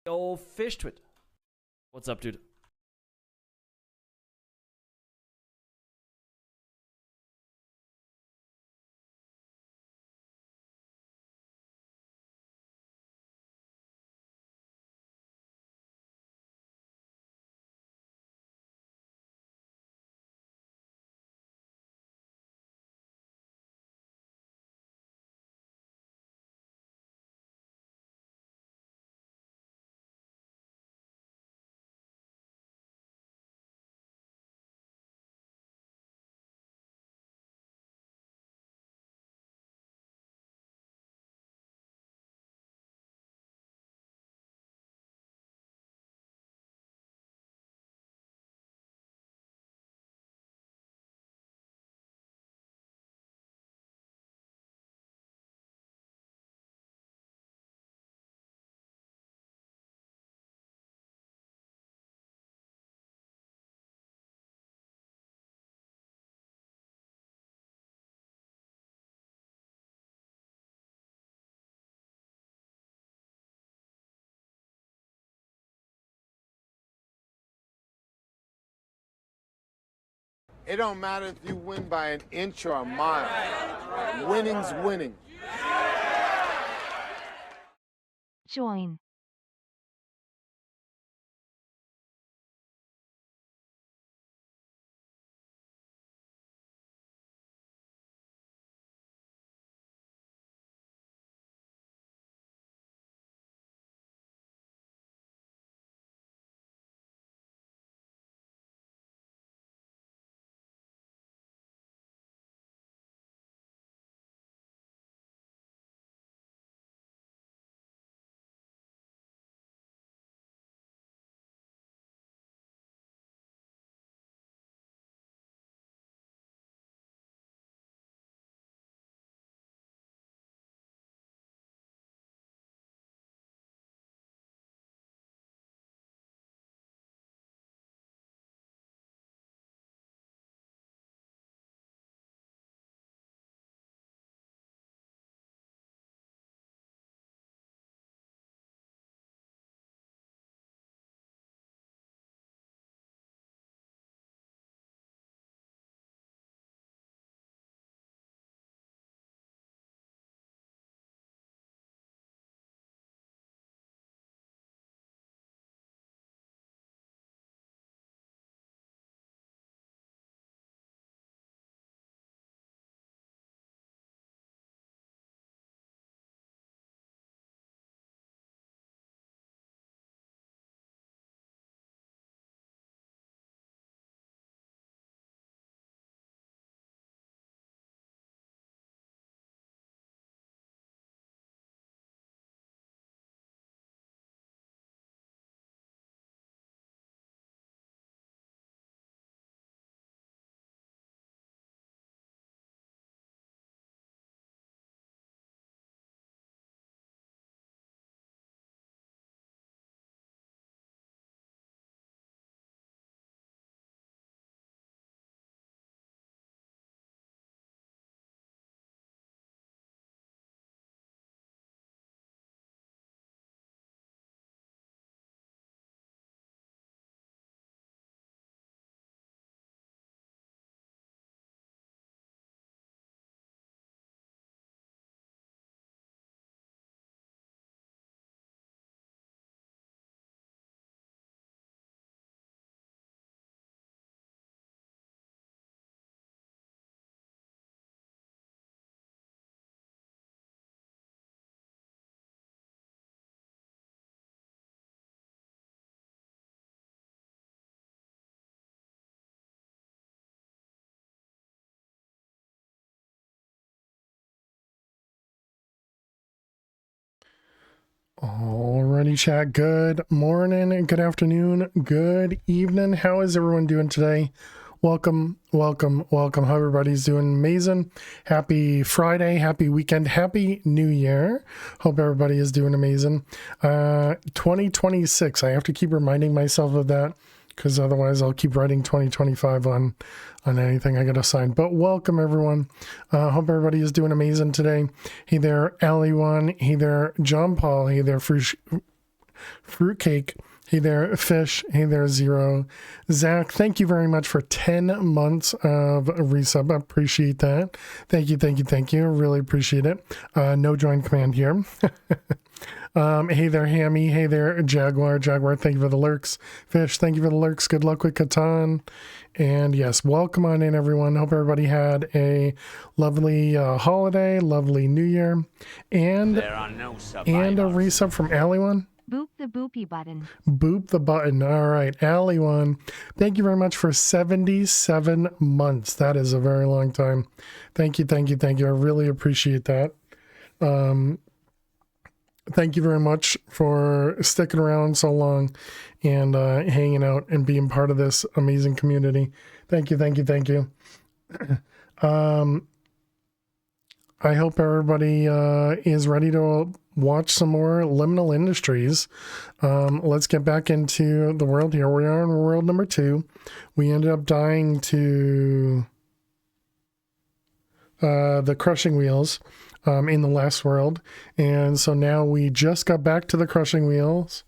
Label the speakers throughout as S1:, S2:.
S1: Yo, Fish Twit. What's up, dude?
S2: It don't matter if you win by an inch or a mile. Winning's winning.
S3: Join.
S4: Alrighty, chat. Good morning, good afternoon, good evening. How is everyone doing today? Welcome, welcome, welcome. How everybody's doing? Amazing. Happy Friday, happy weekend, happy New Year. Hope everybody is doing amazing. 2026. I have to keep reminding myself of that because otherwise I'll keep writing 2025 on anything I got to sign. But welcome everyone. Hope everybody is doing amazing today. Hey there, Ali1. Hey there, John Paul. Hey there, Fruitcake. Hey there, Fish. Hey there, Zero. Zach, thank you very much for 10 months of resub. I appreciate that. Thank you, thank you, thank you. Really appreciate it. No join command here. Hey there, Hammy. Hey there, Jaguar. Jaguar, thank you for the lurks. Fish, thank you for the lurks. Good luck with Catan. And yes, welcome on in, everyone. Hope everybody had a lovely holiday, lovely New Year. And,
S5: There are no
S4: and a
S5: survivors.
S4: resub from Alley1.
S3: Boop the boopy button.
S4: Boop the button. All right, Alley1. Thank you very much for 77 months. That is a very long time. Thank you, thank you, thank you. I really appreciate that. Thank you very much for sticking around so long and hanging out and being part of this amazing community. Thank you, thank you, thank you. I hope everybody is ready to watch some more Liminal Industries. Let's get back into the world here. We are in world number 2. We ended up dying to the crushing wheels in the last world, and so now we just got back to the crushing wheels.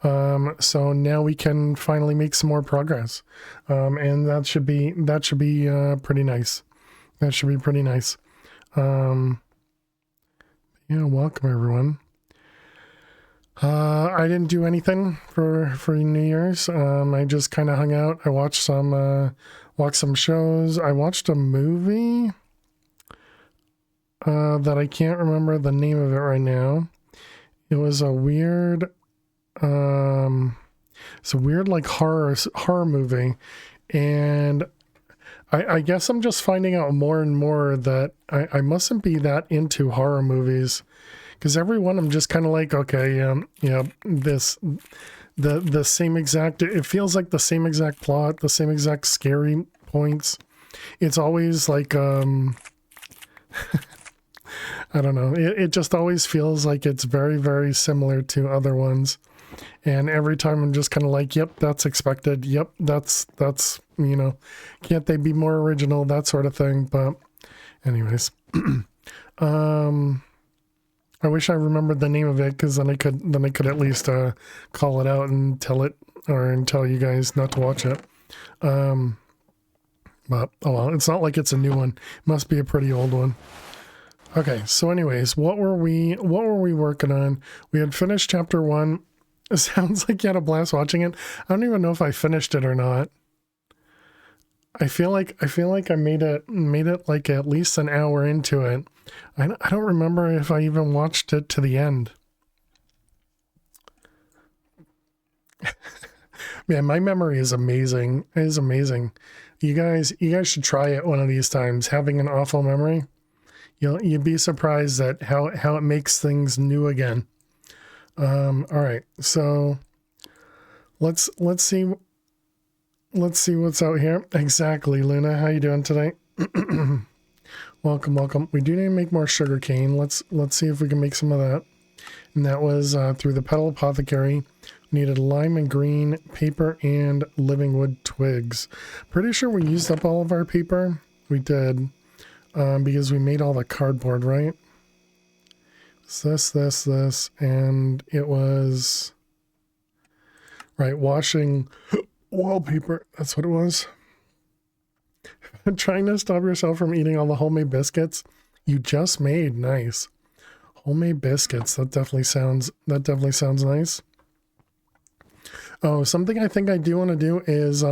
S4: So now we can finally make some more progress, and that should be pretty nice. That should be pretty nice. Yeah, welcome everyone. I didn't do anything for New Year's. I just kind of hung out. I watched some shows. I watched a movie that I can't remember the name of it right now. It was a weird like horror movie, and I guess I'm just finding out more and more that I mustn't be that into horror movies, because every one I'm just kind of like, okay, the same exact, it feels like the same exact plot, the same exact scary points. It's always like, I don't know. It just always feels like it's very, very similar to other ones. And every time I'm just kind of like, yep, that's expected. Yep, that's, can't they be more original? That sort of thing. But anyways, I wish I remembered the name of it, because then I could at least call it out and tell you guys not to watch it. But oh well, it's not like it's a new one. It must be a pretty old one. Okay, so anyways, what were we working on? We had finished chapter 1. It sounds like you had a blast watching it. I don't even know if I finished it or not. I feel like I made it like at least an hour into it. I don't remember if I even watched it to the end. Man, my memory is amazing. It is amazing. You guys should try it one of these times. Having an awful memory, you'd be surprised at how it makes things new again. All right, so let's see what's out here. Exactly, Luna. How you doing today? Welcome. We do need to make more sugar cane. Let's see if we can make some of that. And that was through the Petal Apothecary. We needed lime and green paper and living wood twigs. Pretty sure we used up all of our paper. We did, because we made all the cardboard, right? It's this, and it was right, washing wallpaper. That's what it was. Trying to stop yourself from eating all the homemade biscuits you just made. Nice. Homemade biscuits. That definitely sounds nice. Oh, something I think I do want to do is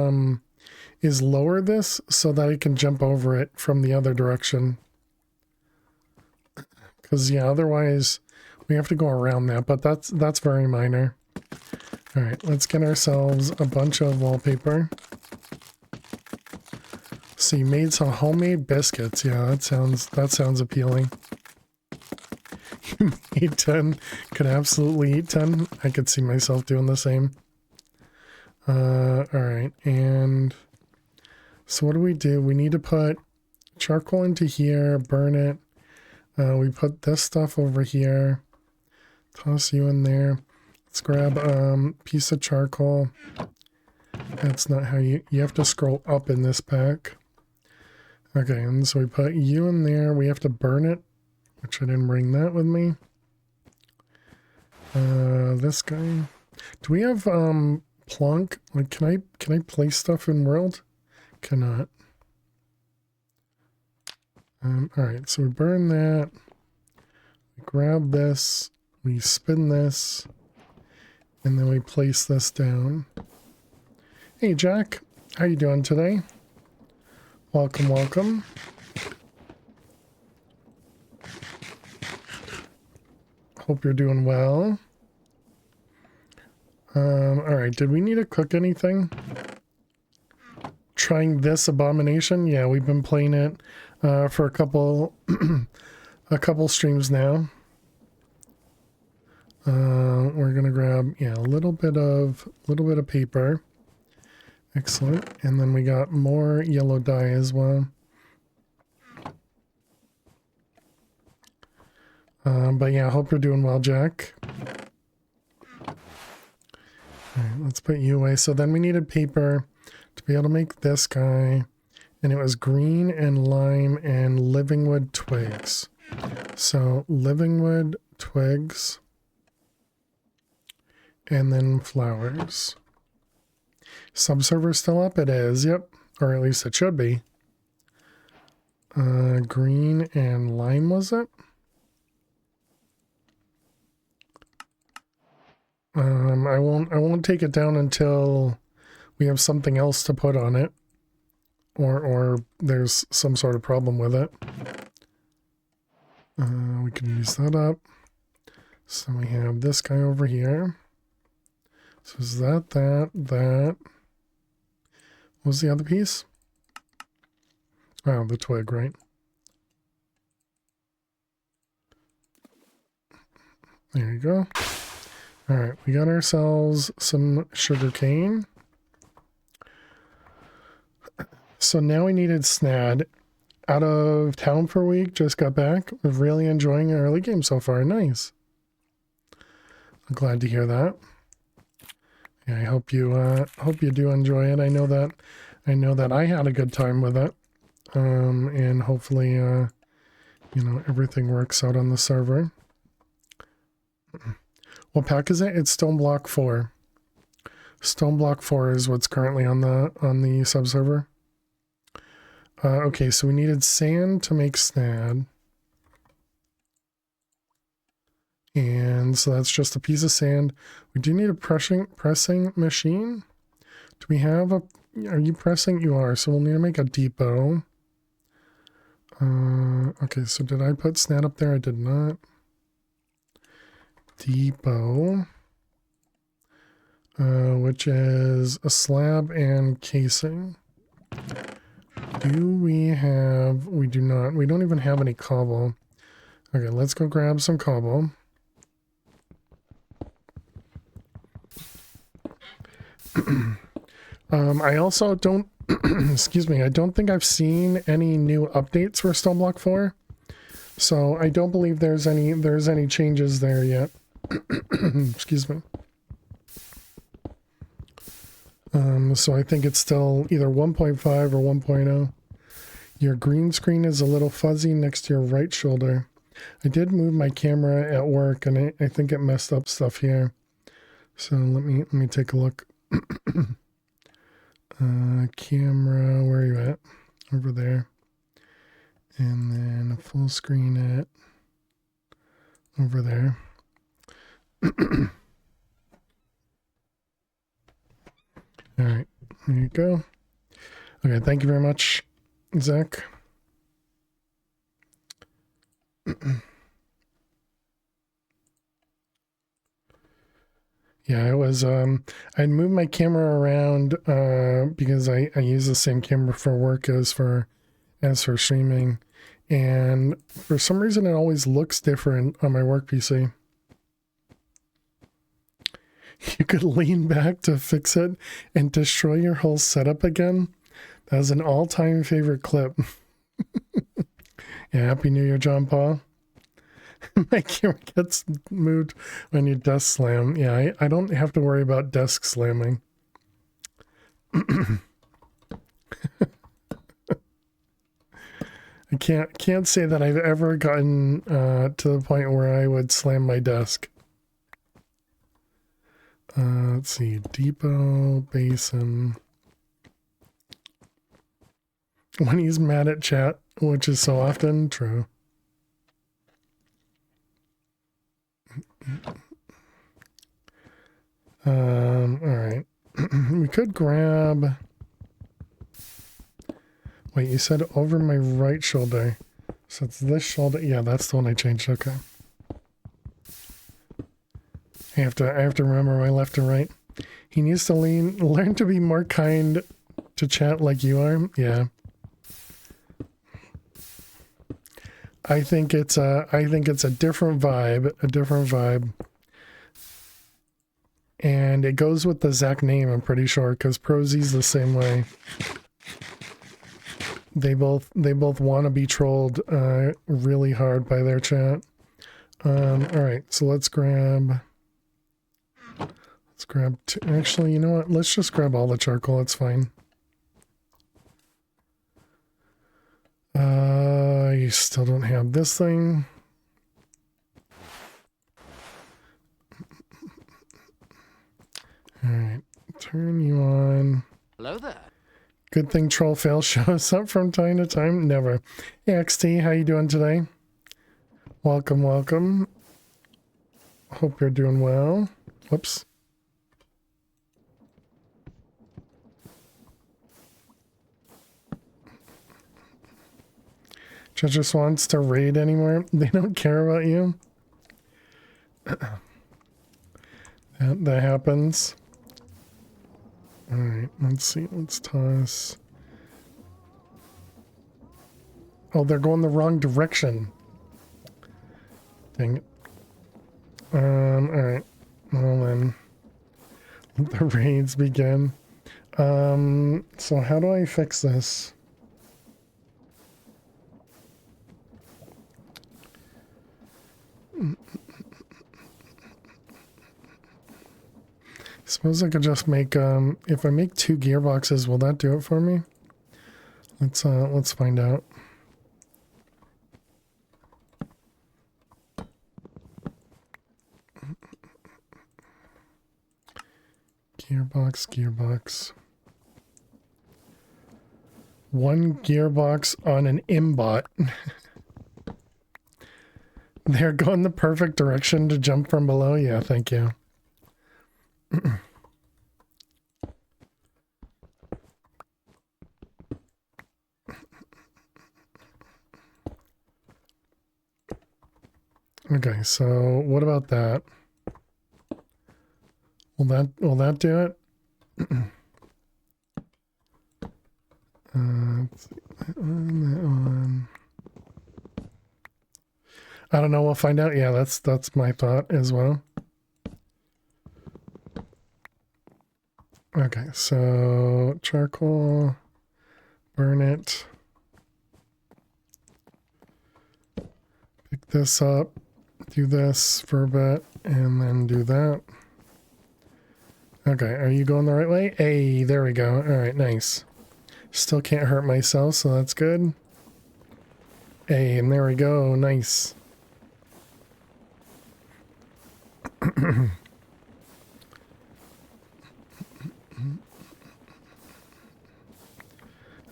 S4: lower this so that I can jump over it from the other direction. Because yeah, otherwise we have to go around that, but that's very minor. All right, let's get ourselves a bunch of wallpaper. So you made some homemade biscuits. Yeah, that sounds appealing. You made 10. Could absolutely eat 10. I could see myself doing the same. All right, and so what do? We need to put charcoal into here, burn it. We put this stuff over here. Toss you in there. Let's grab a piece of charcoal. That's not how you have to scroll up in this pack. Okay, and so we put you in there. We have to burn it, which I didn't bring that with me. This guy. Do we have plonk? Like, can I place stuff in world? Cannot. All right, so we burn that. We grab this. We spin this, and then we place this down. Hey, Jack, how you doing today? Welcome, welcome. Hope you're doing well. All right, did we need to cook anything? Trying this abomination? Yeah, we've been playing it for a couple a couple streams now. We're gonna grab a little bit of paper. Excellent, and then we got more yellow dye as well. But yeah, I hope you're doing well, Jack. All right, let's put you away. So then we needed paper to be able to make this guy, and it was green and lime and living wood twigs. So living wood twigs, and then flowers. Subserver still up? It is, yep. Or at least it should be. Green and lime, was it? I won't take it down until we have something else to put on it. Or there's some sort of problem with it. We can use that up. So we have this guy over here. So is that. What was the other piece? Oh, the twig, right? There you go. All right, we got ourselves some sugar cane. So now we needed Snad. Out of town for a week, just got back. We're really enjoying our early game so far. Nice. I'm glad to hear that. Yeah, I hope you do enjoy it. I know that I had a good time with it. And hopefully everything works out on the server. What pack is it? It's Stone Block 4. Stone Block 4 is what's currently on the subserver. Okay, so we needed sand to make Snad. And so that's just a piece of sand. We do need a pressing machine. Do we have a... Are you pressing? You are. So we'll need to make a depot. Okay, so did I put Snad up there? I did not. Depot. Which is a slab and casing. Do we have... We do not. We don't even have any cobble. Okay, let's go grab some cobble. I also don't... excuse me. I don't think I've seen any new updates for Stone Block 4. So I don't believe there's any changes there yet. Excuse me. So I think it's still either 1.5 or 1.0. Your green screen is a little fuzzy next to your right shoulder. I did move my camera at work, and I think it messed up stuff here. So let me take a look. Camera, where are you at? Over there. And then full screen it over there. All right, there you go. Okay, thank you very much, Zach. Yeah, I was, I'd moved my camera around, because I use the same camera for work as for streaming. And for some reason, it always looks different on my work PC. You could lean back to fix it and destroy your whole setup again. That was an all-time favorite clip. Yeah, Happy New Year, John Paul. My camera gets moved when you desk slam. Yeah, I don't have to worry about desk slamming. I can't say that I've ever gotten to the point where I would slam my desk. let's see. Depot Basin. When he's mad at chat, which is so often true. All right. We could grab. Wait, you said over my right shoulder. So it's this shoulder. Yeah, that's the one I changed. Okay. I have to remember my left and right. He needs to learn to be more kind to chat like you are. Yeah. I think it's a different vibe, and it goes with the Zach name. I'm pretty sure because Prosy's the same way. They both want to be trolled really hard by their chat. All right, so let's grab two. Actually, you know what? Let's just grab all the charcoal. It's fine. You still don't have this thing. All right, turn you on.
S5: Hello there.
S4: Good thing Troll Fail shows up from time to time. Never. Hey, XT, how you doing today? Welcome, welcome. Hope you're doing well. Whoops. Just wants to raid anymore. They don't care about you. That happens. Alright, let's see. Let's toss. Oh, they're going the wrong direction. Dang it. Alright. Well then. Let the raids begin. So how do I fix this? Suppose I could just make if I make 2 gearboxes, will that do it for me? Let's find out. Gearbox. 1 gearbox on an imbot. They're going the perfect direction to jump from below. Yeah, thank you. Okay, so what about that? Will that do it? Let's see. That one. I don't know, we'll find out. Yeah, that's my thought as well. Okay, so charcoal, burn it. Pick this up, do this for a bit, and then do that. Okay, are you going the right way? Hey, there we go. All right, nice. Still can't hurt myself, so that's good. Hey, and there we go. Nice.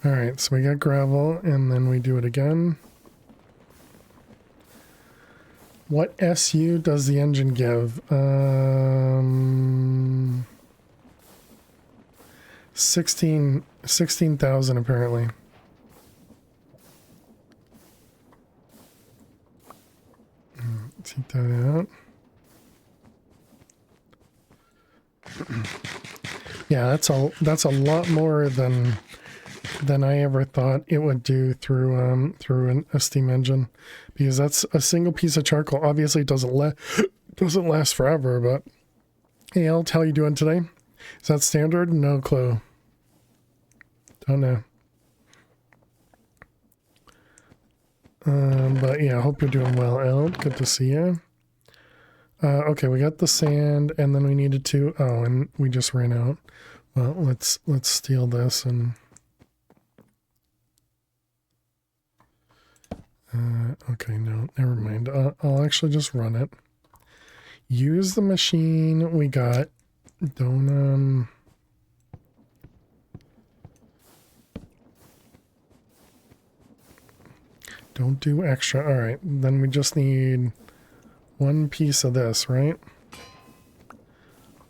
S4: All right, so we got gravel, and then we do it again. What SU does the engine give? 16,000 apparently. Take that out. Yeah, that's a lot more than I ever thought it would do through a steam engine, because that's a single piece of charcoal. Obviously it doesn't last forever, but hey, Elt, how you doing today? Is that standard? No clue. Don't know. But yeah, I hope you're doing well, Elt. Good to see you. Okay, we got the sand, and then we needed to. Oh, and we just ran out. Well, let's steal this and. Okay, no, never mind. I'll actually just run it. Use the machine we got Don't don't do extra. All right, then we just need one piece of this, right?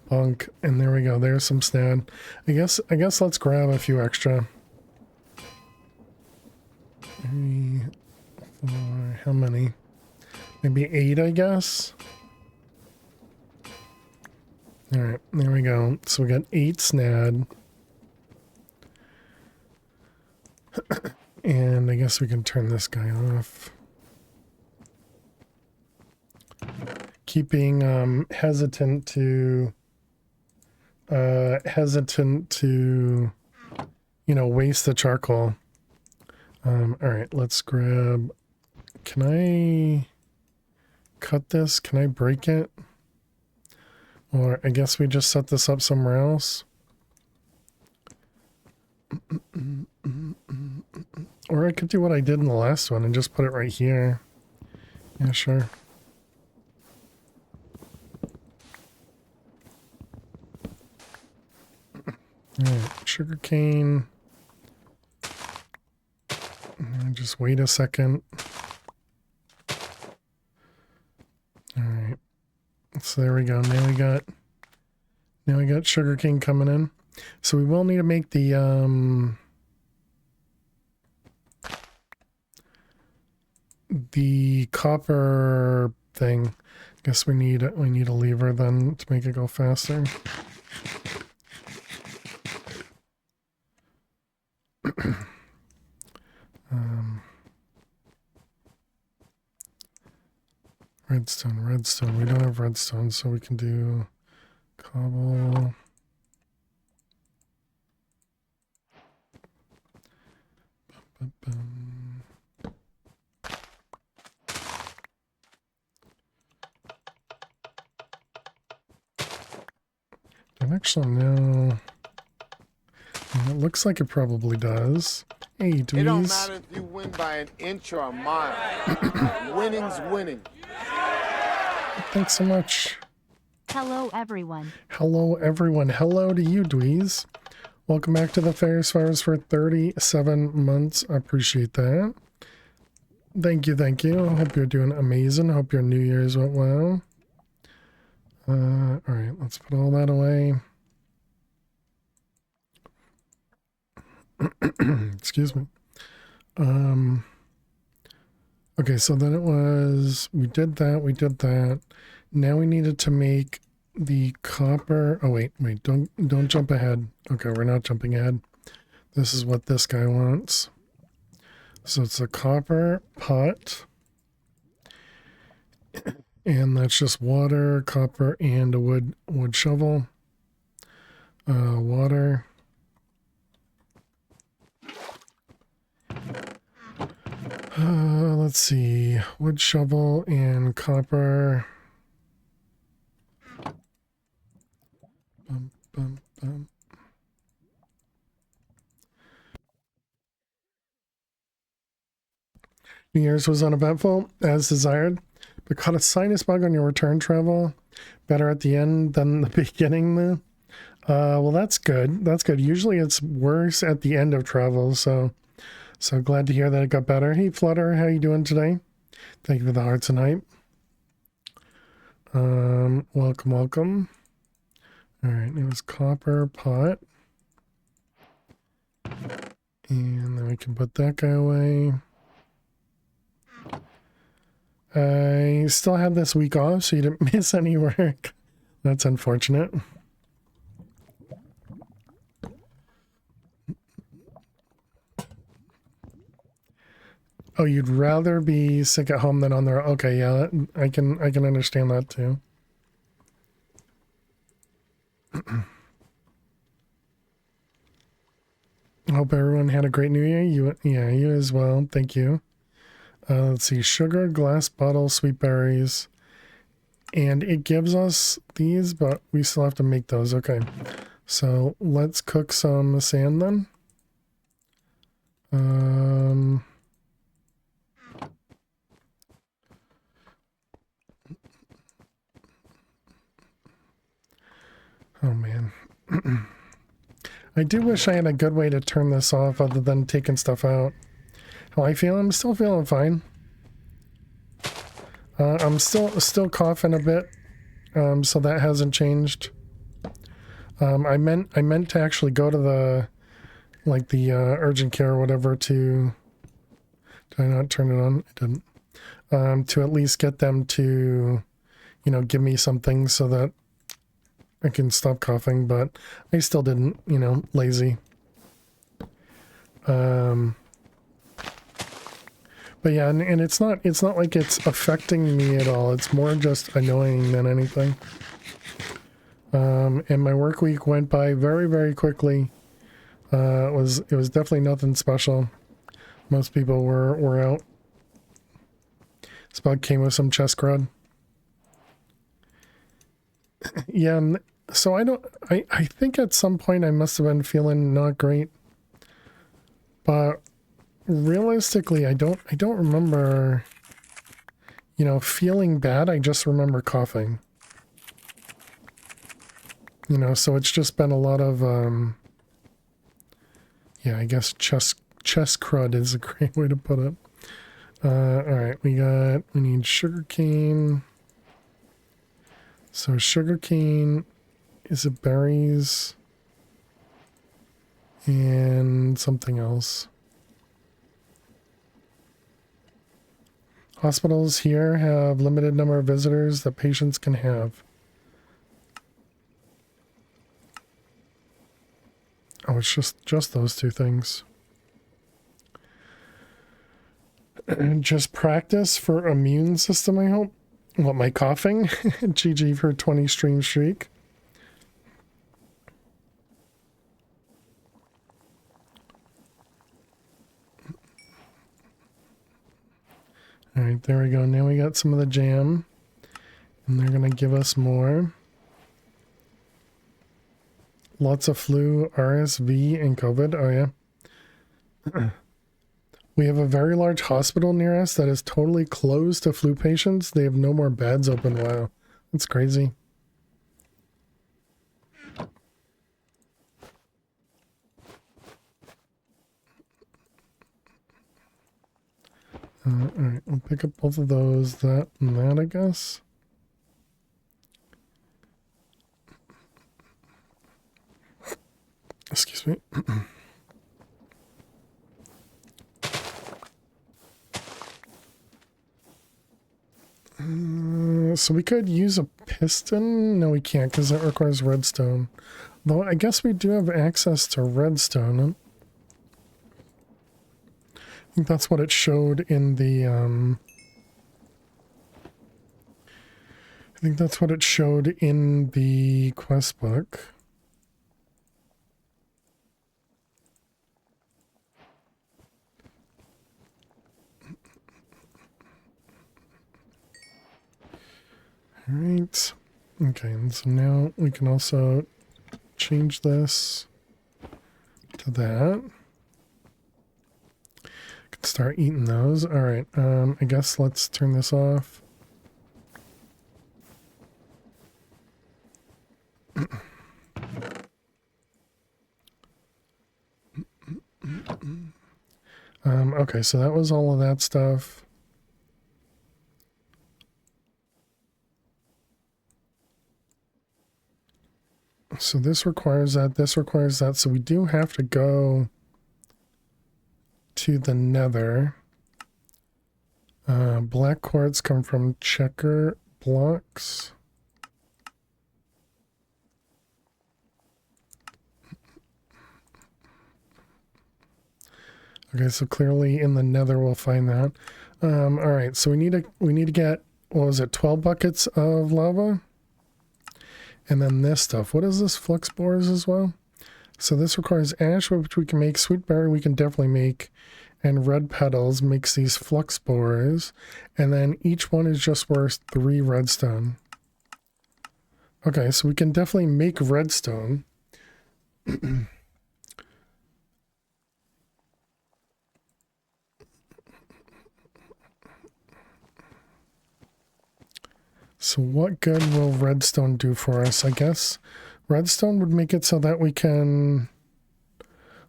S4: Bunk, and there we go. There's some snad. I guess let's grab a few extra. 3, 4, how many? Maybe 8, I guess. All right, there we go. So we got 8 snad. And I guess we can turn this guy off. Keeping hesitant to waste the charcoal. All right, let's grab. Can I cut this? Can I break it? Or I guess we just set this up somewhere else. Or I could do what I did in the last one and just put it right here. Yeah, sure. Alright, sugarcane. Just wait a second. Alright. So there we go. Now we got sugarcane coming in. So we will need to make the copper thing. Guess we need a lever then to make it go faster. Redstone. We don't have redstone, so we can do cobble. Don't actually know. It looks like it probably does. Hey,
S2: It don't
S4: Dweez.
S2: matter if you win by an inch or a mile. Winning's winning.
S4: Thanks so much.
S3: Hello everyone.
S4: Hello, everyone. Hello to you, Dweez. Welcome back to the Fires for 37 months. I appreciate that. Thank you. I hope you're doing amazing. Hope your New Year's went well. All right, let's put all that away. Excuse me. Okay, so then it was, we did that. Now we needed to make the copper. Oh, wait, don't jump ahead. Okay, we're not jumping ahead. This is what this guy wants. So it's a copper pot. And that's just water, copper, and a wood shovel. Water. Let's see. Wood shovel and copper. Bum. New Year's was uneventful, as desired, but caught a sinus bug on your return travel. Better at the end than the beginning, though. Well, that's good. That's good. Usually it's worse at the end of travel, so glad to hear that it got better. Hey, Flutter, how you doing today? Thank you for the hearts tonight. Welcome. All right, it was copper pot. And then we can put that guy away. I still had this week off, so you didn't miss any work. That's unfortunate. Oh, you'd rather be sick at home than on the road. Okay, yeah, I can understand that too. Hope everyone had a great New Year. You as well. Thank you. Let's see, sugar, glass bottle, sweet berries. And it gives us these, but we still have to make those. Okay, so let's cook some sand then. Oh I do wish I had a good way to turn this off other than taking stuff out. How I feel? I'm still feeling fine. I'm still coughing a bit, so that hasn't changed. I meant to actually go to the urgent care or whatever to. Did I not turn it on? I didn't. To at least get them to, you know, give me something so that I can stop coughing, but I still didn't. You know, lazy. But yeah, and it's not like it's affecting me at all. It's more just annoying than anything. And my work week went by very, very quickly. It was definitely nothing special. Most people were out. This bug came with some chest crud. Yeah, and so I think at some point I must have been feeling not great. But realistically, I don't remember, you know, feeling bad. I just remember coughing. You know, so it's just been a lot of, yeah, I guess chest crud is a great way to put it. Alright, we need sugarcane. So sugarcane, is it berries? And something else. Hospitals here have limited number of visitors that patients can have. Oh, it's just those two things. Just practice for immune system, I hope. What, my coughing? GG for 20 stream streak. Alright, there we go. Now we got some of the jam. And they're going to give us more. Lots of flu, RSV, and COVID. Oh, yeah. We have a very large hospital near us that is totally closed to flu patients. They have no more beds open. Wow. That's crazy. Alright, we'll pick up both of those, that and that, I guess. Excuse me. So we could use a piston? No, we can't because that requires redstone. Though I guess we do have access to redstone. I think that's what it showed in the, I think that's what it showed in the quest book. Alright. Okay, and so now we can also change this to that. Can start eating those. Alright, I guess let's turn this off. Okay, so that was all of that stuff. So this requires that, so we do have to go to the nether. Black quartz come from checker blocks. Okay, so clearly in the nether we'll find that. Alright, so we need to get, what was it, 12 buckets of lava? And then this stuff. What is this? Flux spores as well? So this requires ash, which we can make. Sweet berry we can definitely make. And red petals makes these flux spores. And then each one is just worth 3 redstone. Okay, so we can definitely make redstone. So what good will redstone do for us? I guess redstone would make it so that we can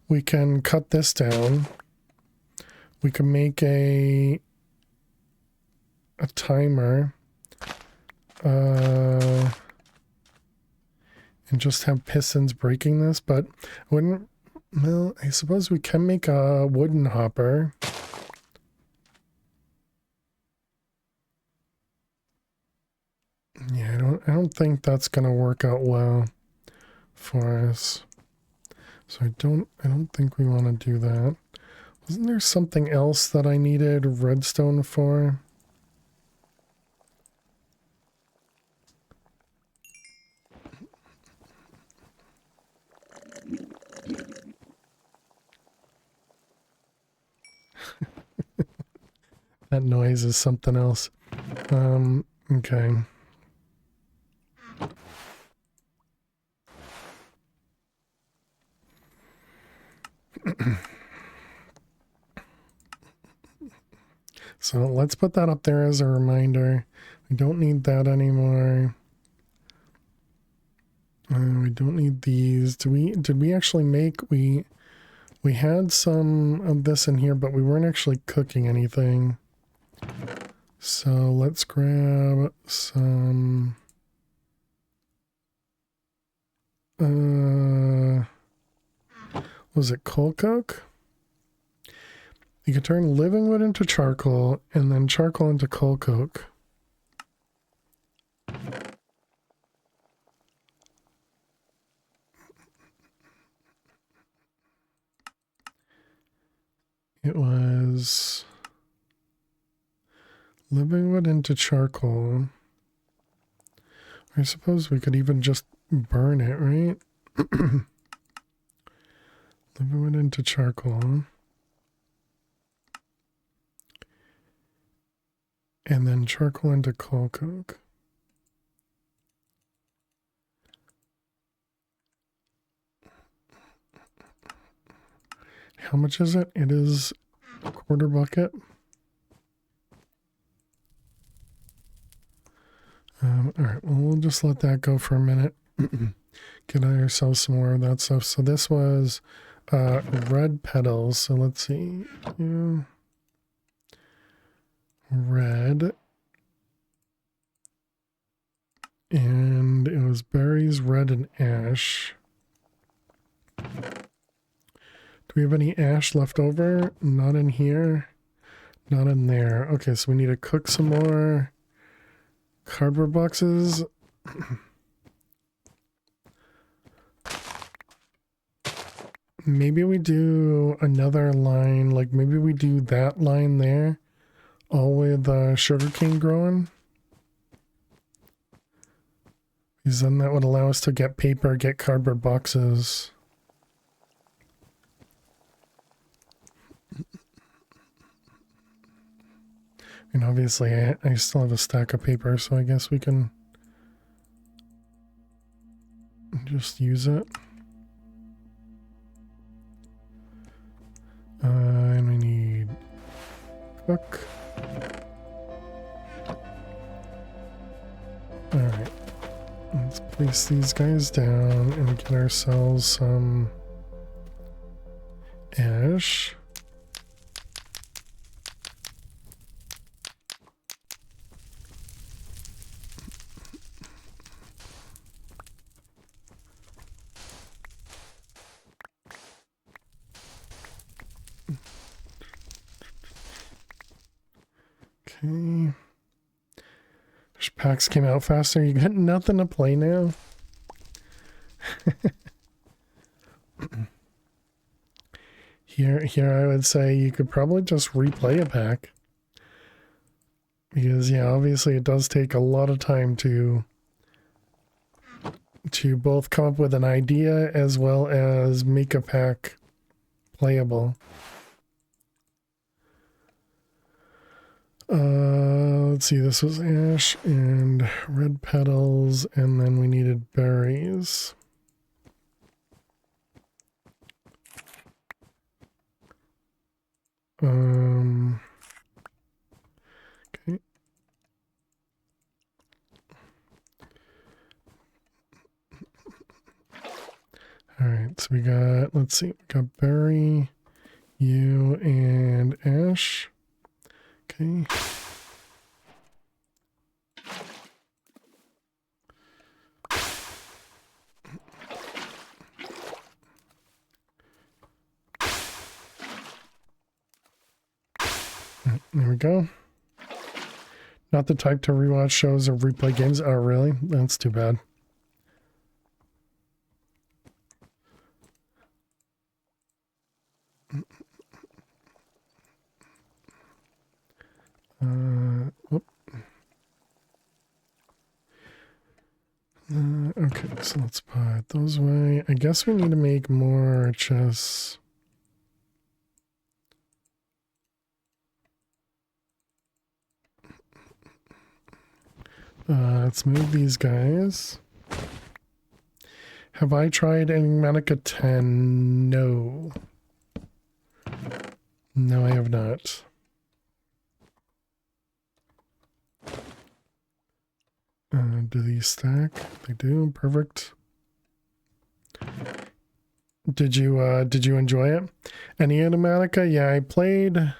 S4: we can cut this down. We can make a timer. And just have pistons breaking this, but wouldn't, well, I suppose we can make a wooden hopper. Yeah, I don't think that's gonna work out well for us. So I don't think we want to do that. Wasn't there something else that I needed redstone for? That noise is something else. Okay. So let's put that up there as a reminder. We don't need that anymore. We don't need these. Did we actually make, we had some of this in here, but we weren't actually cooking anything. So let's grab some, was it coal coke? You can turn living wood into charcoal and then charcoal into coal coke. It was living wood into charcoal. I suppose we could even just burn it, right? Living wood into charcoal. And then charcoal into coal coke. How much is it? It is a quarter bucket. All right, well, we'll just let that go for a minute. Get ourselves some more of that stuff. So this was red petals. So let's see. Yeah. Red. And it was berries, red, and ash. Do we have any ash left over? Not in here. Not in there. Okay, so we need to cook some more cardboard boxes. Maybe we do another line, like maybe we do that line there, all with sugarcane growing. Because then that would allow us to get paper, get cardboard boxes. And obviously I still have a stack of paper, so I guess we can just use it. And we need cook. Alright. Let's place these guys down and get ourselves some ash. Okay. Packs came out faster. You got nothing to play now. Here I would say you could probably just replay a pack. Because yeah, obviously it does take a lot of time to both come up with an idea as well as make a pack playable. Let's see, this was ash and red petals, and then we needed berries. Okay. Alright, So we got, let's see, we got Barry, you, and Ash. Okay. There we go. Not the type to rewatch shows or replay games. Oh, really? That's too bad. Okay, so let's put those away. I guess we need to make more chests. Let's move these guys. Have I tried Enigmatica 10? No. No, I have not. Do these stack? They do. Perfect. Did you enjoy it? Any Enigmatica? Yeah, I played.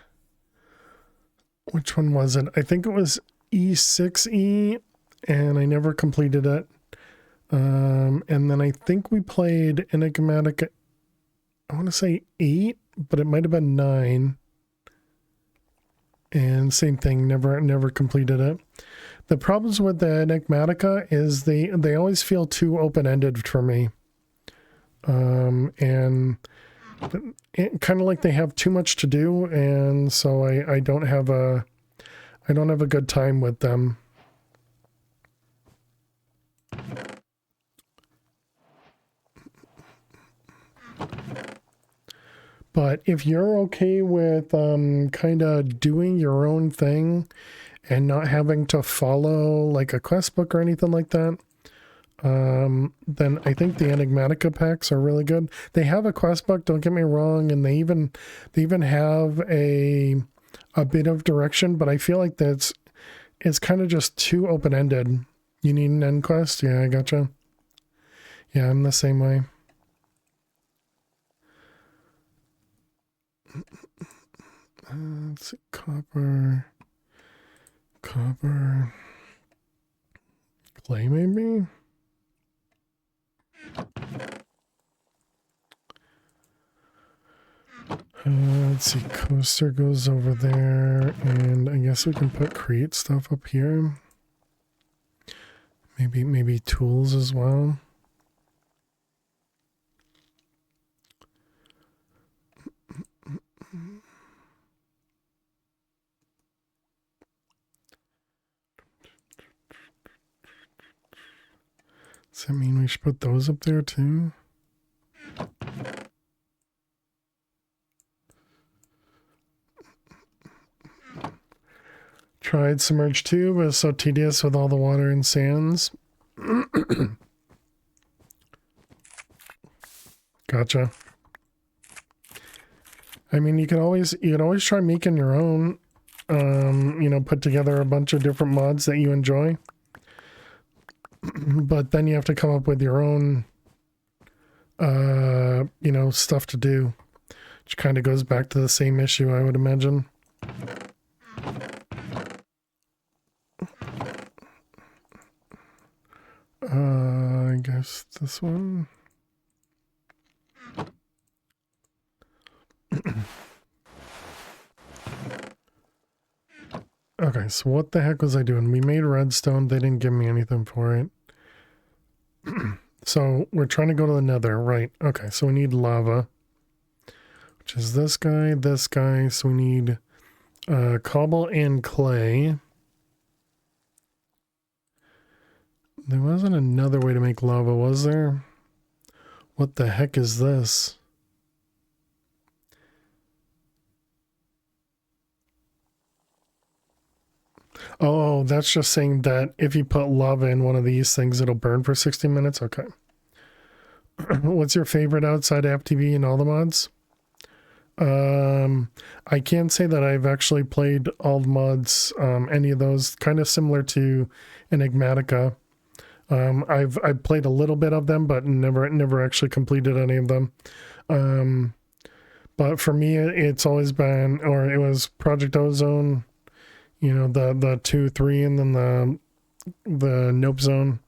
S4: Which one was it? I think it was E6E, and I never completed it. And then I think we played Enigmatica, I want to say 8, but it might have been 9. And same thing, never completed it. The problems with the Enigmatica is they always feel too open-ended for me. And kind of like they have too much to do, and so I don't have a good time with them. But if you're okay with kind of doing your own thing and not having to follow like a quest book or anything like that, then I think the Enigmatica packs are really good. They have a quest book, don't get me wrong, and they even have a bit of direction, but I feel like it's kind of just too open-ended. You need an end quest? Yeah, I gotcha. Yeah, I'm the same way. Let's see, copper, clay maybe? Let's see, coaster goes over there, and I guess we can put create stuff up here. Maybe tools as well. Does that mean we should put those up there too? Tried Submerge 2, but it's so tedious with all the water and sands. Gotcha. I mean, you could always try making your own. You know, put together a bunch of different mods that you enjoy. But then you have to come up with your own, you know, stuff to do. Which kind of goes back to the same issue, I would imagine. I guess this one. Okay, so what the heck was I doing? We made redstone. They didn't give me anything for it. So we're trying to go to the nether, right? Okay, so we need lava, which is this guy. So we need cobble and clay. There wasn't another way to make lava, was there? What the heck is this? Oh, that's just saying that if you put lava in one of these things, it'll burn for 60 minutes? Okay. What's your favorite outside FTV and all the mods? I can't say that I've actually played all the mods, any of those. Kind of similar to Enigmatica. I've played a little bit of them, but never actually completed any of them. But for me, it's always been, or it was Project Ozone, you know, the 2, 3, and then the Nope Zone,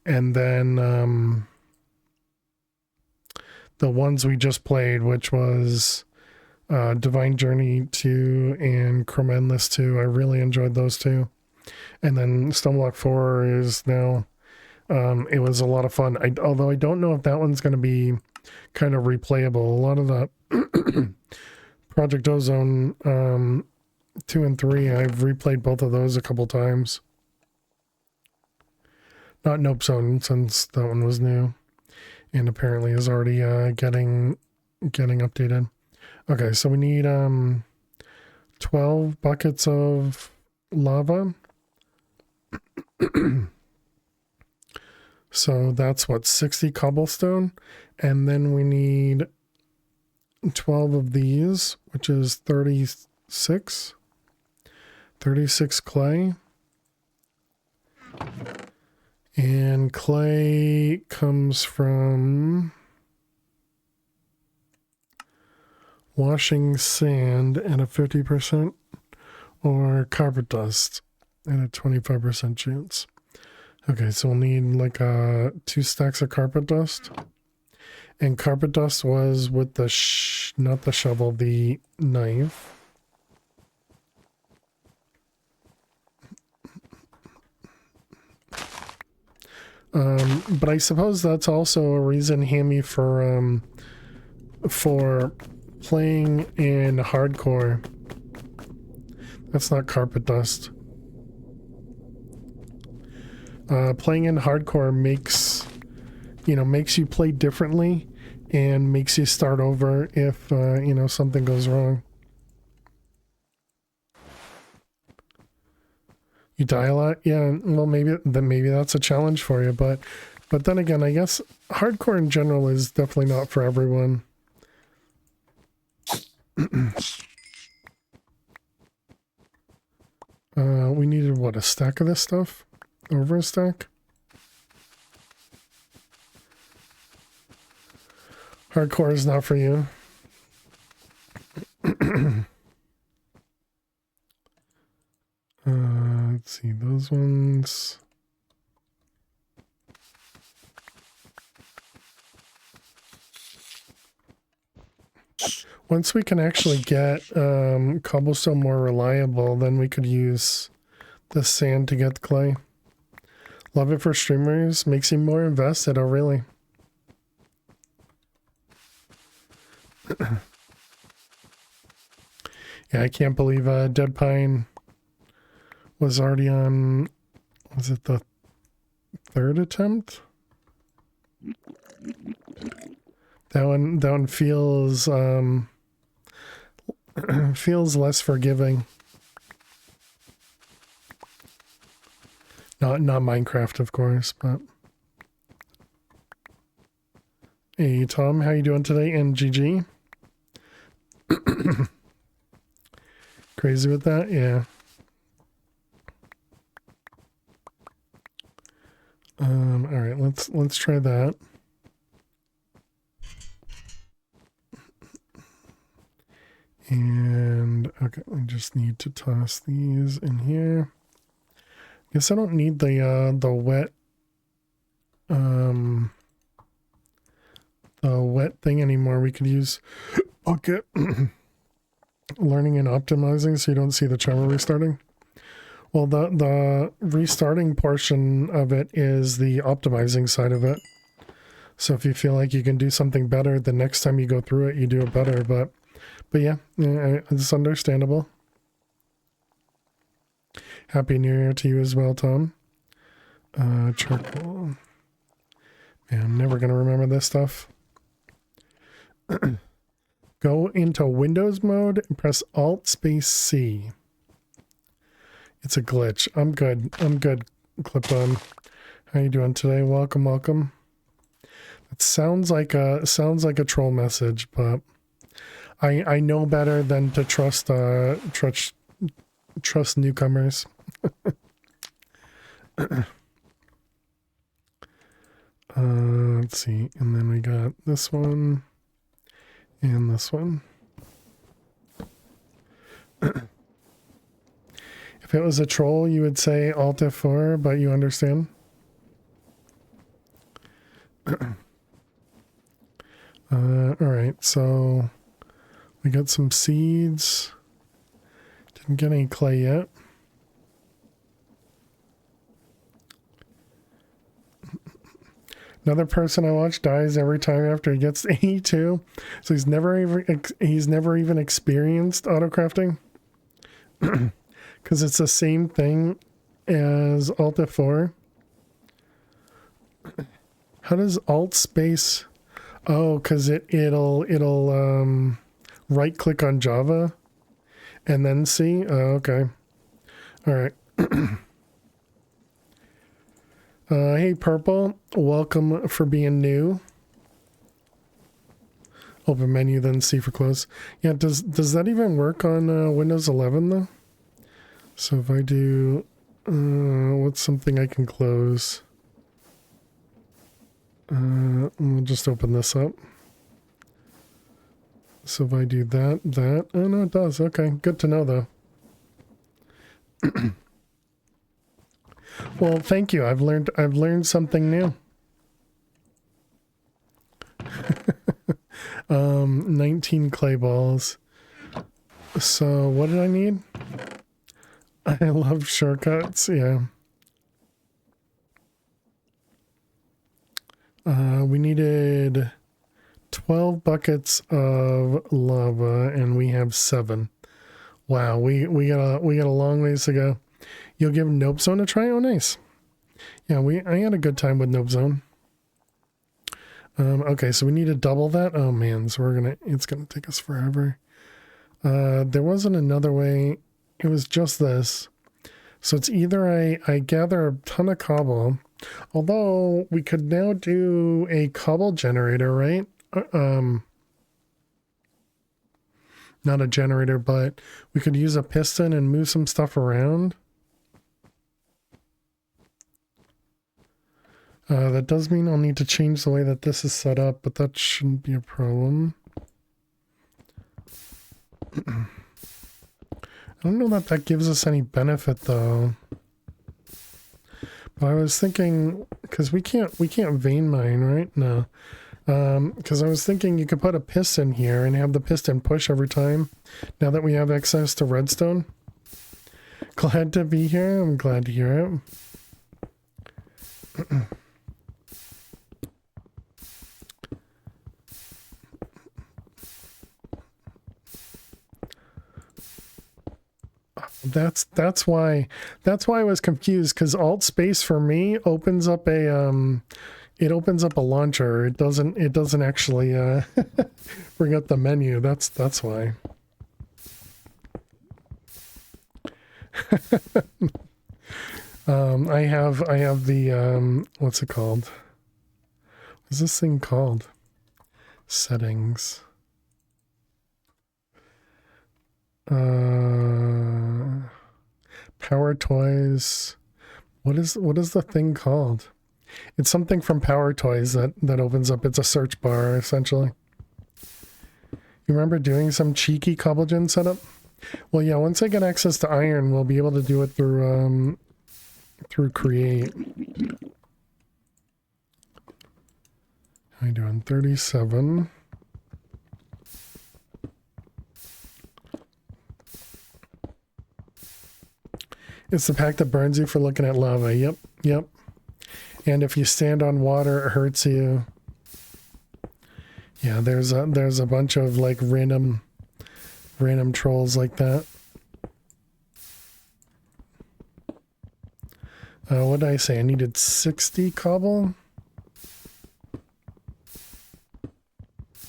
S4: and then the ones we just played, which was Divine Journey 2 and Chrome Endless 2. I really enjoyed those two. And then Stoneblock 4 is now, it was a lot of fun. Although I don't know if that one's going to be kind of replayable. A lot of the Project Ozone 2 and 3, I've replayed both of those a couple times. Not Nope Zone, since that one was new and apparently is already getting updated. Okay, so we need 12 buckets of lava. So that's what, 60 cobblestone, and then we need 12 of these, which is 36 clay. And clay comes from washing sand at a 50% or carpet dust at a 25% chance. Okay, so we'll need like 2 stacks of carpet dust. And carpet dust was with the, not the shovel, the knife. But I suppose that's also a reason, Hammy, for playing in hardcore. That's not carpet dust. Playing in hardcore makes you play differently and makes you start over if, something goes wrong. You die a lot? Yeah, well, maybe that's a challenge for you, but then again, I guess hardcore in general is definitely not for everyone. We needed, what, a stack of this stuff? Over a stack? Hardcore is not for you. Let's see, those ones. Once we can actually get cobblestone more reliable, then we could use the sand to get the clay. Love it for streamers. Makes you more invested. Oh, really? Yeah, I can't believe Dead Pine was already on, was it the 3rd attempt? That one feels feels less forgiving. Not Minecraft, of course, but hey Tom, how you doing today? And GG. Crazy with that, yeah. All right, let's try that. And okay, I just need to toss these in here. Guess I don't need the wet thing anymore. We could use bucket learning and optimizing so you don't see the channel restarting. Well, the restarting portion of it is the optimizing side of it. So if you feel like you can do something better, the next time you go through it, you do it better. But yeah, it's understandable. Happy New Year to you as well, Tom. Charcoal. Man, I'm never going to remember this stuff. Go into Windows mode and press Alt-C. It's a glitch. I'm good, Clip-On. How you doing today? Welcome, welcome. It sounds like a troll message, but I know better than to trust newcomers. Let's see. And then we got this one and this one. If it was a troll, you would say Alt F4, but you understand? Alright, so we got some seeds. Didn't get any clay yet. Another person I watch dies every time after he gets to 82. So he's never even experienced autocrafting. Because it's the same thing as Alt F4. How does Alt space? Oh, because it'll right click on Java and then C. Oh, okay. All right. Hey Purple, welcome for being new. Open menu, then C for close. Yeah, does that even work on Windows 11 though? So if I do, what's something I can close? We'll just open this up. So if I do that, oh no, it does. Okay, good to know though. Well, thank you. I've learned something new. 19 clay balls. So what did I need? I love shortcuts, yeah. We needed 12 buckets of lava and we have 7. Wow, we got a long ways to go. You'll give Nope Zone a try? Oh, nice. Yeah, I had a good time with Nope Zone. Okay, so we need to double that. Oh man, so it's gonna take us forever. There wasn't another way. It was just this. So it's either I gather a ton of cobble, although we could now do a cobble generator, right? Not a generator, but we could use a piston and move some stuff around. That does mean I'll need to change the way that this is set up, but that shouldn't be a problem. I don't know that that gives us any benefit though. But I was thinking, because we can't vein mine, right? No. Because I was thinking you could put a piston here and have the piston push every time. Now that we have access to redstone. Glad to be here. I'm glad to hear it. That's why I was confused, because Alt space for me opens up a it opens up a launcher. It doesn't actually bring up the menu. That's why. I have the what's it called? What's this thing called? Settings. Power Toys. What is the thing called? It's something from Power Toys that opens up. It's a search bar essentially. You remember doing some cheeky cobblegen setup? Well, yeah. Once I get access to iron, we'll be able to do it through create. How are you doing? 37. It's the pack that burns you for looking at lava. Yep. And if you stand on water, it hurts you. Yeah, there's a bunch of like random trolls like that. What did I say? I needed 60 cobble, I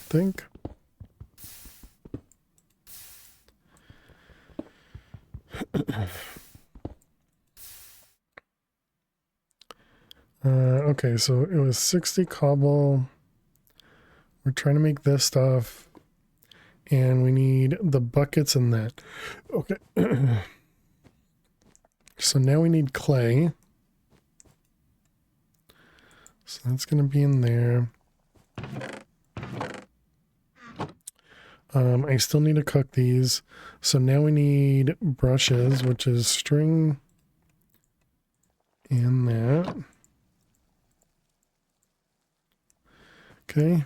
S4: think. Okay, so it was 60 cobble. We're trying to make this stuff. And we need the buckets in that. Okay. So now we need clay. So that's going to be in there. I still need to cook these. So now we need brushes, which is string in that. Okay.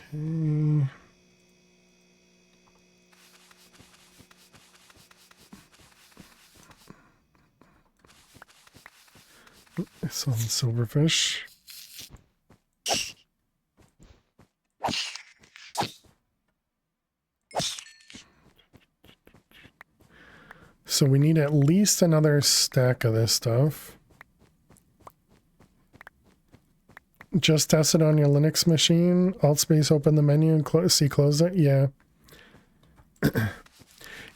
S4: Okay. I saw the silverfish. So we need at least another stack of this stuff. Just test it on your Linux machine. Alt space, open the menu and close it. Yeah.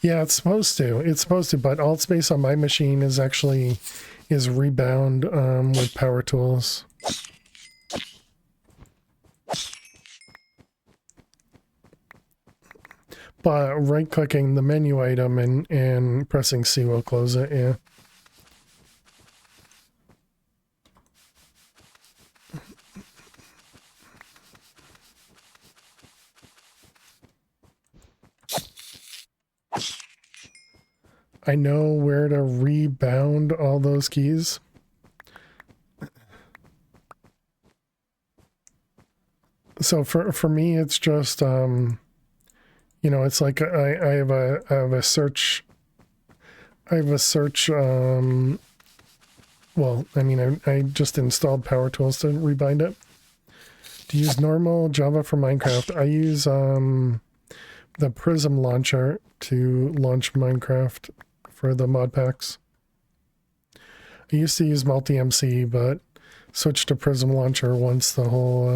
S4: Yeah, it's supposed to. It's supposed to, but alt space on my machine is actually rebound with power tools. But right clicking the menu item and pressing C will close it, yeah. I know where to rebound all those keys. So for me, it's just, you know, it's like I have a search, well, I mean, I just installed Power Tools to rebind it. To use normal Java for Minecraft, I use the Prism launcher to launch Minecraft for the mod packs. I used to use multi-MC, but switched to Prism launcher once the whole,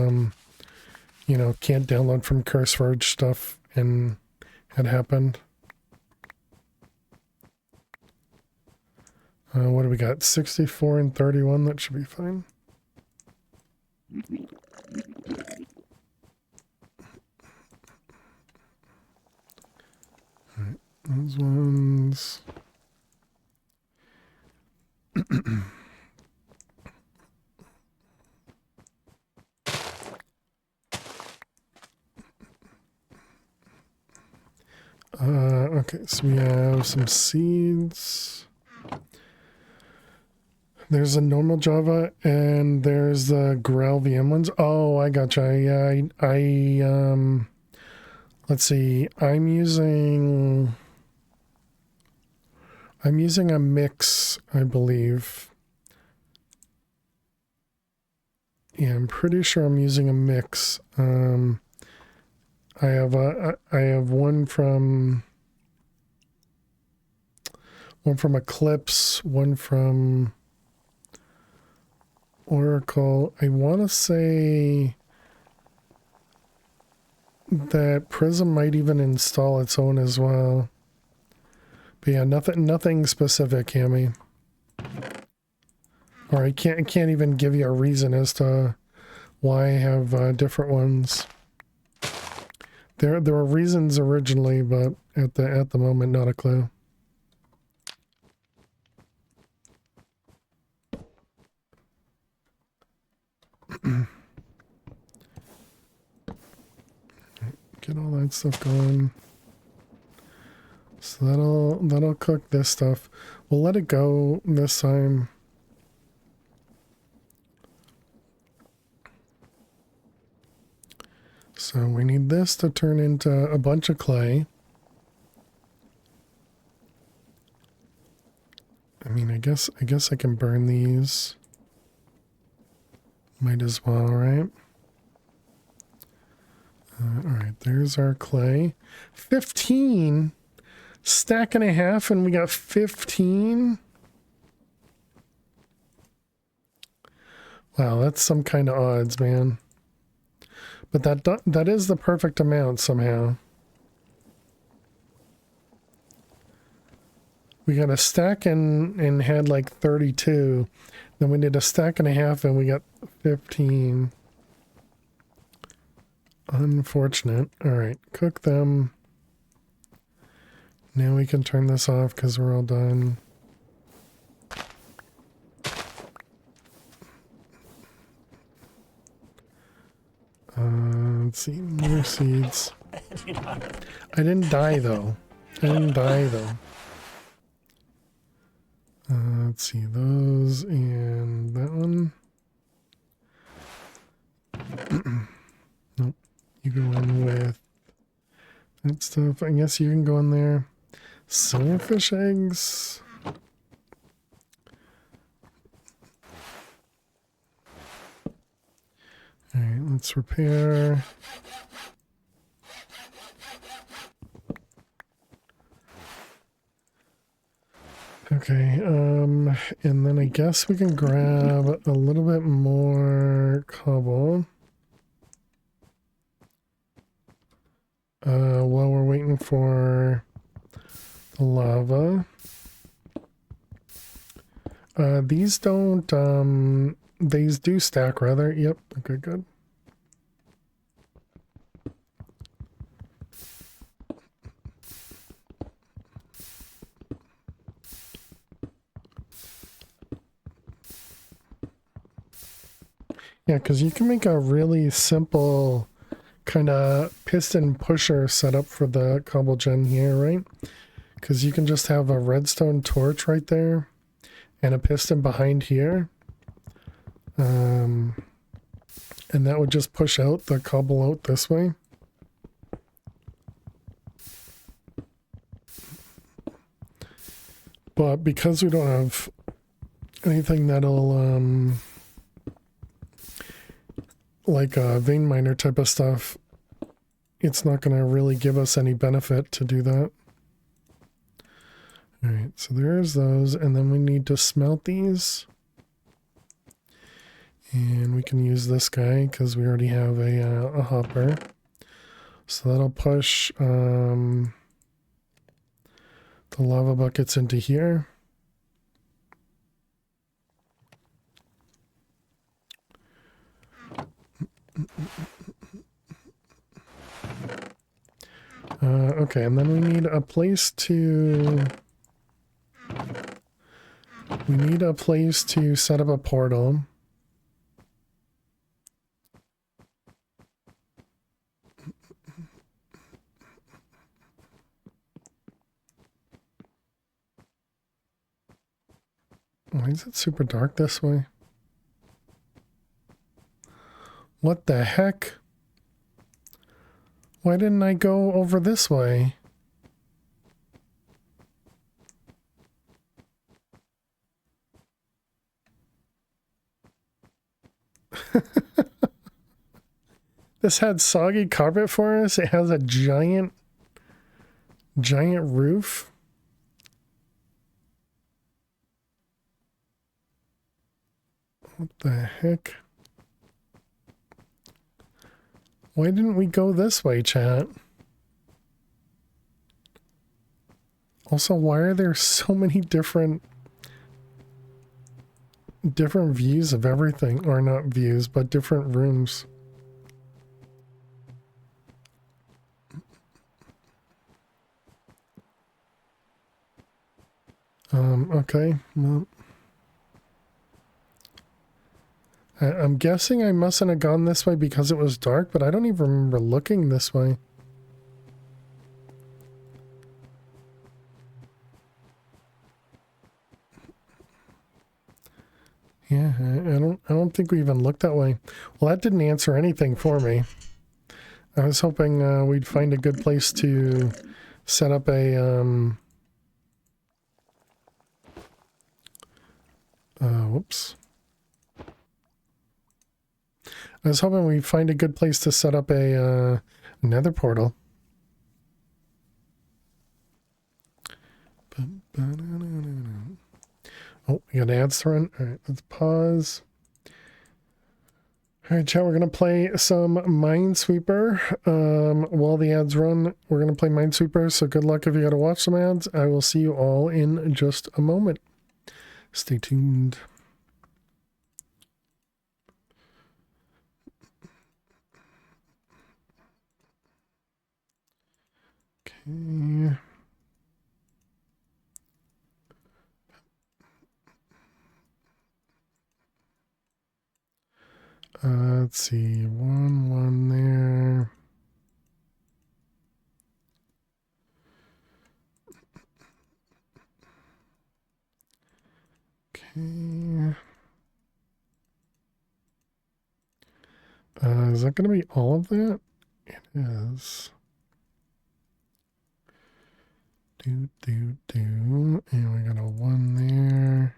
S4: you know, can't download from CurseForge stuff and had happened. What do we got? 64 and 31, that should be fine. Alright, those ones. Okay, so we have some seeds. There's a normal Java and there's the GraalVM ones. Oh, I gotcha. Yeah, let's see. I'm using a mix, I believe. Yeah, I'm pretty sure I'm using a mix. I have one from Eclipse, one from Oracle. I want to say that Prism might even install its own as well. But yeah, nothing specific, Hammy. Or I can't even give you a reason as to why I have different ones. There were reasons originally, but at the moment, not a clue. Get all that stuff going. So that'll cook this stuff. We'll let it go this time. So we need this to turn into a bunch of clay. I mean, I guess I can burn these. Might as well, right? All right, there's our clay. 15 stack and a half, and we got 15. Wow, that's some kind of odds, man. But that is the perfect amount somehow. We got a stack and had like 32. Then we did a stack and a half and we got 15. Unfortunate. All right, cook them. Now we can turn this off because we're all done. Let's see, more seeds. I didn't die though. Let's see, those and that one. Nope, you go in with that stuff. I guess you can go in there. Silverfish eggs. Alright, let's repair. Okay, and then I guess we can grab a little bit more cobble. While we're waiting for the lava. These don't, these do stack rather. Yep, okay, good. Yeah, because you can make a really simple kind of piston pusher setup for the cobble gen here, right? Because you can just have a redstone torch right there and a piston behind here. And that would just push out the cobble out this way. But because we don't have anything that'll, like a vein miner type of stuff, it's not going to really give us any benefit to do that. All right, so there's those, and then we need to smelt these. And we can use this guy because we already have a hopper. So that'll push the lava buckets into here. Okay, and then we need a place to... We need a place to set up a portal. Why is it super dark this way? What the heck? Why didn't I go over this way? This had soggy carpet for us. It has a giant roof. What the heck? Why didn't we go this way, chat? Also, why are there so many different views of everything? Or not views, but different rooms. Okay. Well, I'm guessing I mustn't have gone this way because it was dark, but I don't even remember looking this way. Yeah, I don't think we even looked that way. Well, that didn't answer anything for me. I was hoping we'd find a good place to set up a whoops. I was hoping we'd find a good place to set up a nether portal. Oh, we got ads to run. All right, let's pause. All right, chat, we're going to play some Minesweeper. While the ads run, we're going to play Minesweeper, so good luck if you got to watch some ads. I will see you all in just a moment. Stay tuned. Okay. Let's see, one there. Okay. Is that going to be all of that? It is. And we got a 1 there.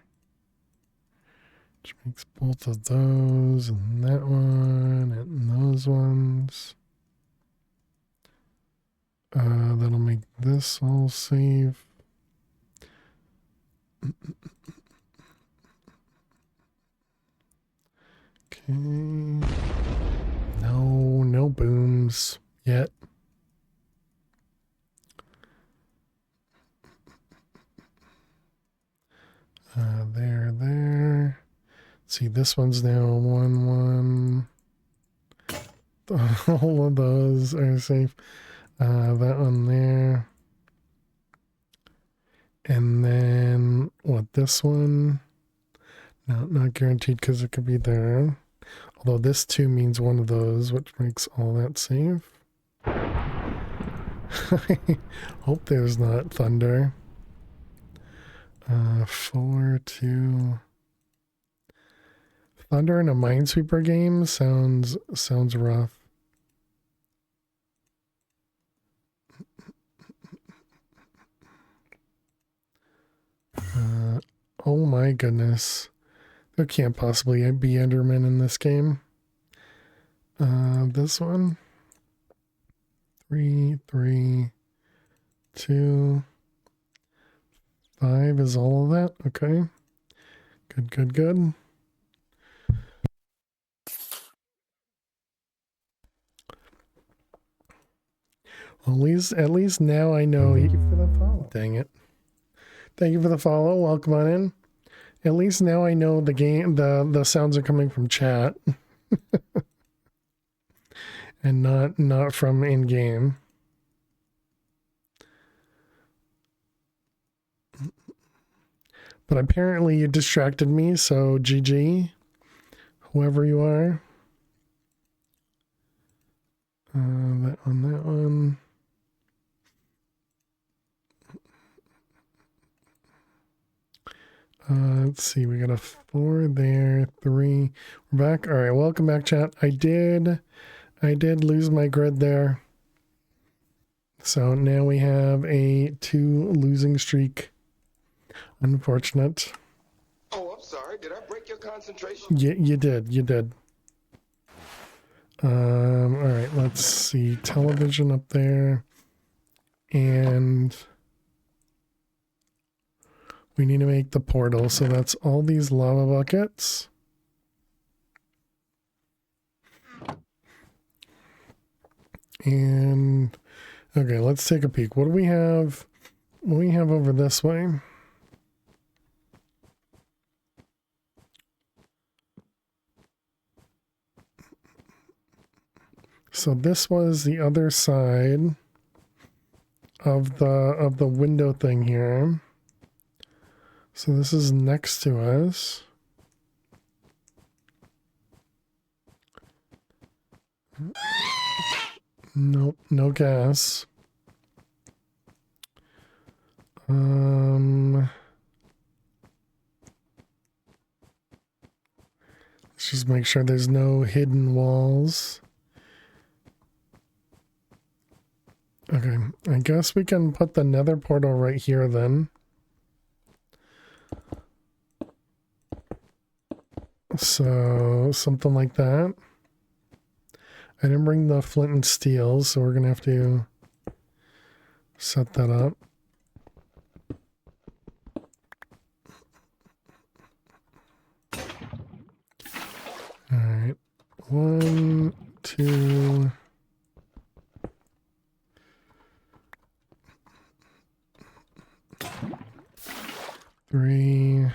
S4: Which makes both of those, and that one, and those ones. That'll make this all save. Okay. No booms yet. There. See, this one's now 1. All of those are safe. That one there. And then, what, this one? No, not guaranteed because it could be there. Although this 2 means one of those, which makes all that safe. Hope there's not thunder. 4, 2. Thunder in a Minesweeper game sounds rough. Oh my goodness. There can't possibly be Endermen in this game. This one. 3, 3, 2. 5 is all of that. Okay. Good. Well, at least now I know. Thank you for the follow. Dang it. Thank you for the follow. Welcome on in. At least now I know the game. The sounds are coming from chat, and not from in game. But apparently you distracted me, so GG, whoever you are. That one. Let's see, we got a 4 there, 3. We're back. All right, welcome back, chat. I did lose my grid there. So now we have a 2 losing streak. Unfortunate.
S5: Oh, I'm sorry. Did I break your concentration?
S4: You did. All right, let's see. Television up there. And we need to make the portal. So that's all these lava buckets. And okay, let's take a peek. What do we have? What do we have over this way? So this was the other side of the window thing here. So this is next to us. Nope, no gas. Let's just make sure there's no hidden walls. Okay, I guess we can put the nether portal right here then. So, something like that. I didn't bring the flint and steel, so we're going to have to set that up. Alright, 1, 2. Three.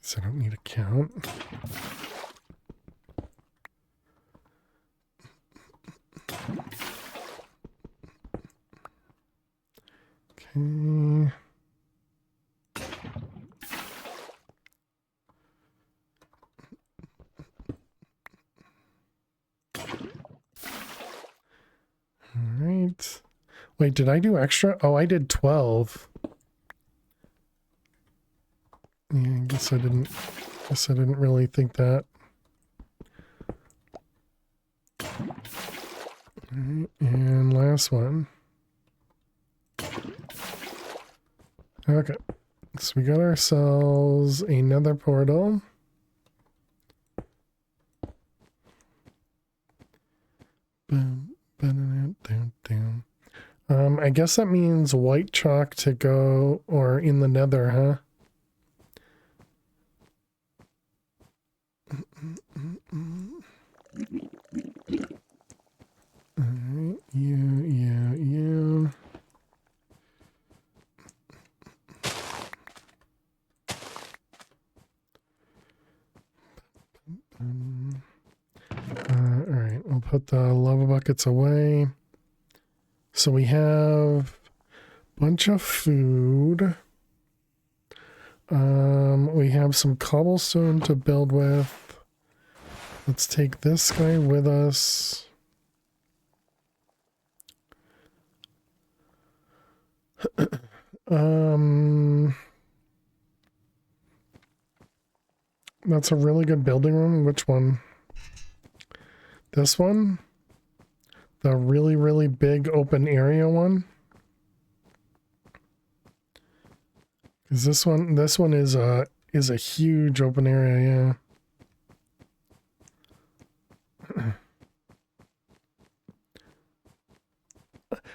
S4: So I don't need a count. Okay. All right. Wait, did I do extra? Oh, I did 12. Yeah, I guess I didn't really think that. All right, and last one. Okay. So we got ourselves another portal. Boom, down, down, down. I guess that means white chalk to go or in the nether, huh? Alright, you. Alright, we'll put the lava buckets away. So we have a bunch of food. We have some cobblestone to build with. Let's take this guy with us. That's a really good building room. Which one? This one? The really, really big open area one? Is this one is a huge open area, yeah.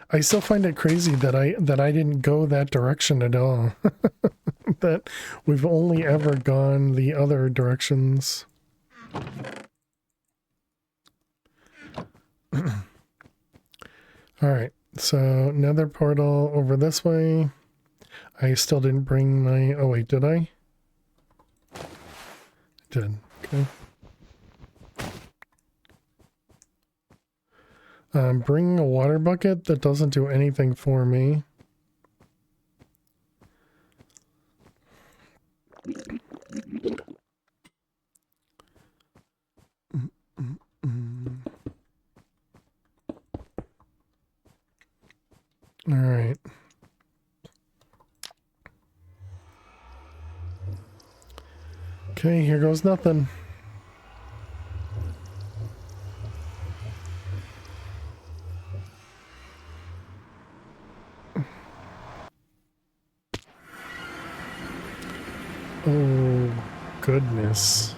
S4: I still find it crazy that I didn't go that direction at all. That we've only ever gone the other directions. Alright, so nether portal over this way. I still didn't bring my... Oh wait, did I? I did, okay. I'm bringing a water bucket that doesn't do anything for me. All right. Okay, here goes nothing. Oh, goodness.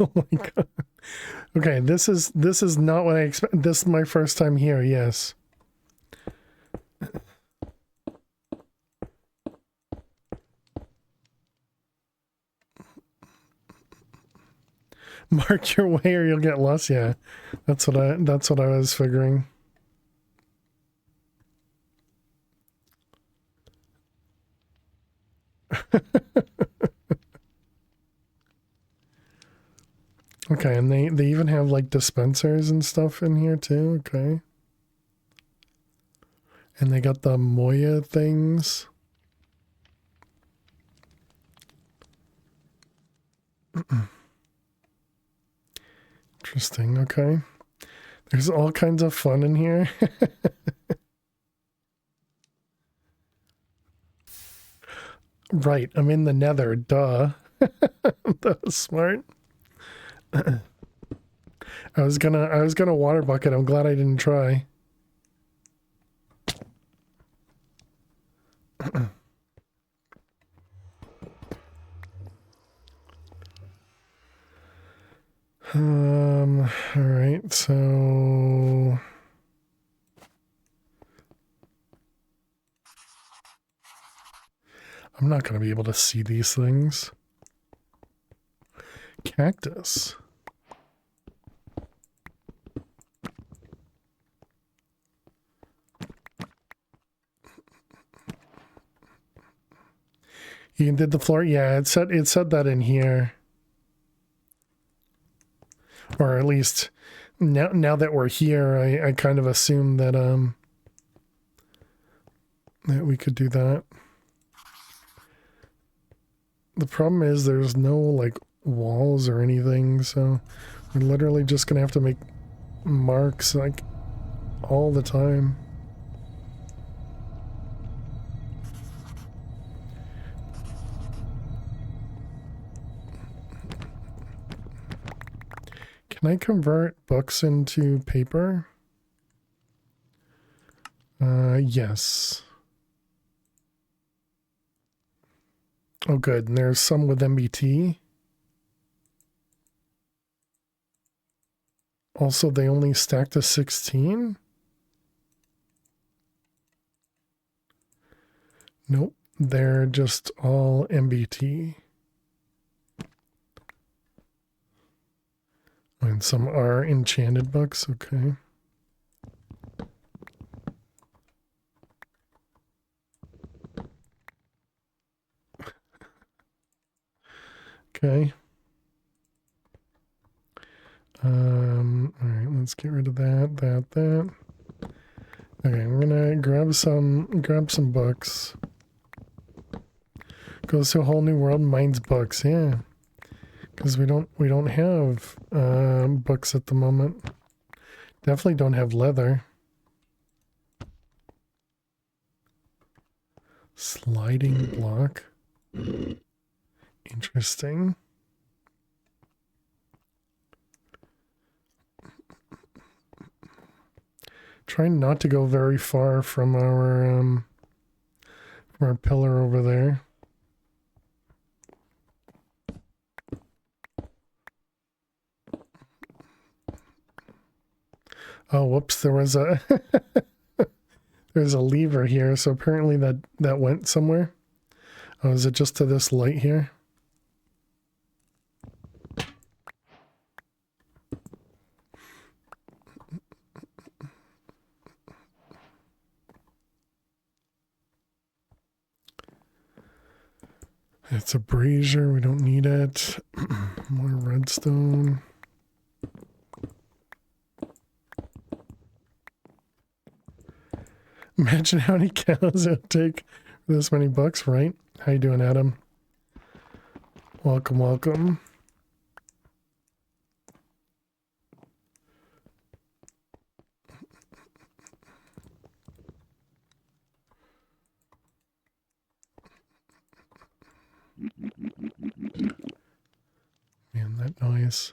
S4: Oh my god. Okay, this is not what I expect. This is my first time here, yes. Mark your way or you'll get lost, yeah. That's what I was figuring. Okay, and they even have like dispensers and stuff in here too, okay. And they got the Moya things. Interesting, okay. There's all kinds of fun in here. Right, I'm in the nether, duh. That was smart. I was gonna water bucket. I'm glad I didn't try. All right, so I'm not going to be able to see these things. Cactus. You did the floor? Yeah, it said that in here. Or at least now that we're here, I kind of assumed that that we could do that. The problem is there's no like walls or anything, so we're literally just gonna have to make marks like all the time. Can I convert books into paper? Yes. Oh, good. And there's some with MBT. Also, they only stack to 16? Nope. They're just all MBT. And some are enchanted books. Okay. Okay. All right, let's get rid of that. Okay, we're gonna grab some books. Goes to a whole new world, mines books, yeah. Because we don't have books at the moment. Definitely don't have leather. Sliding block. Interesting. Trying not to go very far from our pillar over there. Oh, whoops, there was a there's a lever here, so apparently that went somewhere. Oh, is it just to this light here? It's a brazier, we don't need it. More redstone. Imagine how many cows it would take for this many bucks, right? How you doing, Adam? Welcome, welcome. Man, that noise.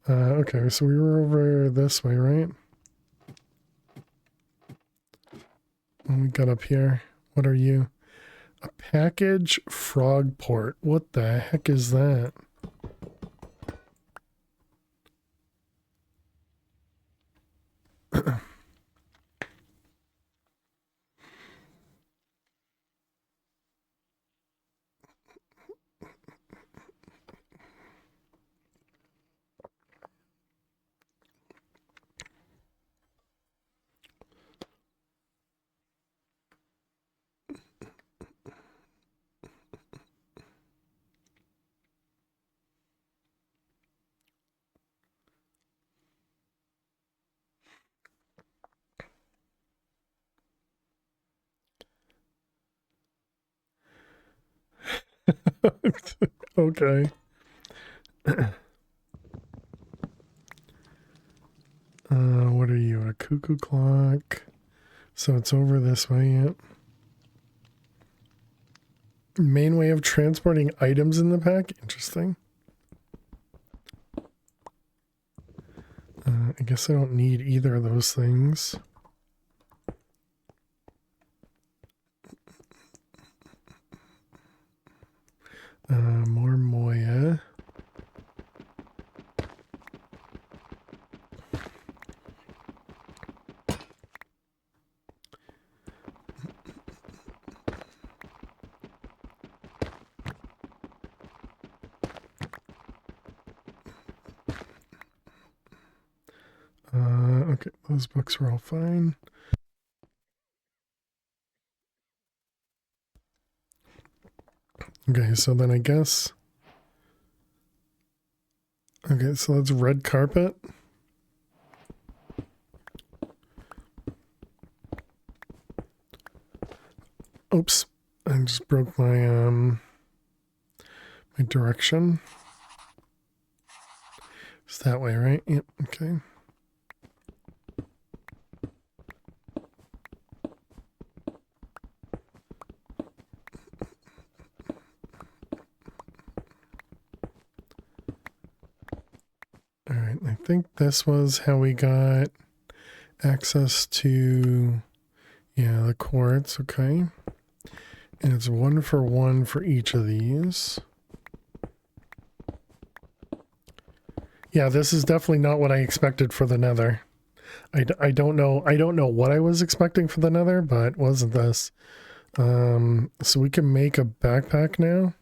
S4: Okay, so we were over this way, right? When we got up here, what are you? A package frog port. What the heck is that? Okay. What are you? A cuckoo clock? So it's over this way, yep. Main way of transporting items in the pack? Interesting. I guess I don't need either of those things. More Moya. Okay, those books are all fine. Okay, so then I guess... Okay, so that's red carpet. Oops, I just broke my my direction. It's that way, right? Yep, okay. All right, I think this was how we got access to, yeah, the quartz, okay. And it's 1 for 1 for each of these. Yeah, this is definitely not what I expected for the nether. I don't know what I was expecting for the nether, but it wasn't this. So we can make a backpack now.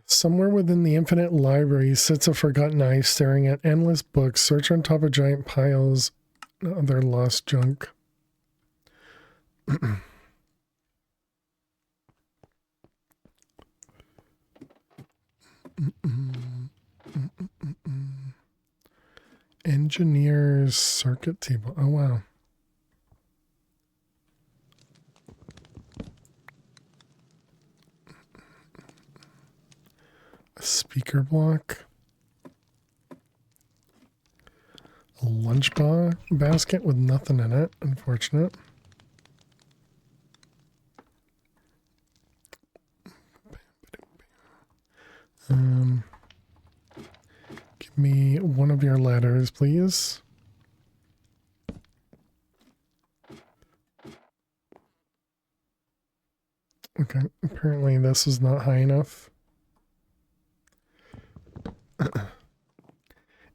S4: Somewhere within the infinite library sits a forgotten eye staring at endless books. Search on top of giant piles of other lost junk. Engineer's circuit table. Oh, wow. A speaker block. A lunch basket with nothing in it. Unfortunate. Give me one of your ladders, please. Okay, apparently this is not high enough.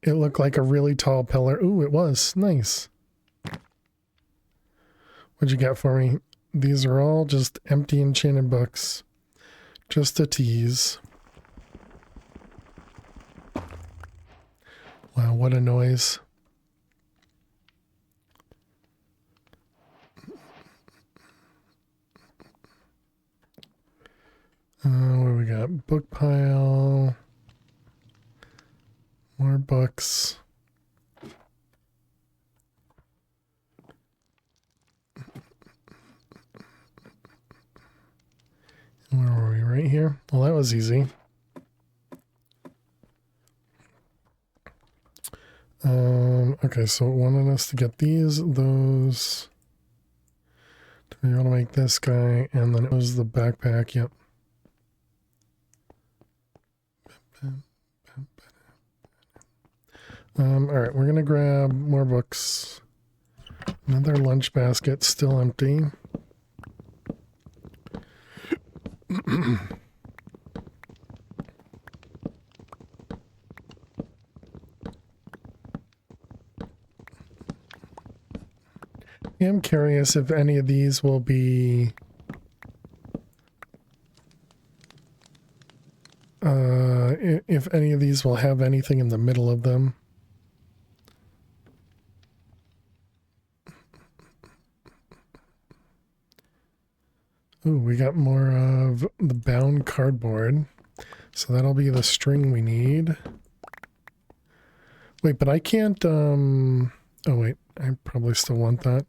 S4: It looked like a really tall pillar. Ooh, it was. Nice. What'd you get for me? These are all just empty enchanted books. Just a tease. Wow, what a noise. What do we got? Book pile. More books. Where were we? Right here? Well, that was easy. Okay, so it wanted us to get these, those. Do we want to make this guy? And then it was the backpack, yep. Alright, we're gonna grab more books. Another lunch basket, still empty. I'm curious if any of these will be if any of these will have anything in the middle of them. Ooh, we got more of the bound cardboard. So that'll be the string we need. Wait, but I can't, oh wait, I probably still want that.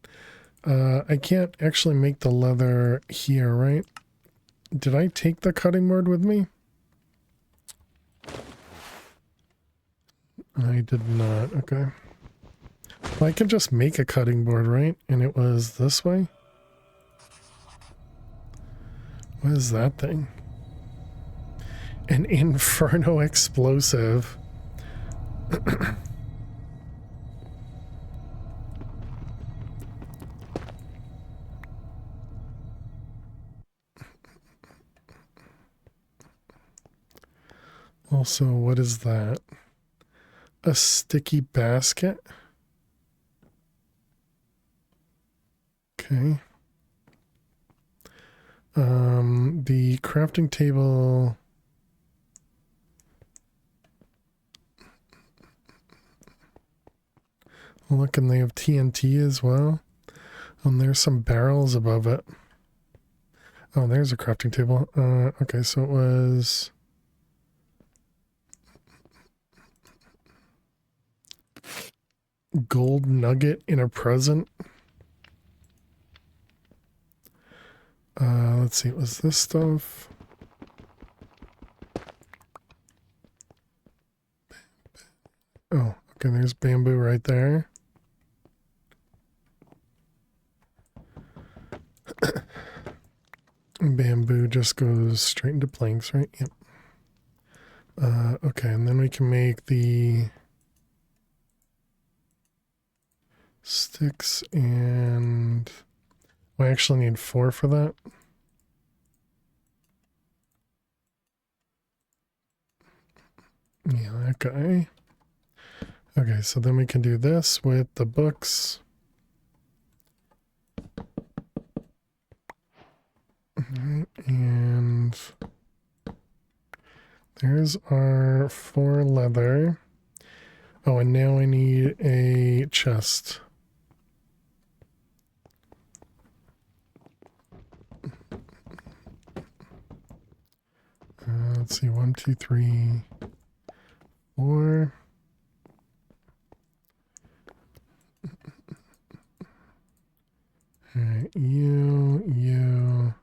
S4: I can't actually make the leather here, right? Did I take the cutting board with me? I did not, okay. Well, I could just make a cutting board, right? And it was this way? What is that thing? An inferno explosive. Also, what is that? A sticky basket? Okay. The crafting table Look, and they have TNT as well. And there's some barrels above it. Oh, there's a crafting table. Okay, so it was... gold nugget in a present. Let's see, it was this stuff. Oh, okay, there's bamboo right there. Bamboo just goes straight into planks, right? Yep. Okay, and then we can make the sticks, and I actually need 4 for that. Yeah, that guy. Okay, so then we can do this with the books. Alright, and there's our 4 leather. Oh, and now I need a chest. Let's see, 1, 2, 3, 4. Alright, you,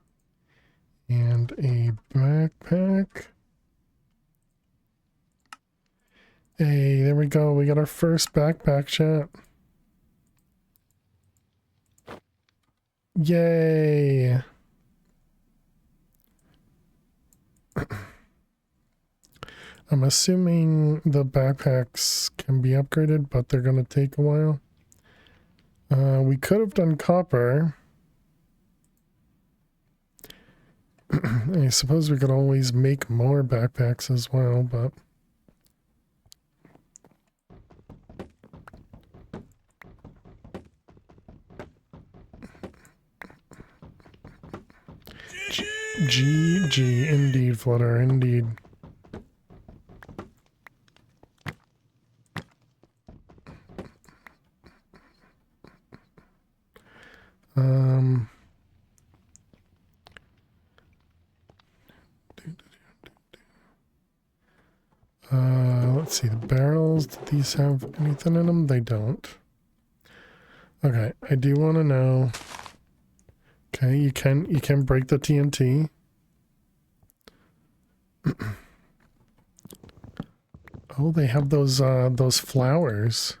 S4: and a backpack. Hey, there we go. We got our first backpack, chat. Yay! I'm assuming the backpacks can be upgraded, but they're going to take a while. We could have done copper. I suppose we could always make more backpacks as well, but... GG, indeed, Flutter, indeed. Let's see, the barrels, do these have anything in them? They don't. Okay, I do want to know. Okay, you can break the TNT. Oh, they have those flowers.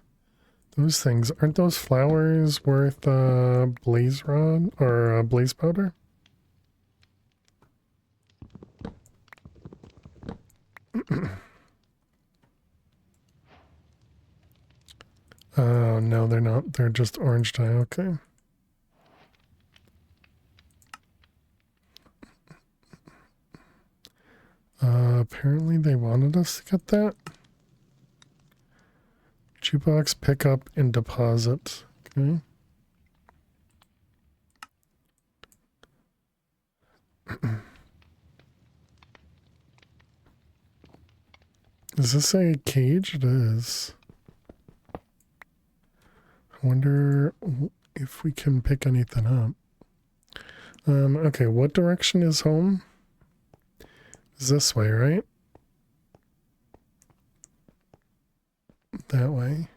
S4: Those things, aren't those flowers worth blaze rod or blaze powder? Oh, no, they're not. They're just orange dye. Okay. Apparently they wanted us to get that. Jukebox, pick up, and deposit. Okay. Is this a cage? It is. I wonder if we can pick anything up. Okay, what direction is home? Is this way, right? That way.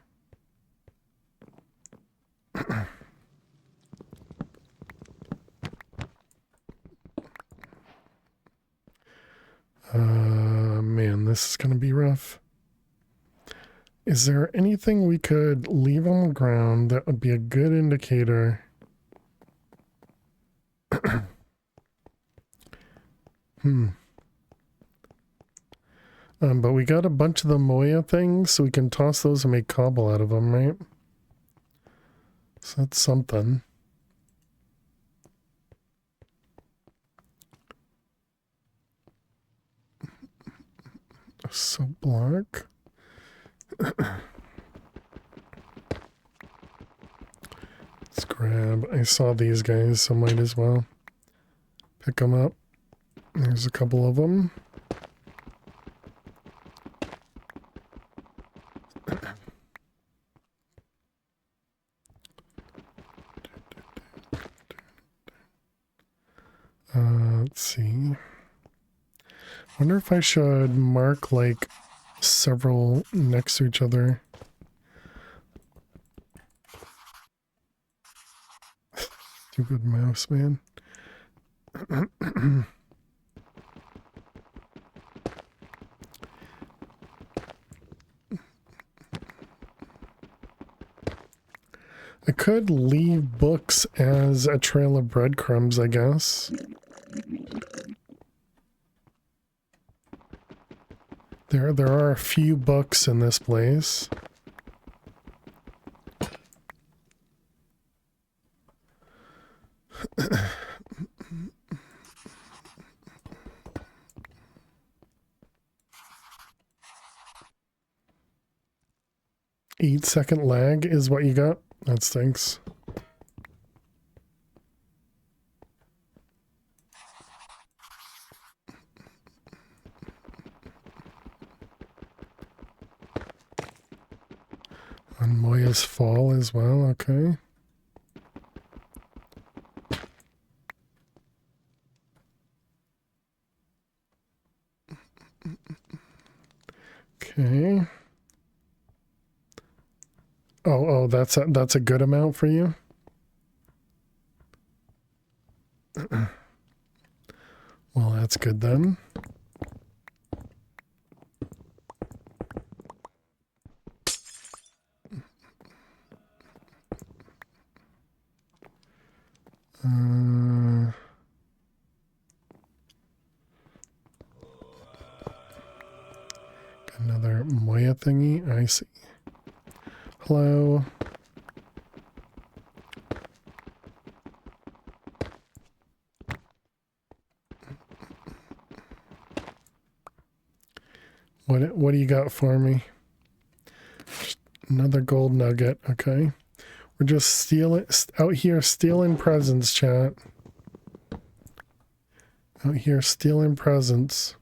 S4: Man, this is gonna be rough. Is there anything we could leave on the ground that would be a good indicator? But we got a bunch of the Moya things, so we can toss those and make cobble out of them, right? So that's something. So black. Let's grab. I saw these guys, so might as well pick them up. There's a couple of them. Let's see. Wonder if I should mark like several next to each other. Stupid mouse, man. I could leave books as a trail of breadcrumbs, I guess. There are a few books in this place. Eight-second lag is what you got? That stinks. On Moya's fall as well, okay. Okay. Oh, that's a good amount for you? Well, that's good then. Another Moya thingy, I see. Hello. What do you got for me? Just another gold nugget, okay. We're just out here stealing presents, chat. Out here stealing presents.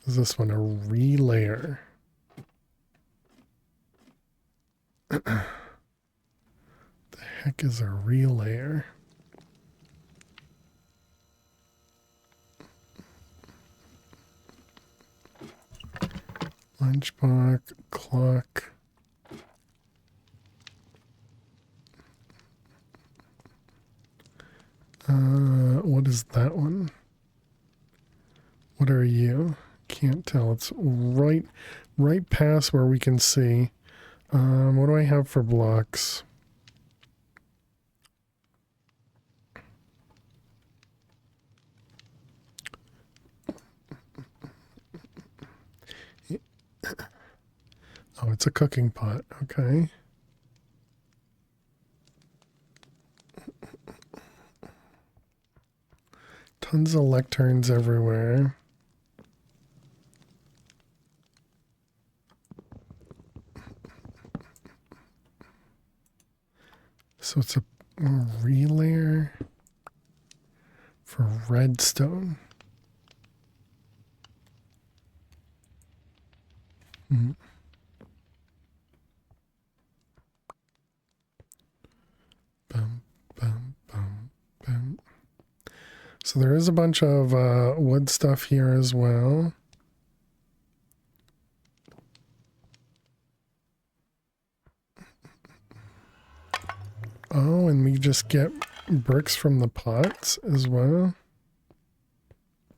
S4: Is this one a relayer? The heck is a relayer? Lunchbox, clock. What is that one? What are you? Can't tell. It's right past where we can see. What do I have for blocks? Oh, it's a cooking pot. Okay. Tons of lecterns everywhere. So it's a relayer for redstone. Hmm. Bum, bum, bum, bum. So there is a bunch of wood stuff here as well. Oh, and we just get bricks from the pots as well.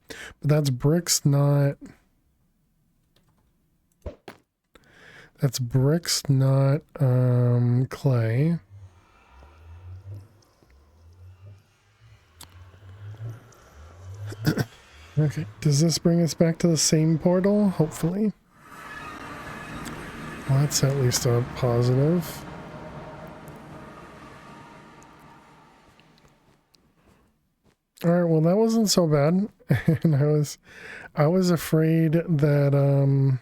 S4: But that's bricks, not... That's bricks, not clay. Okay, does this bring us back to the same portal? Hopefully. Well, that's at least a positive. Alright, well that wasn't so bad. And I was afraid that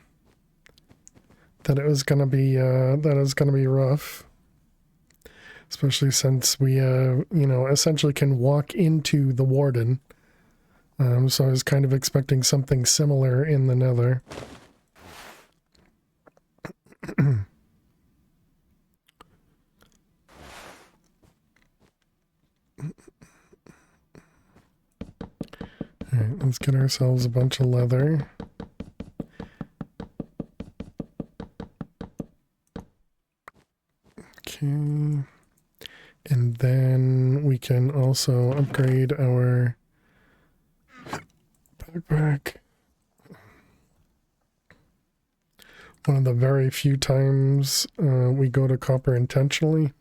S4: that it was gonna be rough. Especially since we you know, essentially can walk into the warden. So I was kind of expecting something similar in the nether. Let's get ourselves a bunch of leather. Okay. And then we can also upgrade our backpack. One of the very few times we go to copper intentionally.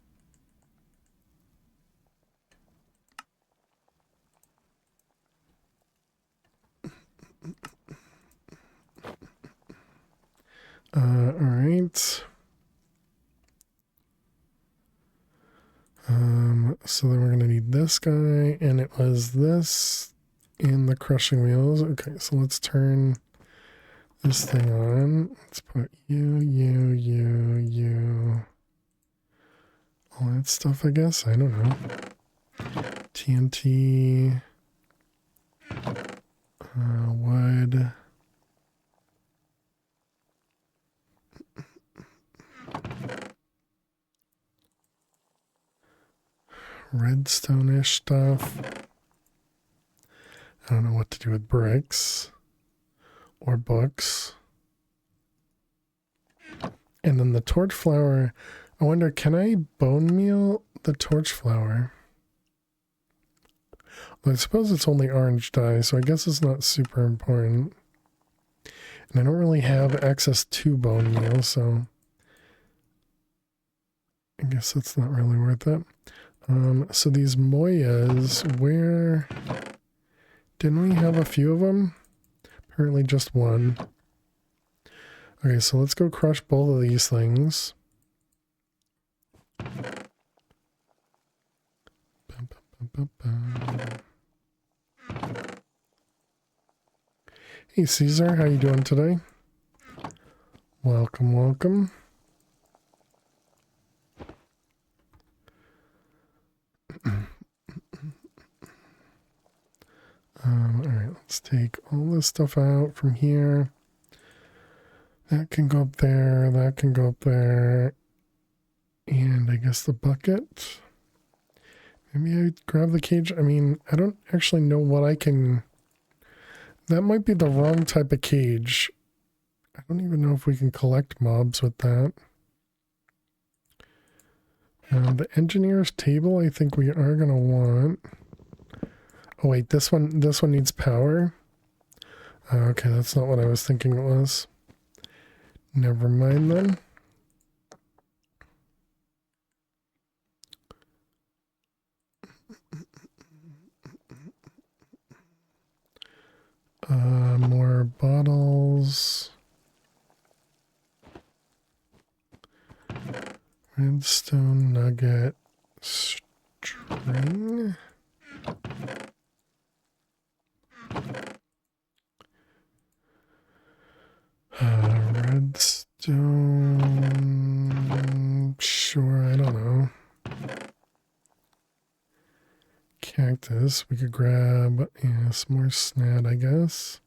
S4: Alright. So then we're going to need this guy, and it was this and the crushing wheels. Okay, so let's turn this thing on. Let's put you. All that stuff, I guess. I don't know. TNT. Wood. Redstone-ish stuff. I don't know what to do with bricks or books. And then the torch flower. I wonder, can I bone meal the torch flower? Well, I suppose it's only orange dye, so I guess it's not super important. And I don't really have access to bone meal, so I guess that's not really worth it. So these Moyas, where didn't we have a few of them? Apparently just one. Okay, so let's go crush both of these things. Hey Caesar, how you doing today? Welcome, welcome. Alright, let's take all this stuff out from here. That can go up there, that can go up there. And I guess the bucket. Maybe I grab the cage. I mean, I don't actually know what I can... That might be the wrong type of cage. I don't even know if we can collect mobs with that. The engineer's table, I think we are going to want. Oh wait, this one needs power. Okay, that's not what I was thinking it was. Never mind then. More bottles. Redstone nugget string. Redstone. Sure, I don't know. Cactus. We could grab some more snad, I guess.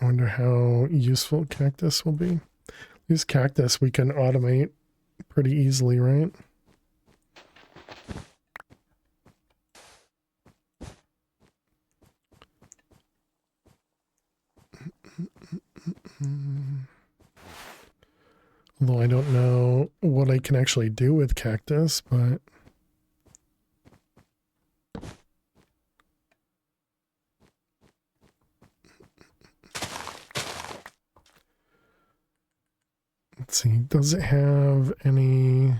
S4: I wonder how useful cactus will be. This cactus we can automate pretty easily, right? Although I don't know what I can actually do with cactus, but... Let's see, does it have any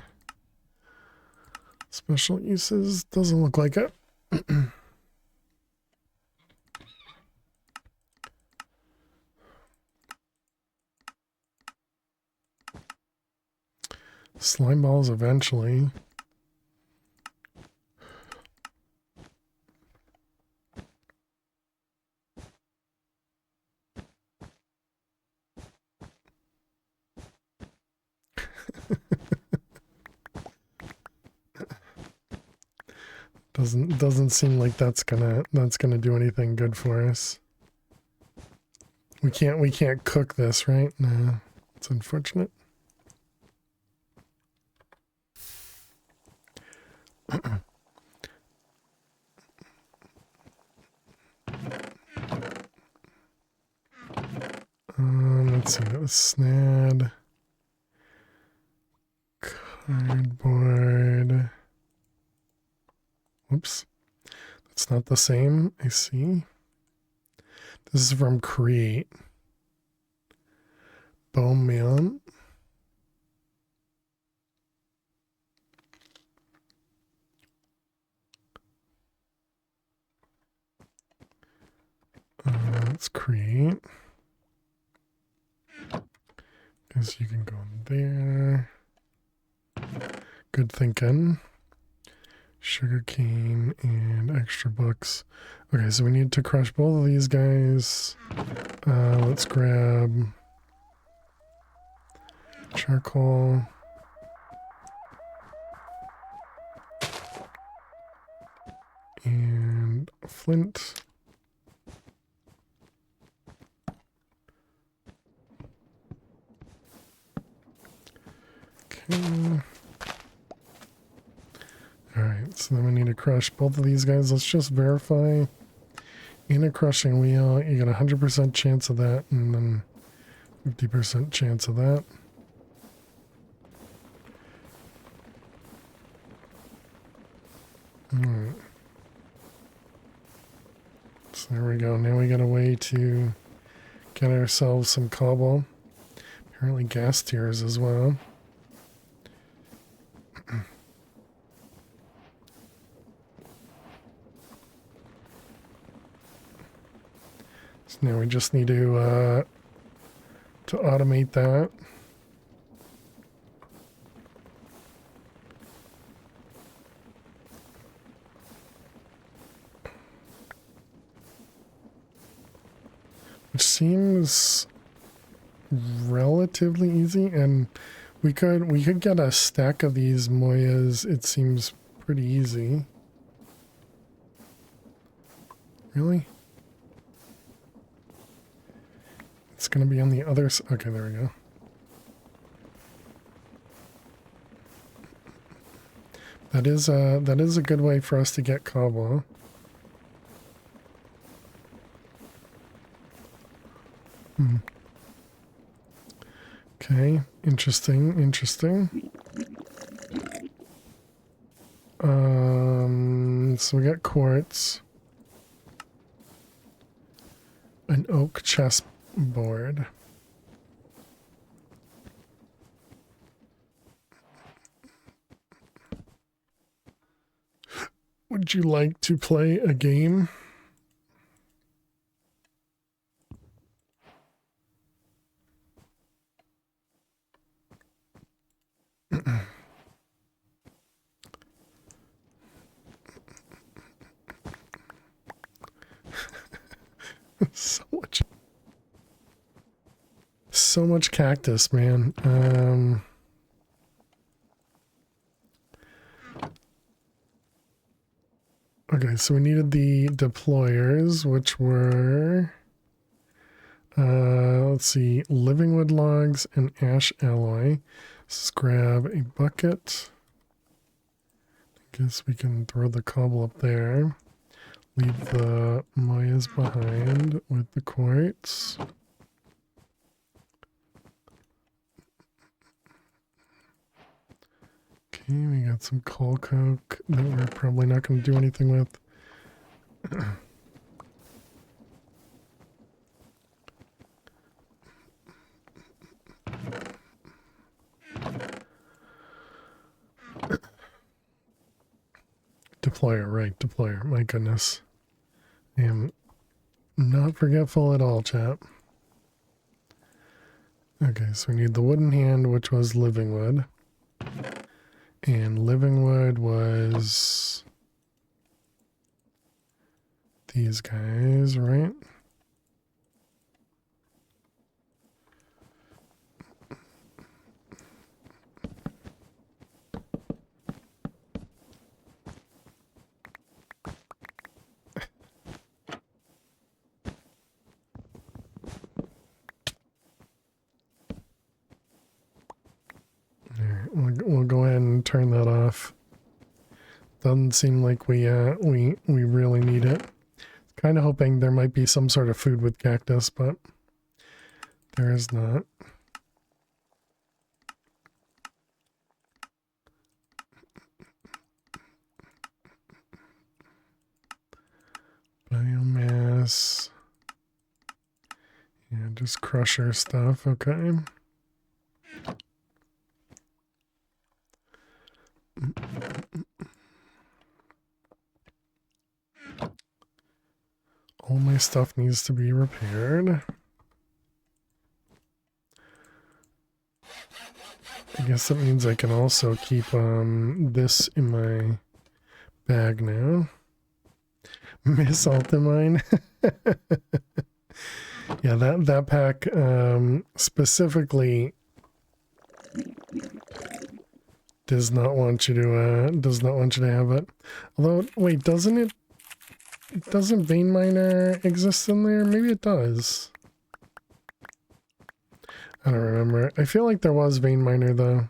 S4: special uses? Doesn't look like it. Slime balls eventually. Doesn't seem like that's gonna do anything good for us. We can't cook this, right? No, it's unfortunate. Let's see, that was SNAD. Cardboard. Whoops. That's not the same, I see. This is from Create. Bone meal. Let's create. Guess you can go in there. Good thinking. Sugar cane and extra books. Okay, so we need to crush both of these guys. Let's grab charcoal. And flint. Okay. Alright, so then we need to crush both of these guys. Let's just verify. In a crushing wheel, you get a 100% chance of that, and then 50% chance of that. Alright. So there we go. Now we got a way to get ourselves some cobble. Apparently gas tiers as well. So now we just need to automate that. Which seems relatively easy, and we could get a stack of these Moyas. It seems pretty easy. Really? It's gonna be on the other side. Okay, there we go. That is a good way for us to get cobble. Okay, interesting. So we got quartz, an oak chessboard. Would you like to play a game? So much cactus, man. Okay, so we needed the deployers, which were let's see, living wood logs and ash alloy. Let's grab a bucket. I guess we can throw the cobble up there. Leave the Mayas behind with the quartz. Okay, we got some coal coke that we're probably not going to do anything with. Deployer, right, deployer. My goodness. I am not forgetful at all, chat. Okay, so we need the wooden hand, which was living wood. And living wood was these guys, right? We'll go ahead and turn that off. Doesn't seem like we really need it. Kind of hoping there might be some sort of food with cactus, but there is not. Biomass. Yeah, just crusher stuff. Okay. All my stuff needs to be repaired. I guess that means I can also keep this in my bag now. Miss Altamine. Yeah, that pack specifically does not want you to have it. Although, wait, doesn't Vein Miner exist in there? Maybe it does. I don't remember. I feel like there was Vein Miner though.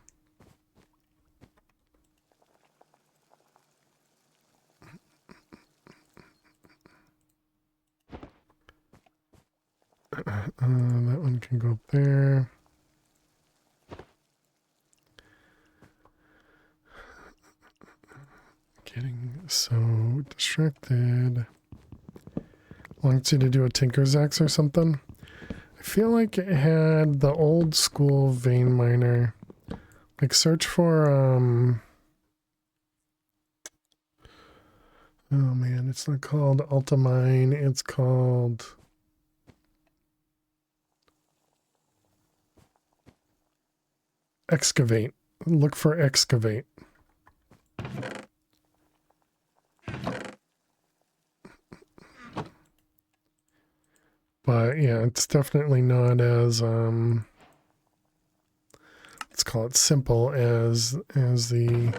S4: That one can go up there. Getting so distracted. Wants you to do a Tinker's Axe or something. I feel like it had the old school Vein Miner. Like search for oh man, it's not called Altamine, it's called Excavate. Look for Excavate. But yeah, it's definitely not as let's call it simple as the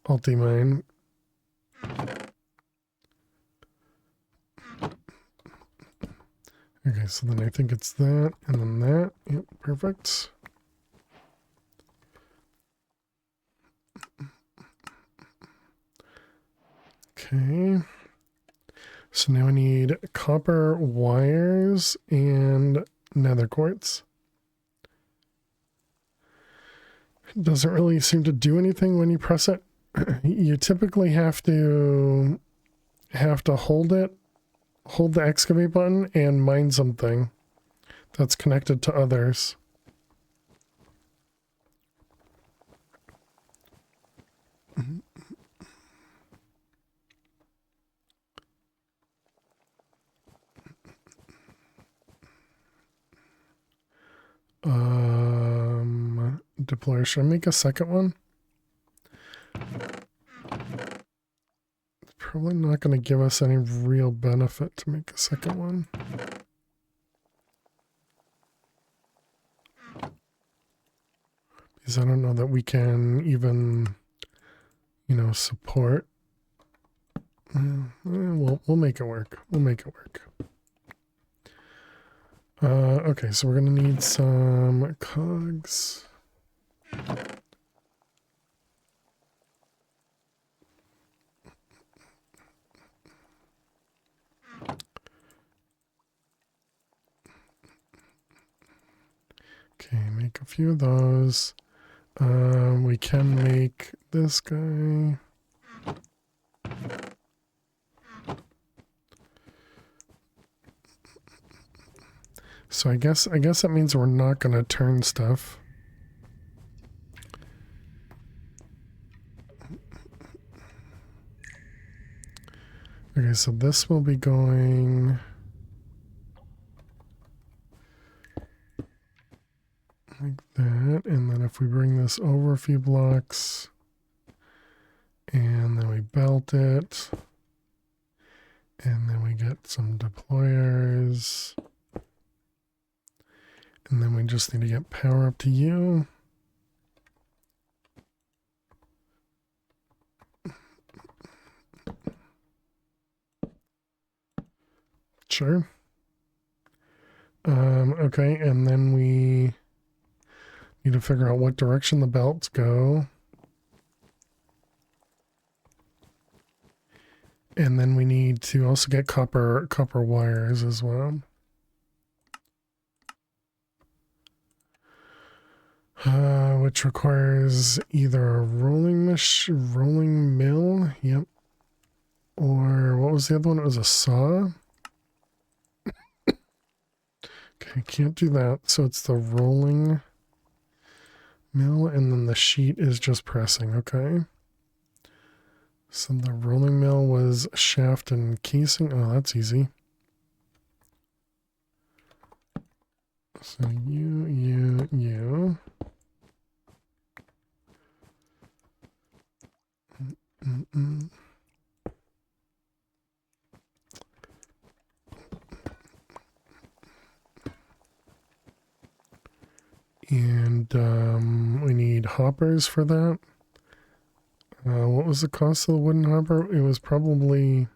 S4: Altamine. Okay, so then I think it's that and then that. Yep, perfect. Okay. So now I need copper wires and nether quartz. It doesn't really seem to do anything when you press it. You typically have to hold it, hold the excavate button and mine something that's connected to others. Deployer, should I make a second one? It's probably not going to give us any real benefit to make a second one. Because I don't know that we can even, you know, support. We'll make it work. We'll make it work. Okay, so we're going to need some cogs. Okay, make a few of those. We can make this guy. So I guess that means we're not going to turn stuff. Okay, so this will be going like that, and then if we bring this over a few blocks, and then we belt it, and then we get some deployers, and then we just need to get power up to you. Sure. Okay, and then we need to figure out what direction the belts go. And then we need to also get copper wires as well. Which requires either a rolling mill, yep, or what was the other one? It was a saw. Okay, can't do that. So it's the rolling mill, and then the sheet is just pressing. Okay. So the rolling mill was shaft and casing. Oh, that's easy. So you. And we need hoppers for that. What was the cost of the wooden hopper? It was probably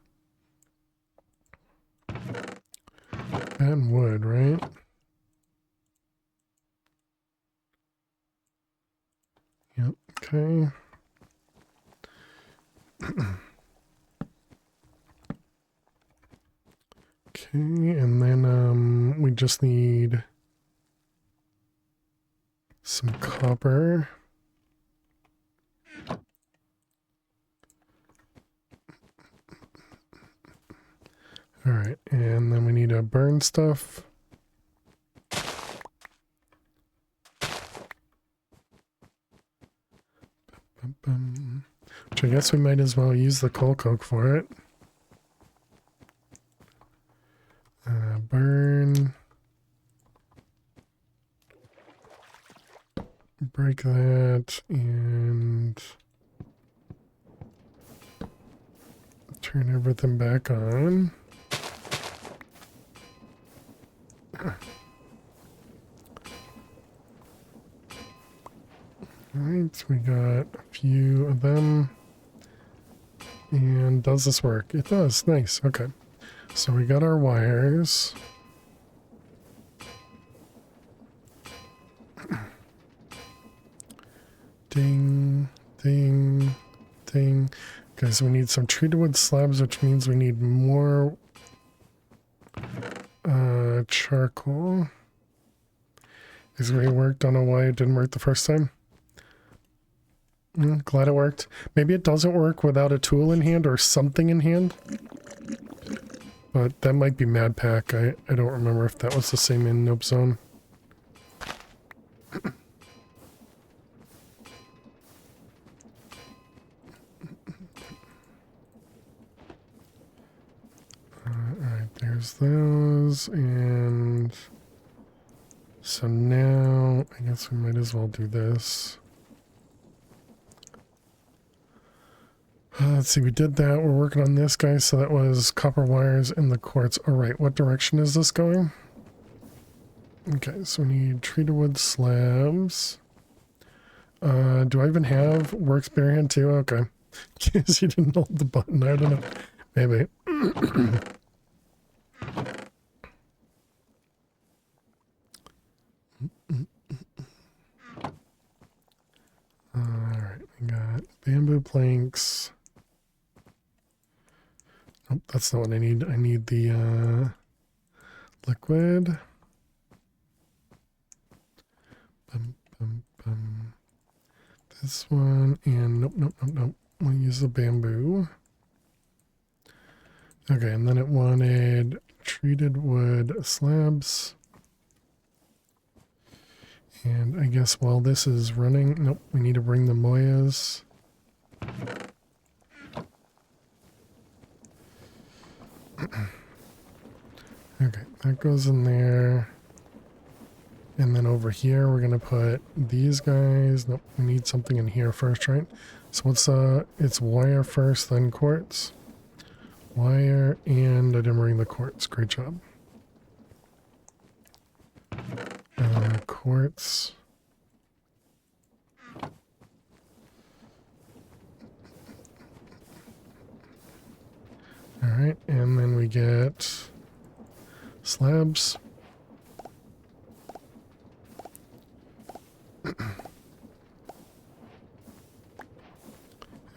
S4: and wood, right? Yep, okay. Okay, and then we just need some copper. All right, and then we need to burn stuff. Which I guess we might as well use the coal coke for it. Burn. Break that and turn everything back on. Alright, we got a few of them. And does this work? It does. Nice. Okay. So we got our wires. Ding, ding, ding. Okay, so we need some treated wood slabs, which means we need more charcoal. Is it worked? Don't know why it didn't work the first time. Glad it worked. Maybe it doesn't work without a tool in hand or something in hand. But that might be Mad Pack. I don't remember if that was the same in Nope Zone. Alright, there's those. And so now I guess we might as well do this. Let's see, we did that. We're working on this, guys. So that was copper wires and the quartz. All right, what direction is this going? Okay, so we need treated wood slabs. Do I even have works bare hand too? Okay. Guess you didn't hold the button. I don't know. Maybe. Alright, we got bamboo planks. Nope, that's not what I need. I need the liquid. This one, and nope. We'll use the bamboo. Okay, and then it wanted treated wood slabs. And I guess while this is running, nope, we need to bring the moyas. Okay, that goes in there. And then over here, we're going to put these guys. Nope, we need something in here first, right? So what's, it's wire first, then quartz. Wire, and I didn't bring the quartz. Great job. Quartz. Alright, and then we get slabs.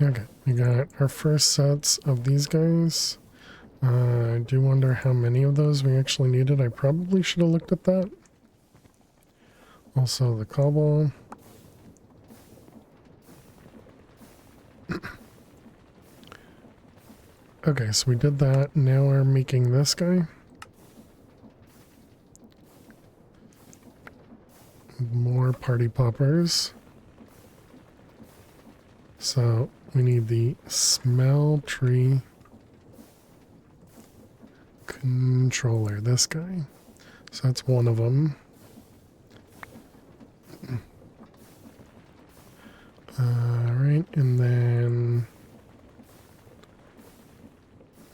S4: Okay, we got our first sets of these guys. I do wonder how many of those we actually needed. I probably should have looked at that. Also the cobble. Okay, so we did that. Now we're making this guy. More party poppers. So we need the smell tree controller, this guy. So that's one of them. Alright, and then...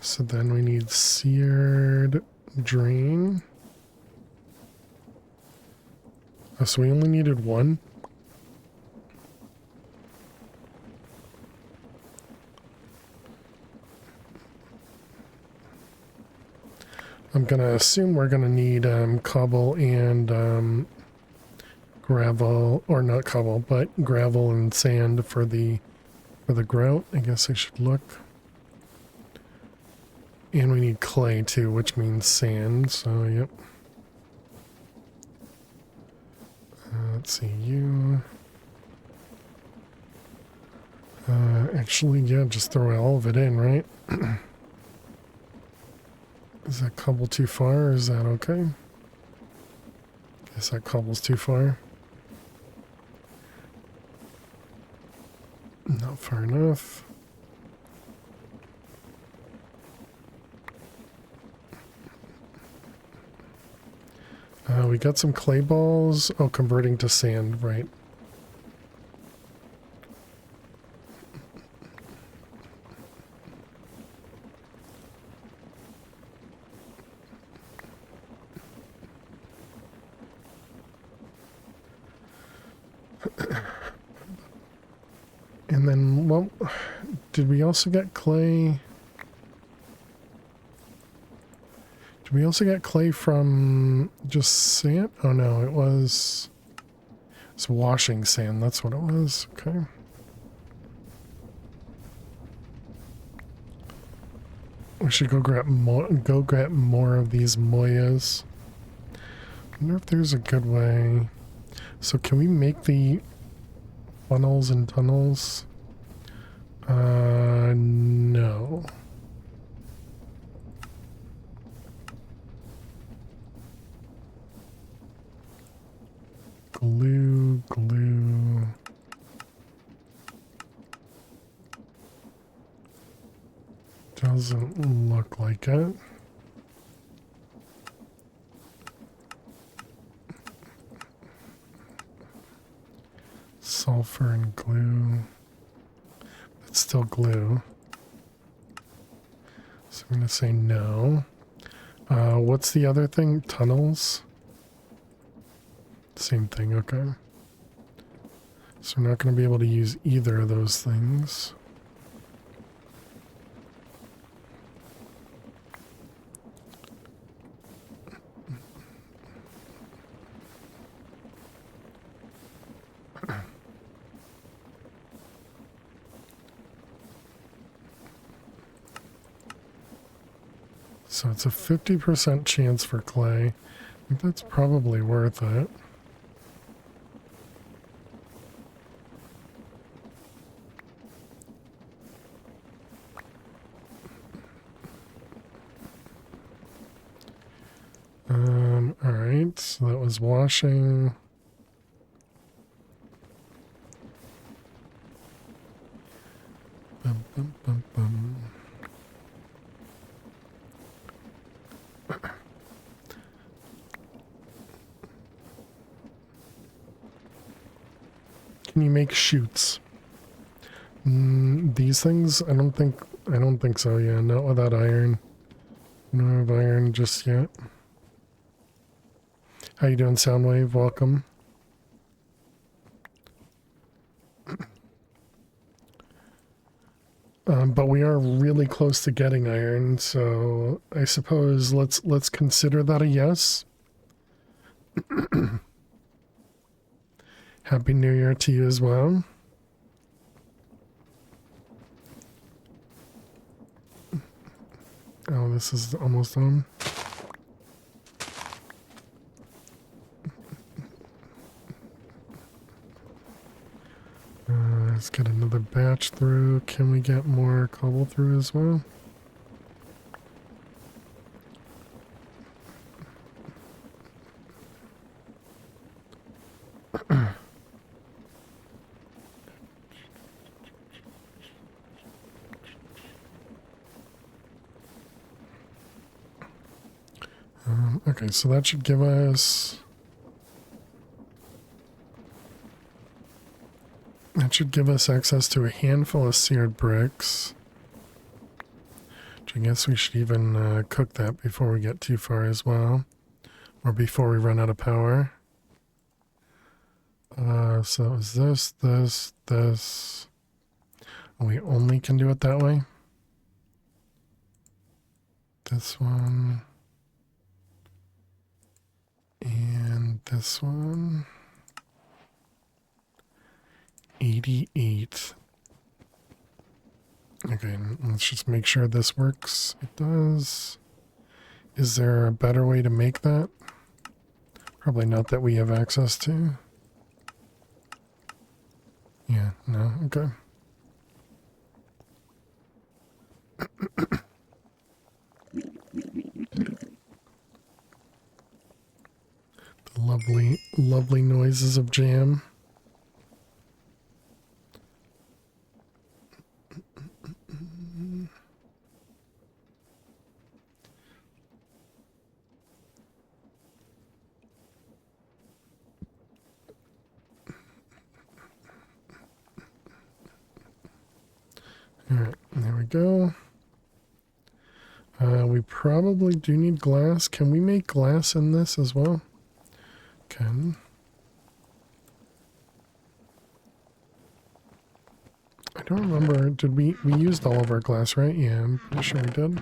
S4: So then we need seared drain. Oh, so we only needed one? I'm gonna assume we're gonna need cobble and gravel, or not cobble, but gravel and sand for the grout. I guess I should look. And we need clay too, which means sand, so yep. Let's see, you... actually, yeah, just throw all of it in, right? Is that cobble too far, or is that okay? Guess that cobble's too far. Not far enough. We got some clay balls. Oh, converting to sand, right. And then, well, did we also get clay? Did we also get clay from just sand? Oh no, it's washing sand. That's what it was. Okay. We should go grab more of these moyas. I wonder if there's a good way. So can we make the funnels and tunnels? No. Glue. Doesn't look like it. Sulfur and glue. It's still glue. So I'm going to say no. What's the other thing? Tunnels? Same thing, okay. So we're not going to be able to use either of those things. So it's a 50% chance for clay. I think that's probably worth it. Alright, so that was washing. Bum, bum, bum, bum. Can you make chutes? These things? I don't think so, yeah, not without iron. We don't have iron just yet. How you doing, Soundwave? Welcome. But we are really close to getting iron, so I suppose let's consider that a yes. Happy New Year to you as well. Oh, this is almost on. Let's get another batch through. Can we get more cobble through as well? Okay, so that should give us... That should give us access to a handful of seared bricks. Which I guess we should even cook that before we get too far as well. Or before we run out of power. So it was this. And we only can do it that way. This one. And this one. 88. Okay, let's just make sure this works. It does. Is there a better way to make that? Probably not that we have access to. Yeah, no, okay. The lovely, lovely noises of jam. Alright, there we go. We probably do need glass. Can we make glass in this as well? Can. I don't remember. Did we used all of our glass, right? Yeah, I'm pretty sure we did.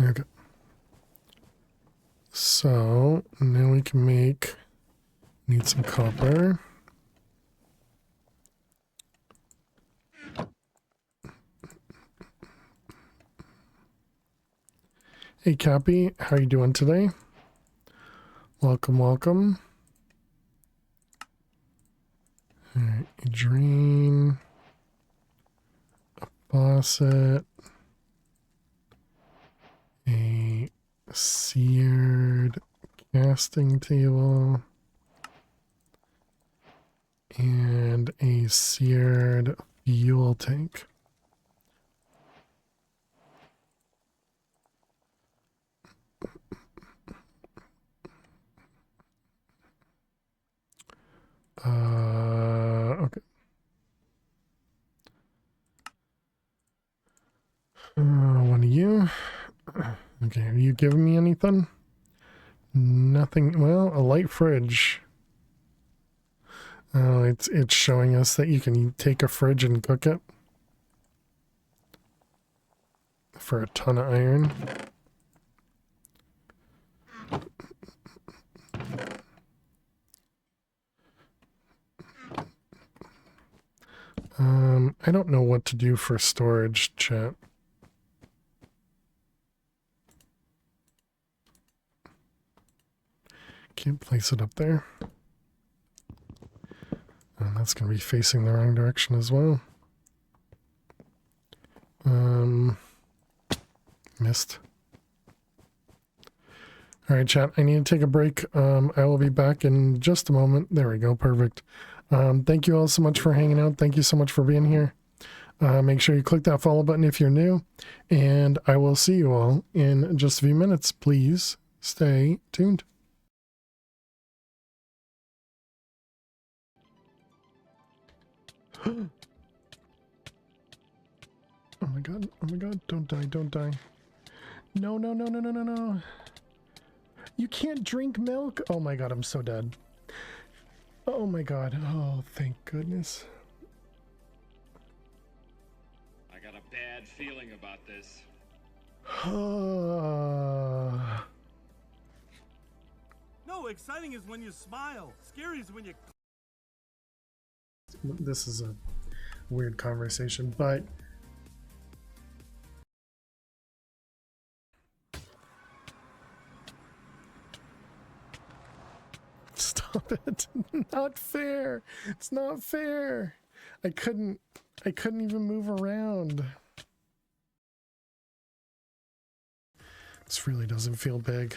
S4: Okay. So, now we can make... Need some copper. Hey Cappy, how you doing today? Welcome, welcome. Alright, a drain. A faucet. A seared casting table. And a seared fuel tank. Okay. One of you. Okay, are you giving me anything? Nothing. Well, a light fridge. Oh, it's showing us that you can take a fridge and cook it. For a ton of iron. I don't know what to do for storage, chat. Can't place it up there. That's going to be facing the wrong direction as well. Missed. Alright, chat, I need to take a break. I will be back in just a moment. There we go, perfect. Thank you all so much for hanging out. Thank you so much for being here. Make sure you click that follow button if you're new. And I will see you all in just a few minutes. Please stay tuned. Oh my god, don't die, don't die. No, no, no, no, no, no, no. You can't drink milk? Oh my god, I'm so dead. Oh my god, oh thank goodness.
S6: I got a bad feeling about this.
S7: No, exciting is when you smile. Scary is when you...
S4: this is a weird conversation, but stop it. Not fair. It's not fair. I couldn't even move around. This really doesn't feel big.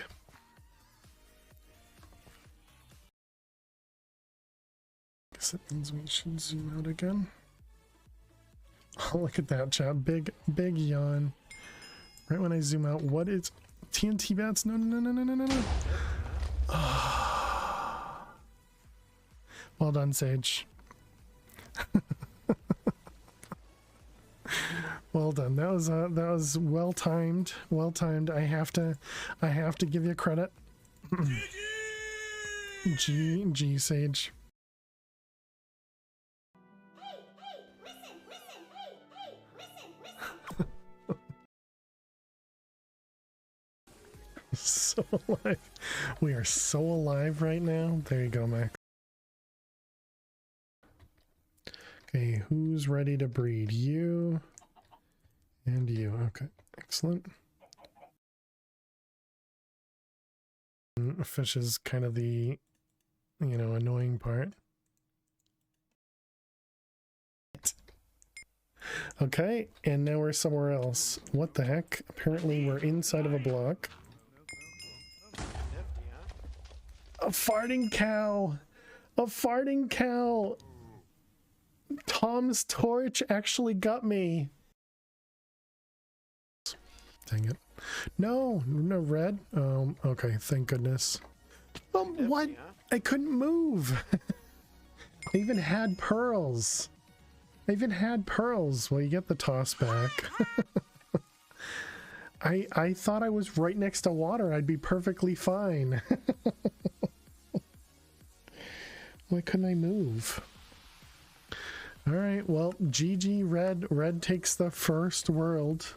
S4: Guess that means we should zoom out again. Oh, look at that, chat. Big yawn. Right when I zoom out, what is TNT bats? No. Well done, Sage. Well done. That was well timed. Well timed. I have to give you credit. G Sage. So alive. We are so alive right now. There you go, Max. Okay, who's ready to breed? You and you. Okay, excellent. Fish is kind of the, annoying part. Okay, and now we're somewhere else. What the heck? Apparently we're inside of a block. A farting cow! A farting cow! Tom's torch actually got me. Dang it. No red. Okay, thank goodness. What? I couldn't move. I even had pearls. Well, you get the toss back. I thought I was right next to water. I'd be perfectly fine. Why couldn't I move? All right, well, GG red. Red takes the first world.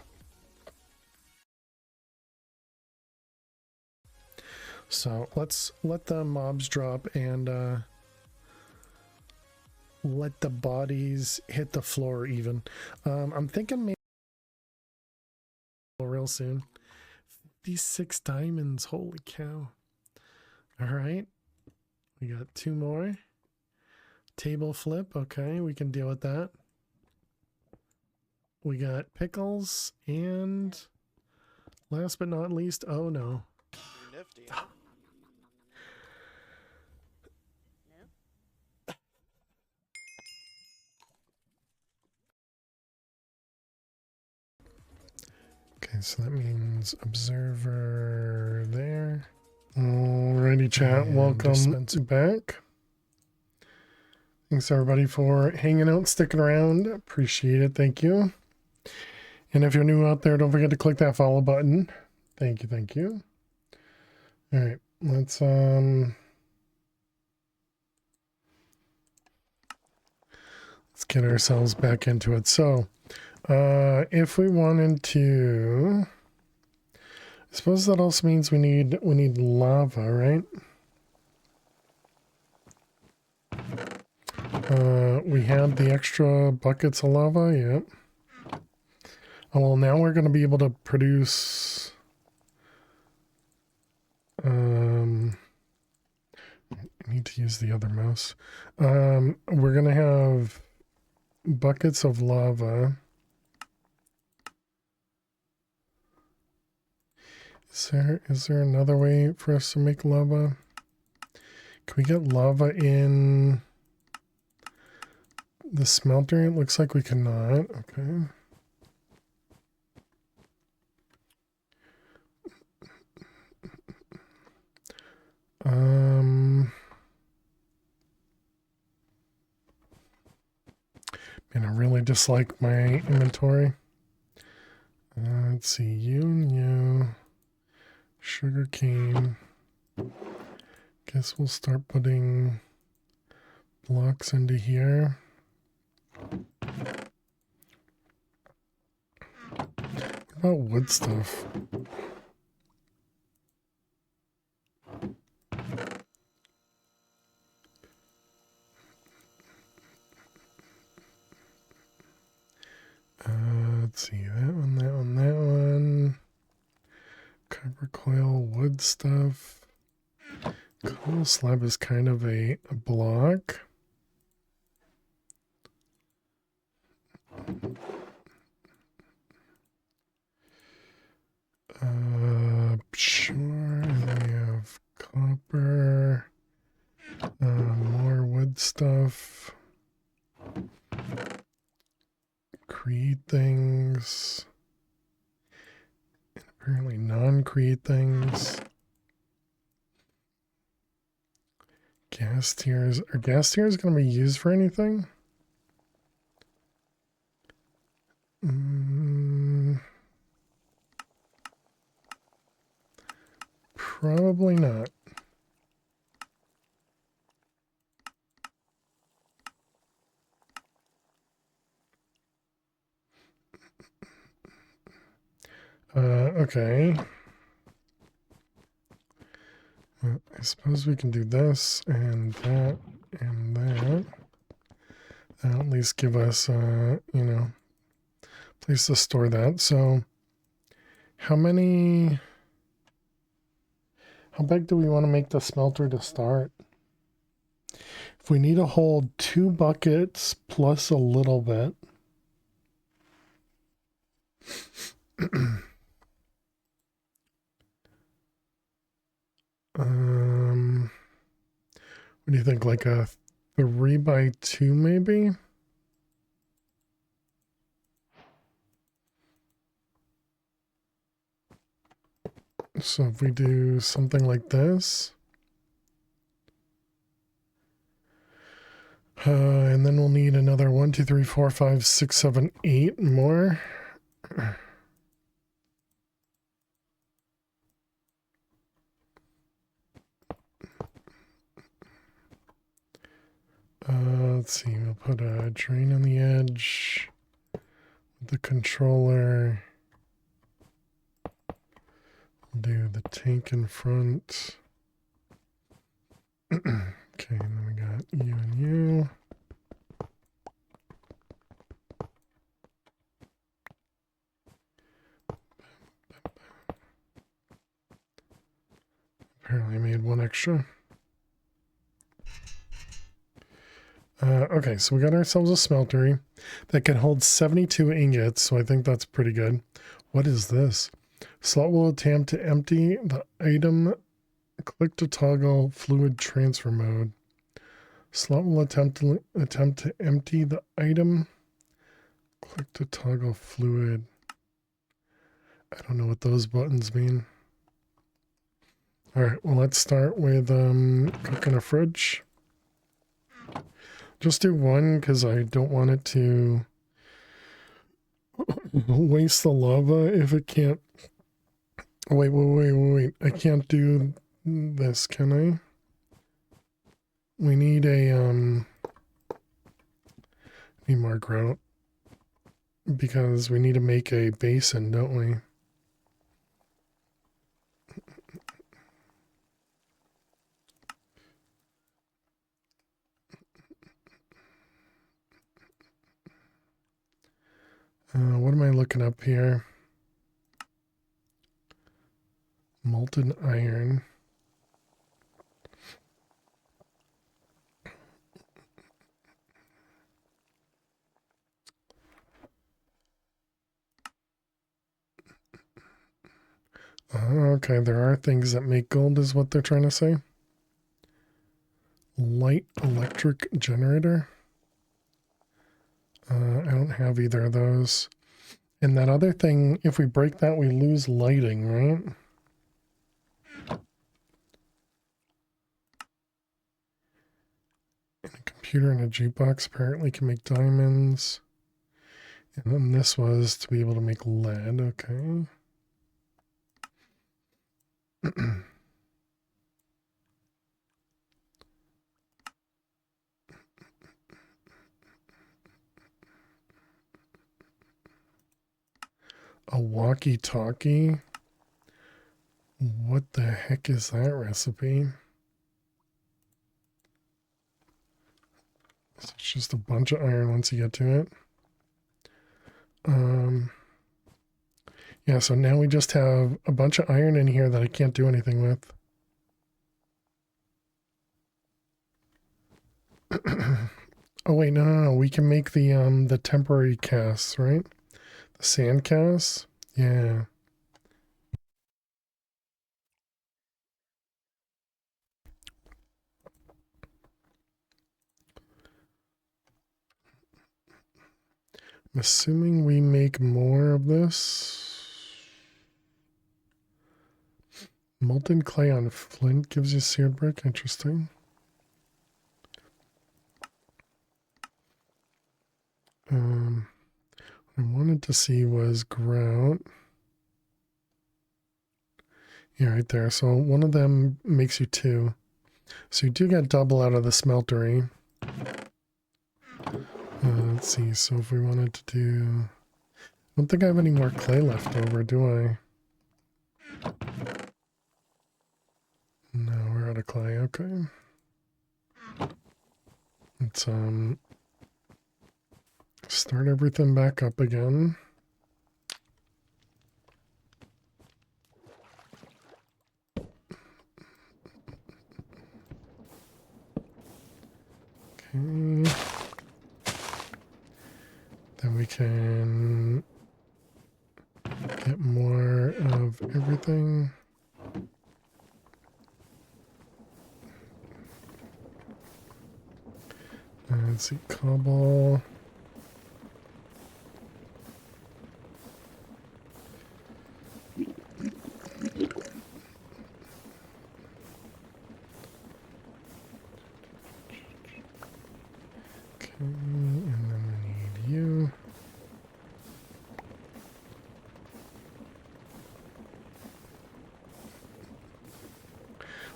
S4: So let's let the mobs drop and let the bodies hit the floor even. I'm thinking maybe real soon. These 6 diamonds, holy cow. All right, we got 2 more. Table flip, okay, we can deal with that. We got pickles, and last but not least, oh no.
S7: Nifty.
S4: Okay, so that means observer there. Alrighty, chat, and welcome back. Thanks everybody for hanging out, sticking around. Appreciate it. Thank you. And if you're new out there, don't forget to click that follow button. Thank you. All right, let's get ourselves back into it. So, if we wanted to, I suppose that also means we need lava, right? We had the extra buckets of lava, yep. Oh, well, now we're going to be able to produce... I need to use the other mouse. We're going to have buckets of lava. Is there another way for us to make lava? Can we get lava in the smelter? It looks like we cannot. Okay. Man, I really dislike my inventory. Let's see, you, sugar cane. Guess we'll start putting blocks into here. What about wood stuff? Let's see, that one, that one, that one. Copper coil, wood stuff. Coal slab is kind of a block. Sure, and then we have copper. More wood stuff. Create things. And apparently non-create things. Gas tiers. Are gas tiers going to be used for anything? Probably not. Okay. Well, I suppose we can do this and that and that. That'll at least give us, you know, place to store that. So how big do we want to make the smelter to start? If we need to hold 2 buckets plus a little bit. What do you think? Like a 3x2 maybe? So if we do something like this, and then we'll need another 1, 2, 3, 4, 5, 6, 7, 8 more. Let's see, we'll put a drain on the edge with the controller. We'll do the tank in front. Okay, and then we got you and you. Apparently I made one extra. Okay, so we got ourselves a smeltery that can hold 72 ingots, so I think that's pretty good. What is this? Slot will attempt to empty the item. Click to toggle fluid transfer mode. Slot will attempt to empty the item. Click to toggle fluid. I don't know what those buttons mean. All right, well, let's start with cooking a fridge. Just do one because I don't want it to waste the lava if it can't. Wait. I can't do this, can I? We need a need more grout because we need to make a basin, don't we? What am I looking up here? Molten iron. Okay, there are things that make gold is what they're trying to say. Light electric generator. I don't have either of those. And that other thing, if we break that, we lose lighting, right? And a computer and a jukebox apparently can make diamonds. And then this was to be able to make lead, okay. A walkie-talkie? What the heck is that recipe? So it's just a bunch of iron once you get to it. Yeah, so now we just have a bunch of iron in here that I can't do anything with. Oh wait, no. We can make the temporary casts, right? The sand casts? Yeah. I'm assuming we make more of this. Molten clay on flint gives you seared brick. Interesting. What I wanted to see was grout. Yeah, right there. So one of them makes you 2. So you do get double out of the smeltery. Let's see. So if we wanted to do... I don't think I have any more clay left over, do I? No, we're out of clay. Okay. Let's start everything back up again. Okay. Then we can get more of everything. Let's see, cobble. Okay, and then we need you.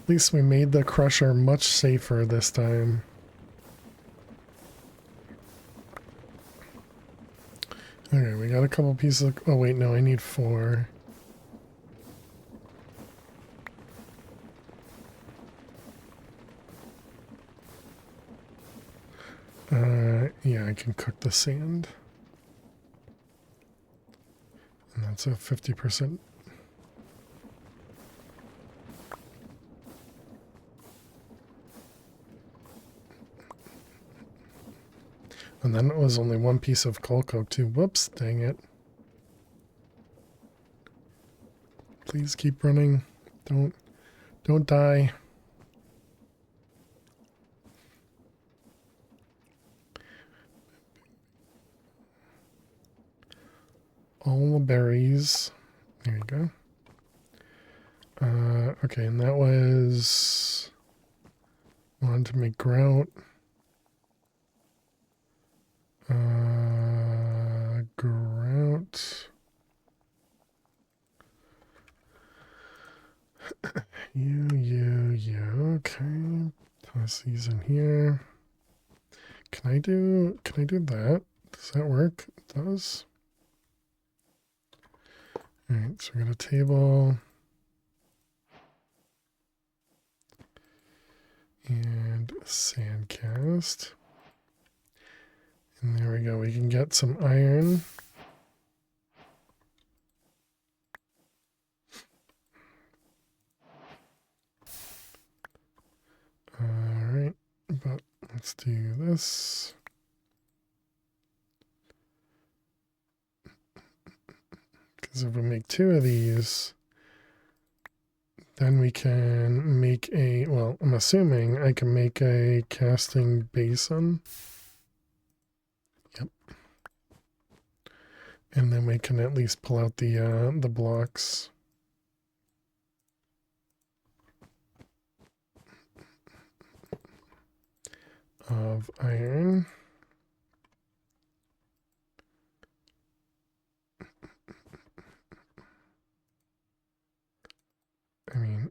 S4: At least we made the crusher much safer this time. Okay, we got a couple pieces of... Oh wait, no, I need 4. Yeah, I can cook the sand. And that's a 50%. And then it was only 1 piece of coal coke too. Whoops, dang it. Please keep running. Don't die. All the berries. There you go. Okay, and that was... Wanted to make grout. Grout. You. Okay. Toss these in here. Can I do that? Does that work? It does. Alright, so we got a table. And a sand cast. And there we go. We can get some iron. Alright, but let's do this. Because if we make 2 of these, then we can make a, well, I'm assuming I can make a casting basin. Yep. And then we can at least pull out the blocks. Of iron. I mean,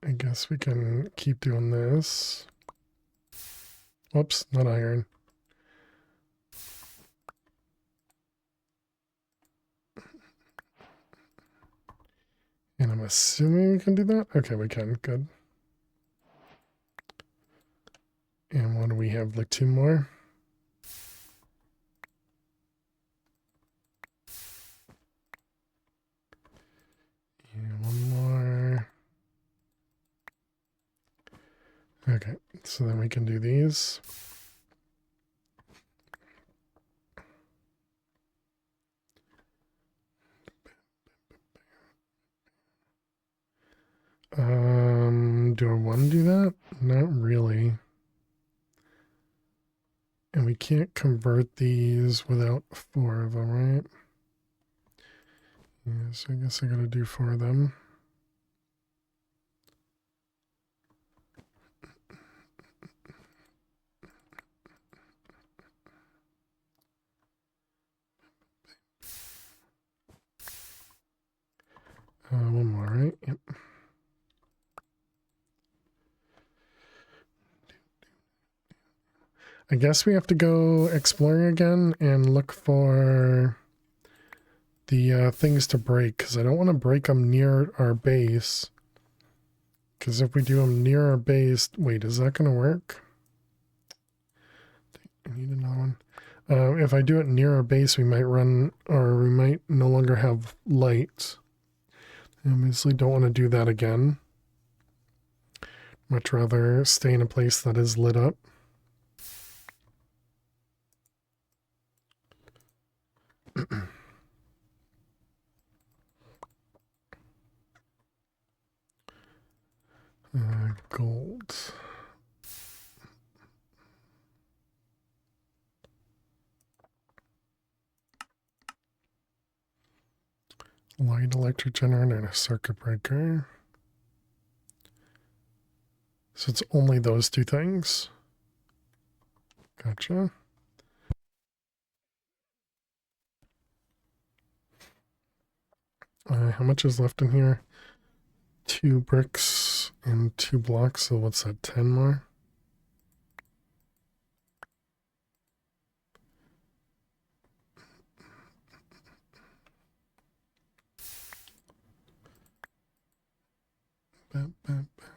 S4: I guess we can keep doing this. Whoops, not iron. And I'm assuming we can do that? Okay, we can. Good. And what do we have? Like 2 more? Okay, so then we can do these. Do I want to do that? Not really. And we can't convert these without 4 of them, right? Yeah, so I guess I gotta do 4 of them. One more, right? Yep. I guess we have to go exploring again and look for the things to break, because I don't want to break them near our base. Because if we do them near our base... Wait, is that going to work? I need another one. If I do it near our base, we might run... Or we might no longer have lights. I obviously don't want to do that again. Much rather stay in a place that is lit up. Gold. Light electric generator and a circuit breaker. So it's only those 2 things. Gotcha. How much is left in here? 2 bricks and 2 blocks, so what's that, 10 more? Bam, bam, bam.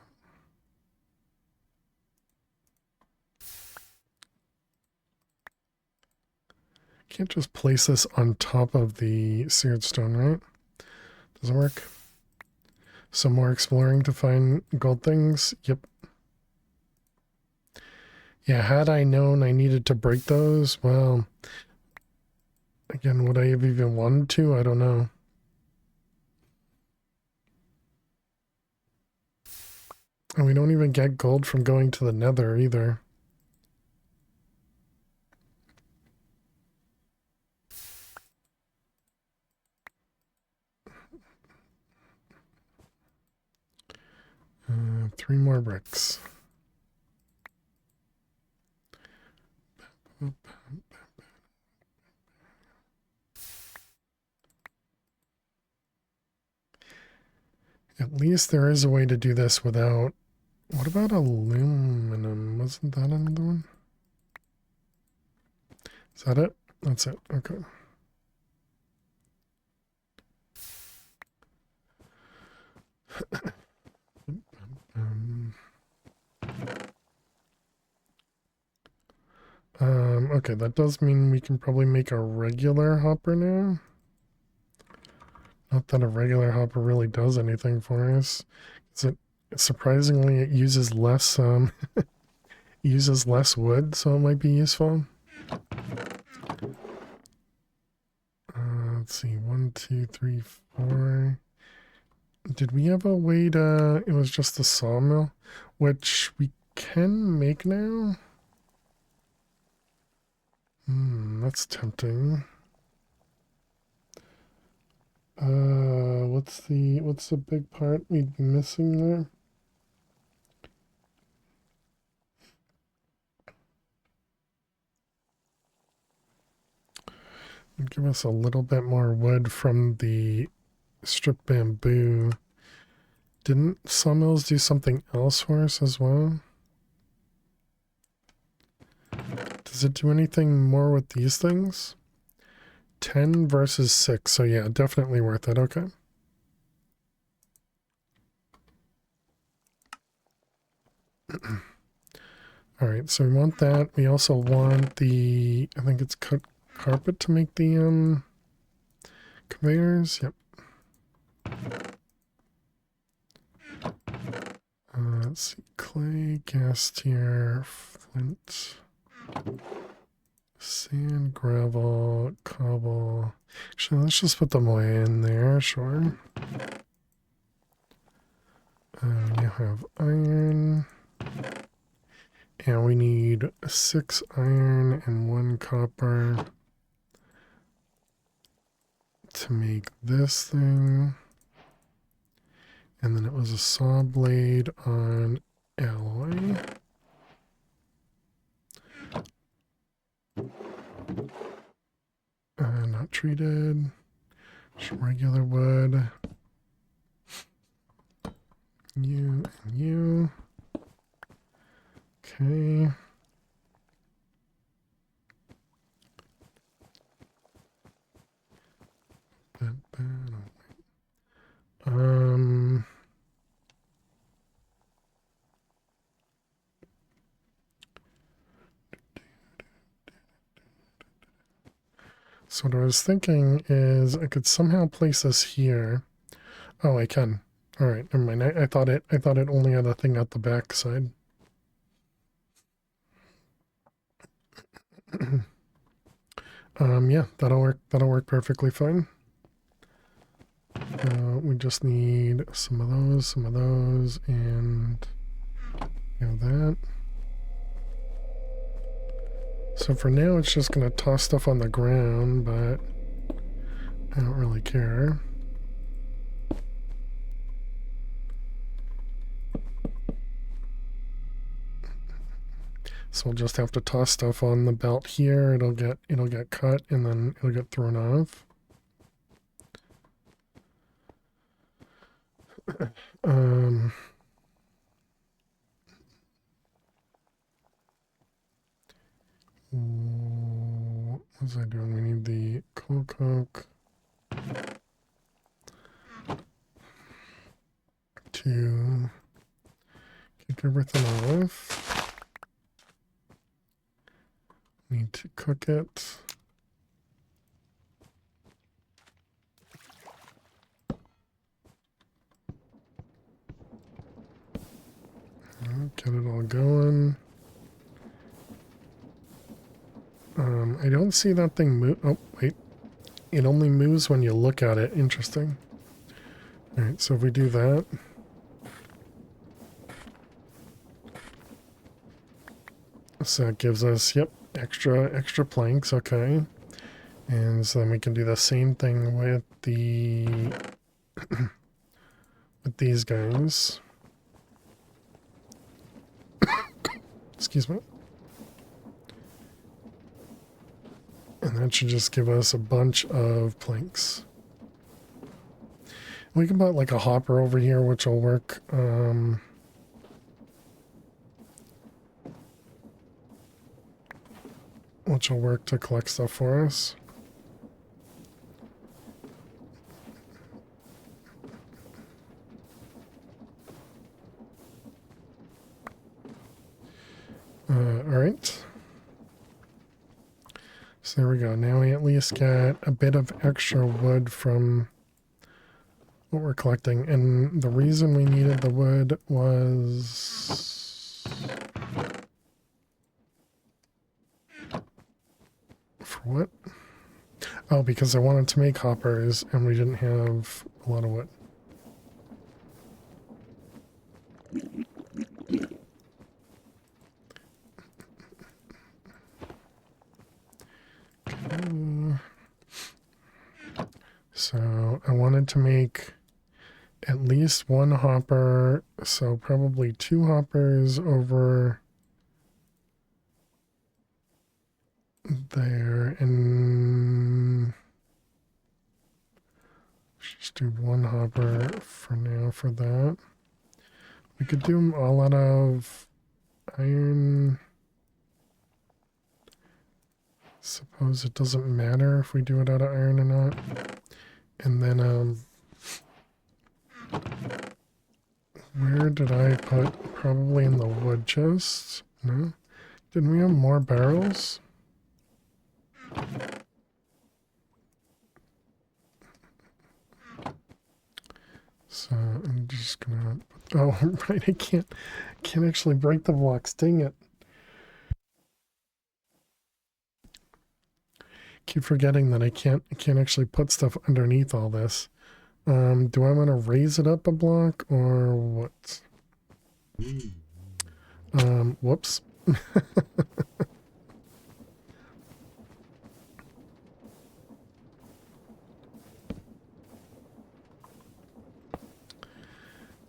S4: Can't just place this on top of the seared stone, right? Doesn't work. Some more exploring to find gold things. Yep. Yeah, had I known I needed to break those, well, again, would I have even wanted to? I don't know. And we don't even get gold from going to the nether either. Three more bricks. At least there is a way to do this without... What about aluminum? Wasn't that another one? Is that it? That's it. Okay. Okay, that does mean we can probably make a regular hopper now. Not that a regular hopper really does anything for us. Surprisingly, it uses less uses less wood, so it might be useful. Let's see, 1, 2, 3, 4. Did we have a way to... It was just the sawmill, which we can make now. That's tempting. What's the big part we'd be missing there? It'd give us a little bit more wood from the strip bamboo. Didn't sawmills do something else for us as well? Does it do anything more with these things? 10 versus 6, so yeah, definitely worth it. Okay. All right, so we want that. We also want the, I think it's cut carpet to make the conveyors. Yep. let's see, clay, gas tier, flint, sand, gravel, cobble. Actually, let's just put them away in there, sure. You have iron. And we need 6 iron and 1 copper to make this thing. And then it was a saw blade on alloy. Not treated. Just regular wood. You and you. Okay. So what I was thinking is I could somehow place this here. Oh, I can. All right, never mind. I thought it only had a thing at the back side. Yeah, that'll work. That'll work perfectly fine. We just need some of those, and you know that. So for now, it's just gonna toss stuff on the ground, but I don't really care. So we'll just have to toss stuff on the belt here. It'll get cut and then it'll get thrown off. What was I doing? We need the coal coke to kick everything off. Need to cook it. Get it all going. I don't see that thing move. Oh, wait. It only moves when you look at it. Interesting. Alright, so if we do that. So it gives us, yep, extra planks, okay. And so then we can do the same thing with the with these guys. Excuse me. And that should just give us a bunch of planks. We can put like a hopper over here, which will work. Which will work to collect stuff for us. All right. So there we go. Now we at least get a bit of extra wood from what we're collecting. And the reason we needed the wood was... For what? Oh, because I wanted to make hoppers and we didn't have a lot of wood. So I wanted to make at least one hopper, so probably 2 hoppers over there, and just do 1 hopper for now for that. We could do them all out of iron. Suppose it doesn't matter if we do it out of iron or not. And then, where did I put? Probably in the wood chest? No? Didn't we have more barrels? So I'm just gonna, oh, right, I can't actually break the blocks, dang it. Keep forgetting that I can't actually put stuff underneath all this. Do I want to raise it up a block or what? Whoops.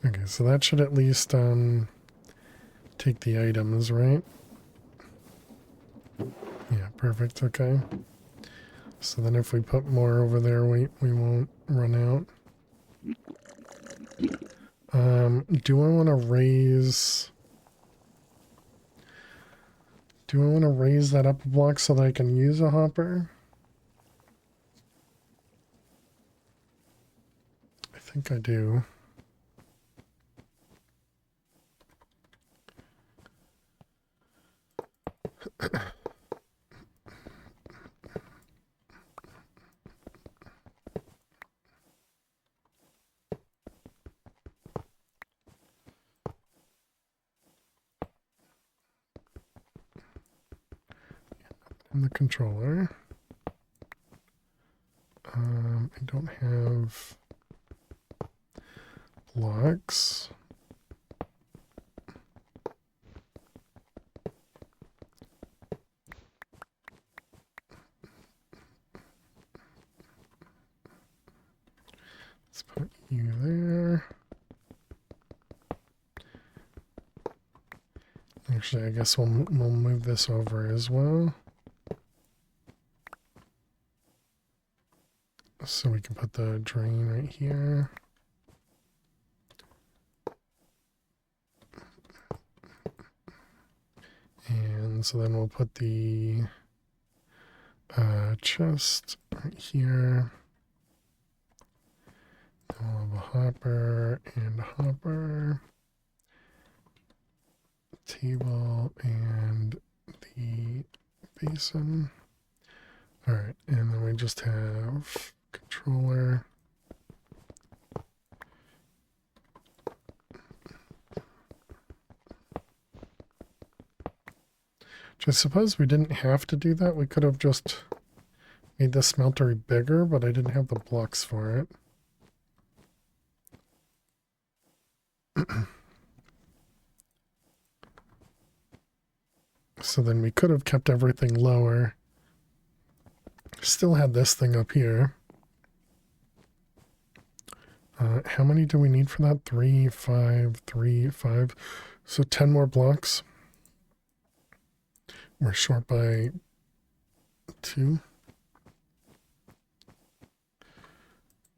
S4: Okay, so that should at least take the items, right? Yeah, perfect, okay. So then if we put more over there, we won't run out. Do I want to raise... Do I want to raise that up a block so that I can use a hopper? I think I do. And the controller. I don't have blocks. Let's put you there. Actually, I guess we'll move this over as well. So we can put the drain right here. And so then we'll put the chest right here. Then we'll have a hopper and a hopper. Table and the basin. Alright, and then we just have controller. Which I suppose we didn't have to do that. We could have just made the smeltery bigger, but I didn't have the blocks for it. So then we could have kept everything lower. Still had this thing up here. How many do we need for that? 3, 5, 3, 5. So 10 more blocks. We're short by 2.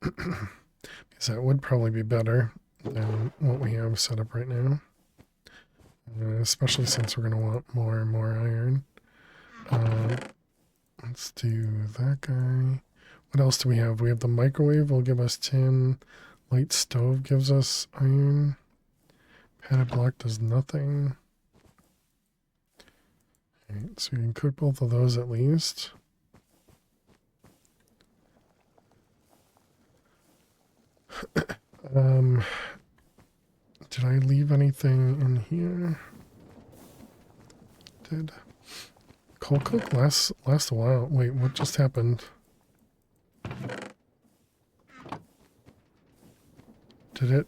S4: Because that would probably be better than what we have set up right now. Especially since we're going to want more and more iron. Let's do that guy. What else do we have? We have the microwave will give us tin. Light stove gives us iron. Padded block does nothing. Alright, so we can cook both of those at least. Did I leave anything in here? Did coal cook last a while? Wait, what just happened? Did it?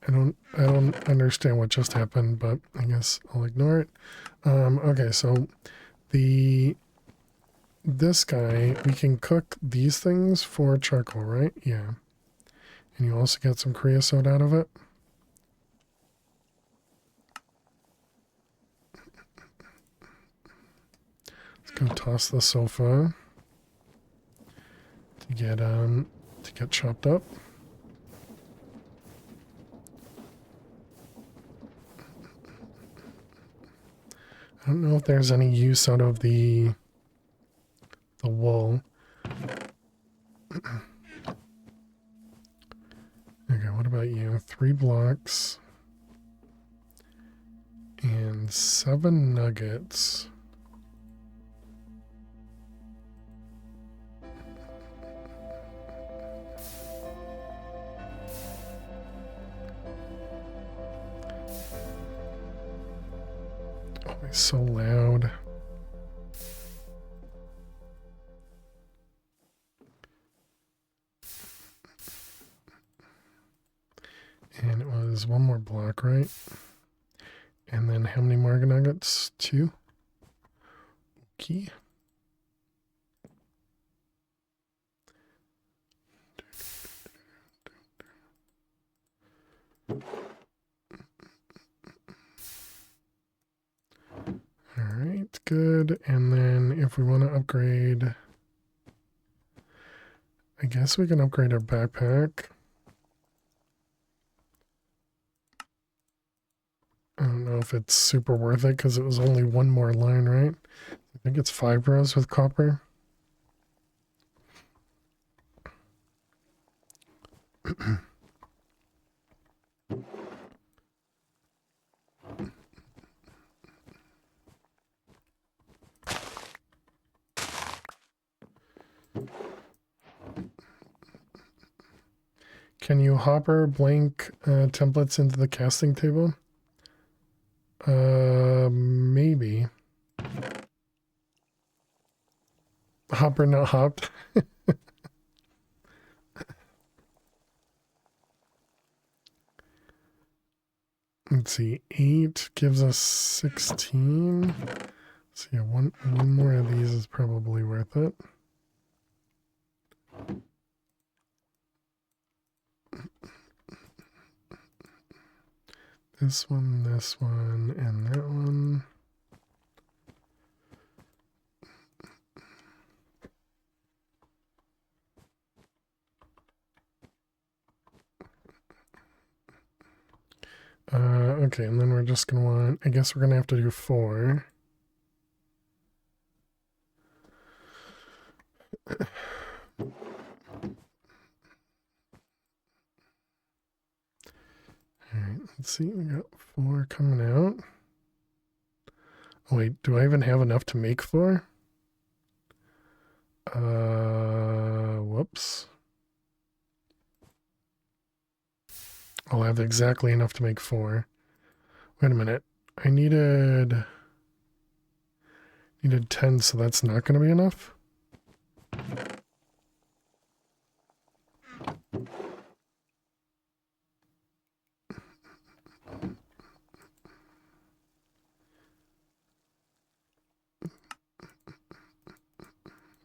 S4: I don't understand what just happened, but I guess I'll ignore it. Okay, so this guy, we can cook these things for charcoal, right? Yeah. And you also get some creosote out of it. Let's go toss the sofa to get chopped up. I don't know if there's any use out of the wool. Okay, what about you? 3 blocks. And 7 nuggets. Oh, it's so loud. And it was 1 more block, right? And then how many more nuggets? 2? Okay. Alright, good. And then if we want to upgrade, I guess we can upgrade our backpack. I don't know if it's super worth it because it was only 1 more line, right? I think it's 5 rows with copper. Can you hopper blank templates into the casting table? Maybe. Hopper not hopped. Let's see, 8 gives us 16. So yeah, one more of these is probably worth it. This one, and that one. Okay, and then we're just gonna want, I guess we're gonna have to do 4. Alright, let's see, we got 4 coming out. Oh, wait, do I even have enough to make 4? Whoops. I'll have exactly enough to make 4. Wait a minute. I needed 10, so that's not going to be enough?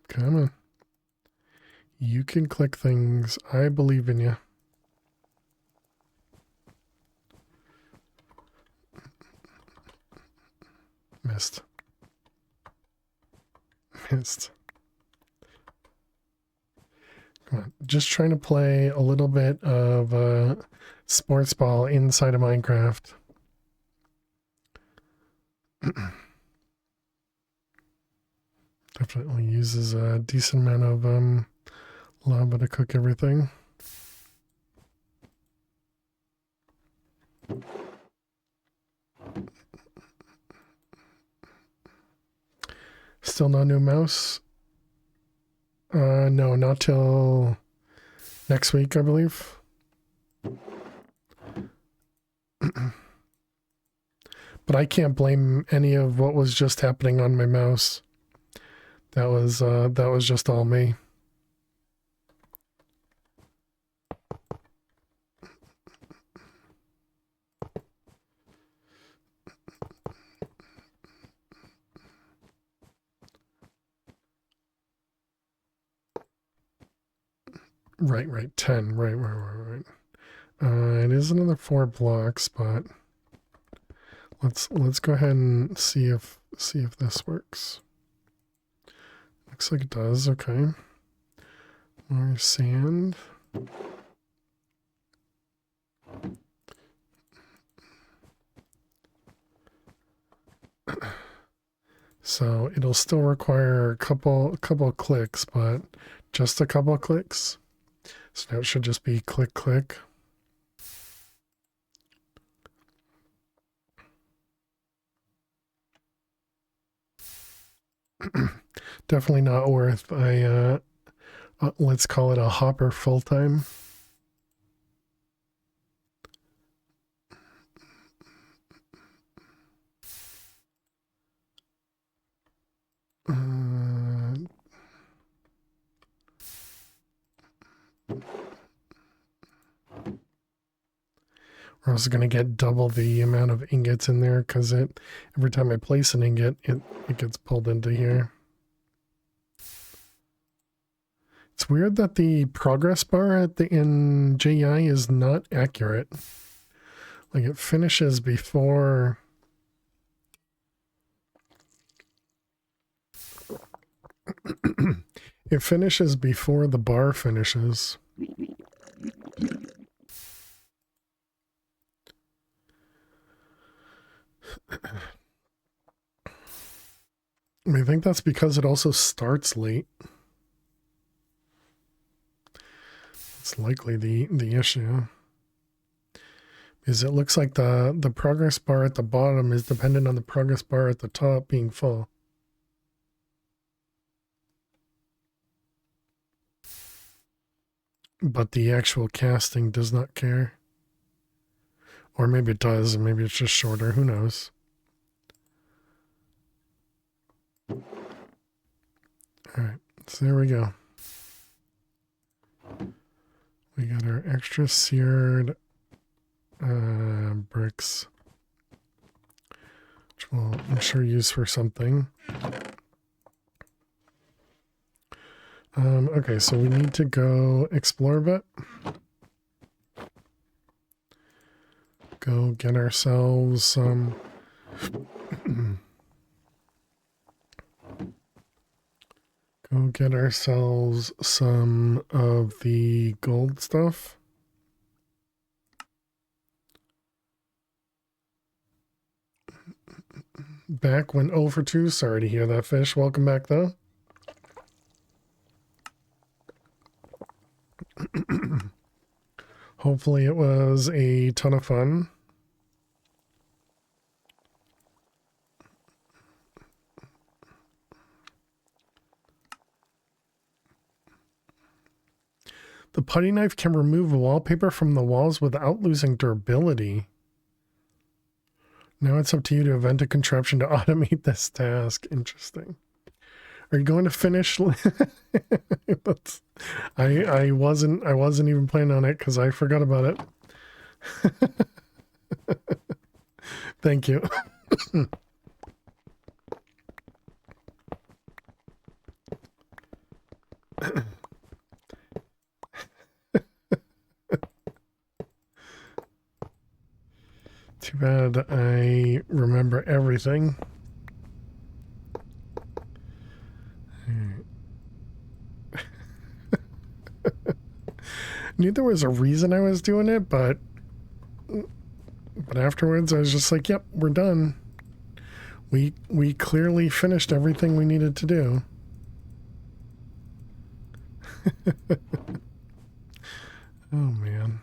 S4: Come on. You can click things. I believe in you. Missed. Missed. Come on. Just trying to play a little bit of sports ball inside of Minecraft. Definitely uses a decent amount of lava to cook everything. Still no new mouse? No, not till next week, I believe. But I can't blame any of what was just happening on my mouse. That was just all me. Right, 10. Right. It is another 4 blocks, but let's go ahead and see if this works. Looks like it does. Okay. More sand. So it'll still require a couple clicks, but just a couple clicks. So now it should just be click, click. Definitely not worth let's call it a hopper full time. We're also going to get double the amount of ingots in there because every time I place an ingot, it gets pulled into here. It's weird that the progress bar in JI is not accurate. Like it finishes before. It finishes before the bar finishes. I think that's because it also starts late. It's likely the issue. Because it looks like the progress bar at the bottom is dependent on the progress bar at the top being full. But the actual casting does not care. Or maybe it does, and maybe it's just shorter. Who knows? Alright, so there we go. We got our extra seared bricks, which we'll, I'm sure, use for something. Okay, so we need to go explore a bit. Go get ourselves some... Go get ourselves some of the gold stuff. Back when 0 for 2. Sorry to hear that, fish. Welcome back, though. Hopefully it was a ton of fun. The putty knife can remove wallpaper from the walls without losing durability. Now it's up to you to invent a contraption to automate this task. Interesting. Are you going to finish? I wasn't even planning on it because I forgot about it. Thank you. Too bad I remember everything. Knew there was a reason I was doing it, but afterwards I was just like, yep, we're done. We clearly finished everything we needed to do. Oh man.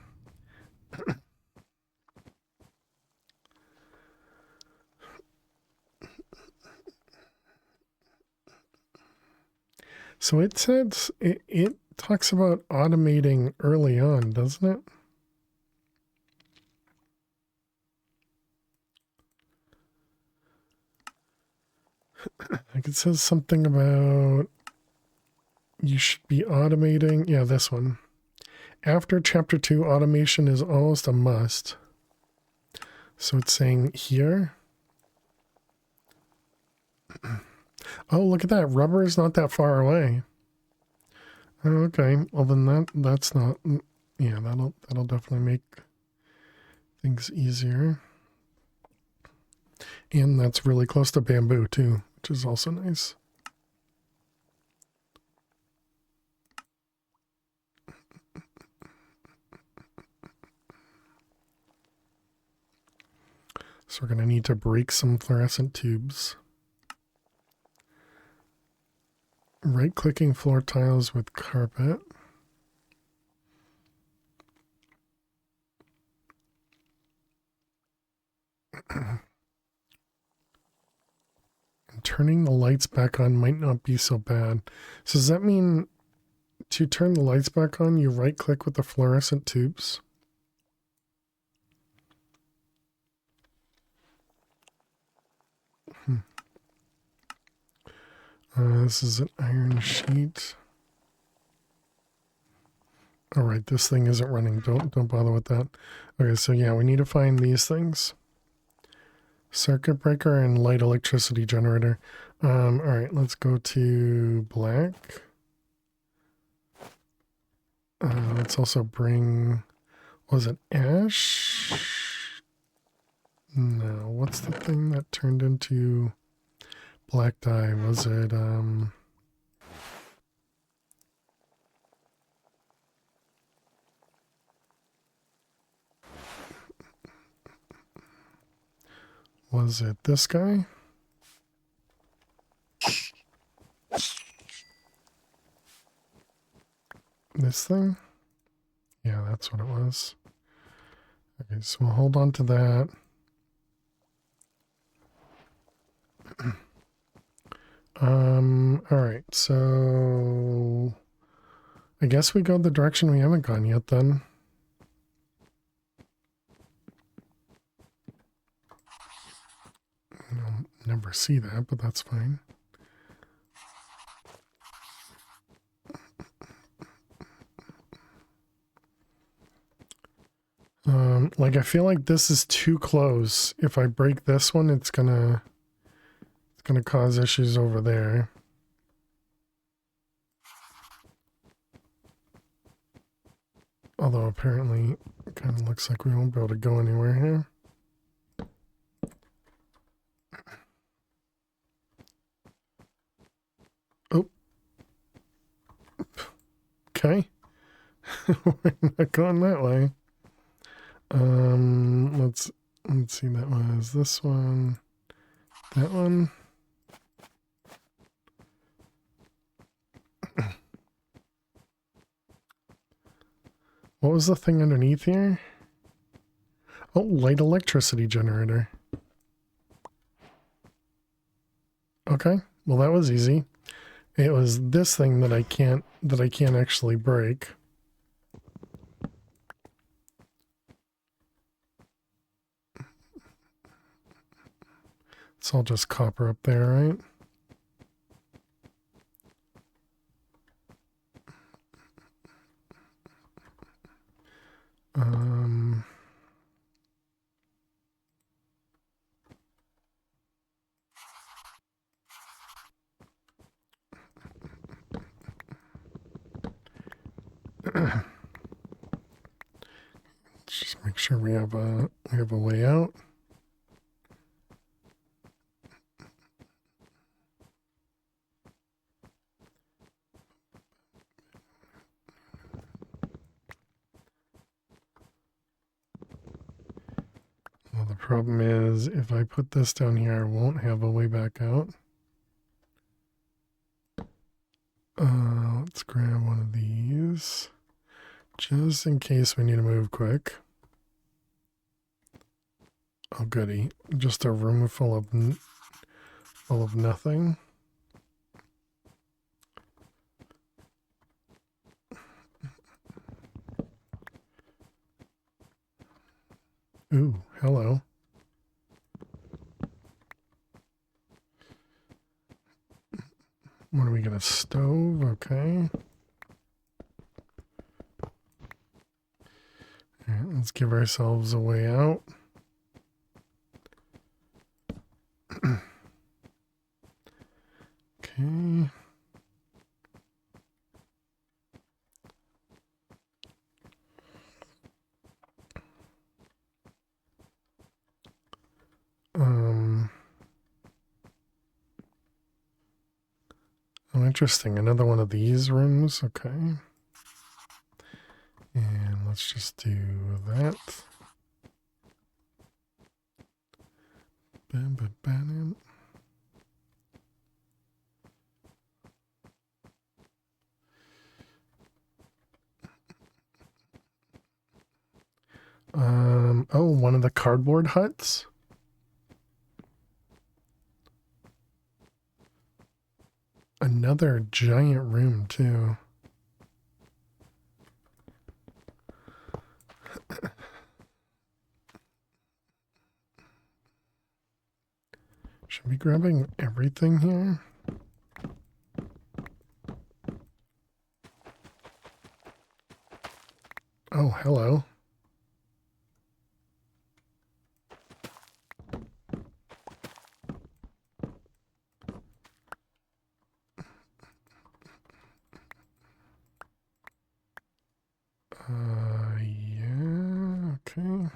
S4: So it says it talks about automating early on, doesn't it? Like it says something about you should be automating. Yeah, this one. After chapter 2, automation is almost a must. So it's saying here. Oh, look at that. Rubber is not that far away. Oh, okay. Well, then that's not... Yeah, that'll definitely make things easier. And that's really close to bamboo, too, which is also nice. So we're going to need to break some fluorescent tubes. Right-clicking floor tiles with carpet. turning the lights back on might not be so bad. So does that mean to turn the lights back on, you right click with the fluorescent tubes? This is an iron sheet. All right, this thing isn't running. Don't bother with that. Okay, so yeah, we need to find these things. Circuit breaker and light electricity generator. All right, let's go to black. Let's also bring, was it ash? No, what's the thing that turned into black dye? Was it, was it this guy? This thing? Yeah, that's what it was. Okay, so we'll hold on to that. All right, so I guess we go the direction we haven't gone yet then. You'll never see that, but that's fine. Like I feel like this is too close. If I break this one, it's gonna cause issues over there. Although apparently it kind of looks like we won't be able to go anywhere here. Oh. Okay. We're not going that way. Let's see, that was this one, that one. What was the thing underneath here? Oh, light electricity generator. Okay, well that was easy. It was this thing that I can't actually break. It's all just copper up there, right? Let's just make sure we have a way out. Well, the problem is if I put this down here, I won't have a way back out. Let's grab one of these just in case we need to move quick. Oh goody, just a room full of nothing. Ooh, hello. What are we gonna stove? Okay. All right, let's give ourselves a way out. Okay. Oh, interesting. Another one of these rooms. Okay. And let's just do that. Bam, bam, bam. Oh, one of the cardboard huts. another giant room too. Should be grabbing everything here. Oh, hello. Yeah, okay.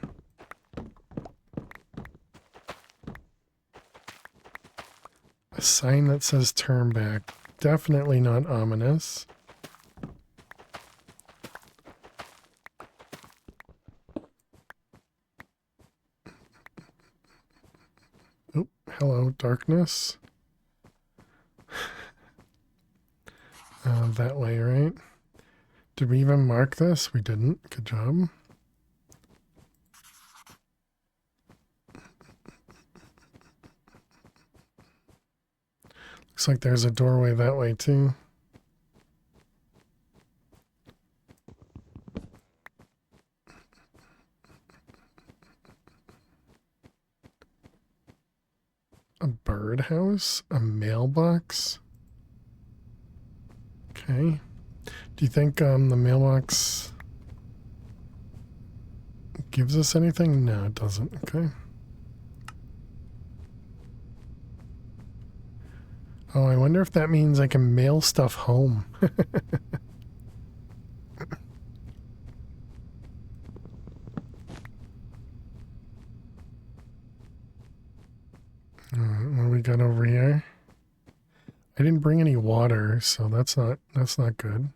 S4: A sign that says turn back. Definitely not ominous. Oh, hello, darkness. That way, right? Did we even mark this? We didn't. Good job. Looks like there's a doorway that way too. A birdhouse? A mailbox? Okay. Do you think the mailbox gives us anything? No, it doesn't. Okay. Oh, I wonder if that means I can mail stuff home. Alright, what do we got over here? I didn't bring any water, so that's not good.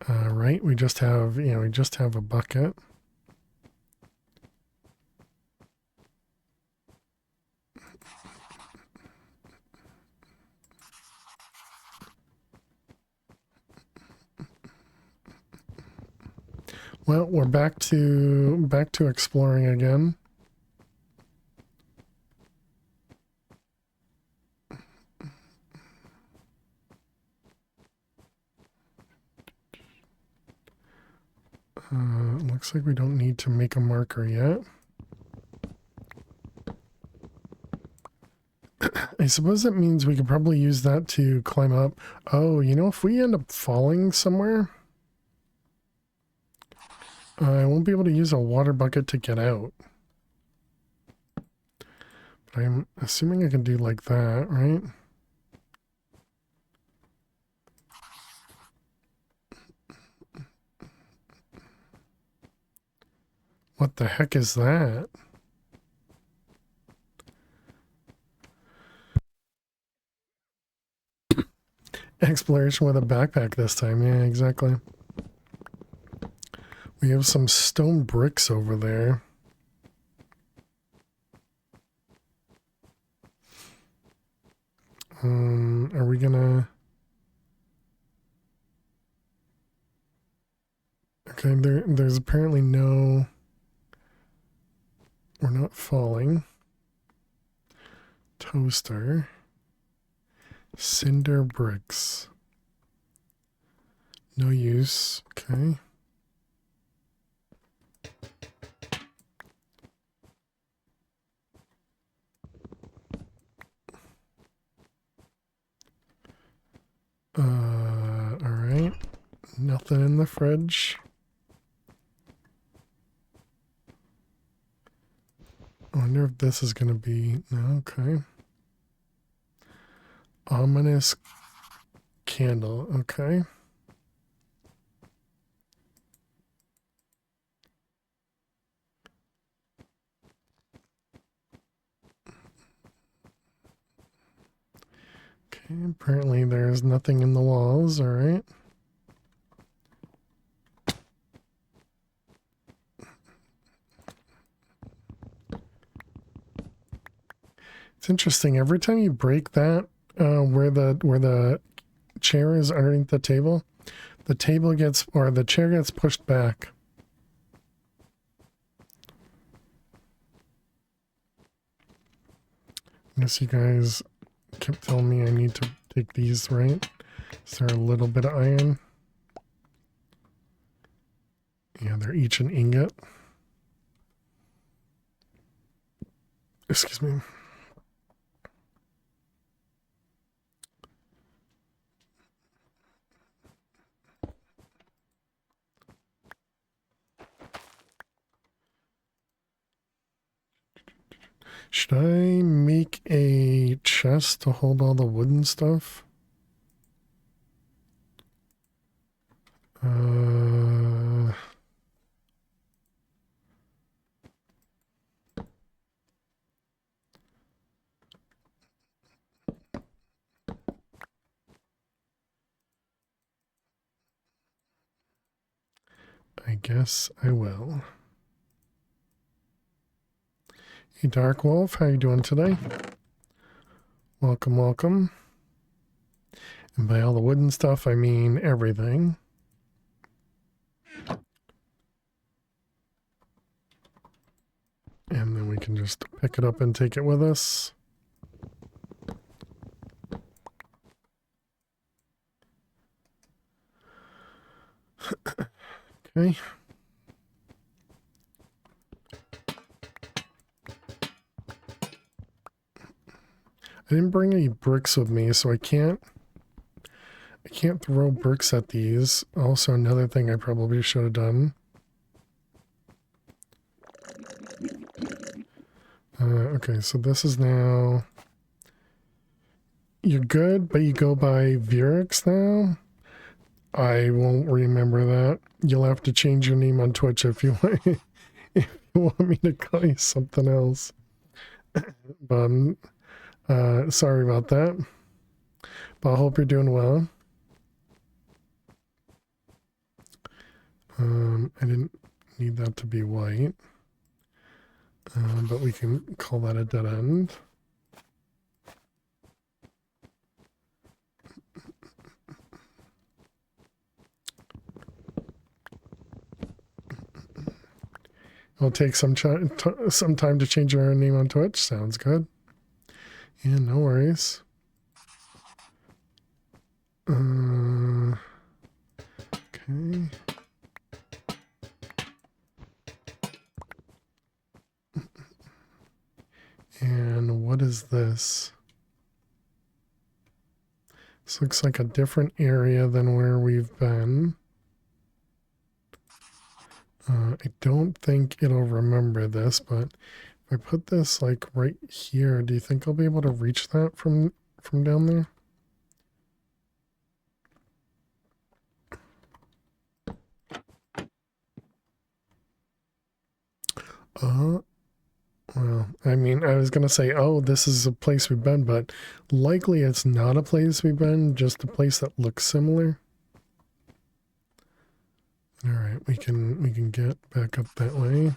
S4: Right, we just have, we just have a bucket. Well, we're back to exploring again. Looks like we don't need to make a marker yet. I suppose that means we could probably use that to climb up. Oh, if we end up falling somewhere, I won't be able to use a water bucket to get out. But I'm assuming I can do like that, right? What the heck is that? Exploration with a backpack this time. Yeah, exactly. We have some stone bricks over there. Are we gonna... Okay, there's apparently no... We're not falling. Toaster. Cinder bricks. No use. Okay. Alright. Nothing in the fridge. I wonder if this is going to be... No, okay. Ominous candle. Okay. Okay, apparently there's nothing in the walls, alright. It's interesting. Every time you break that, where the chair is underneath the table gets, or the chair gets pushed back. I guess you guys kept telling me I need to take these, right? Is there a little bit of iron? Yeah, they're each an ingot. Excuse me. Should I make a chest to hold all the wooden stuff? I guess I will. Hey Dark Wolf, how you doing today? Welcome, welcome. And by all the wooden stuff, I mean everything. And then we can just pick it up and take it with us. Okay. I didn't bring any bricks with me, so I can't throw bricks at these. Also, another thing I probably should have done. Okay, so this is now... You're good, but you go by Virix now? I won't remember that. You'll have to change your name on Twitch if you want, if you want me to call you something else. But sorry about that. But I hope you're doing well. I didn't need that to be white. But we can call that a dead end. It'll take some time to change your name on Twitch. Sounds good. Yeah, no worries. Okay. And what is this? This looks like a different area than where we've been. I don't think it'll remember this, but if I put this like right here, do you think I'll be able to reach that from down there? Well, I mean, I was gonna say, oh, this is a place we've been, but likely it's not a place we've been, just a place that looks similar. All right, we can get back up that way.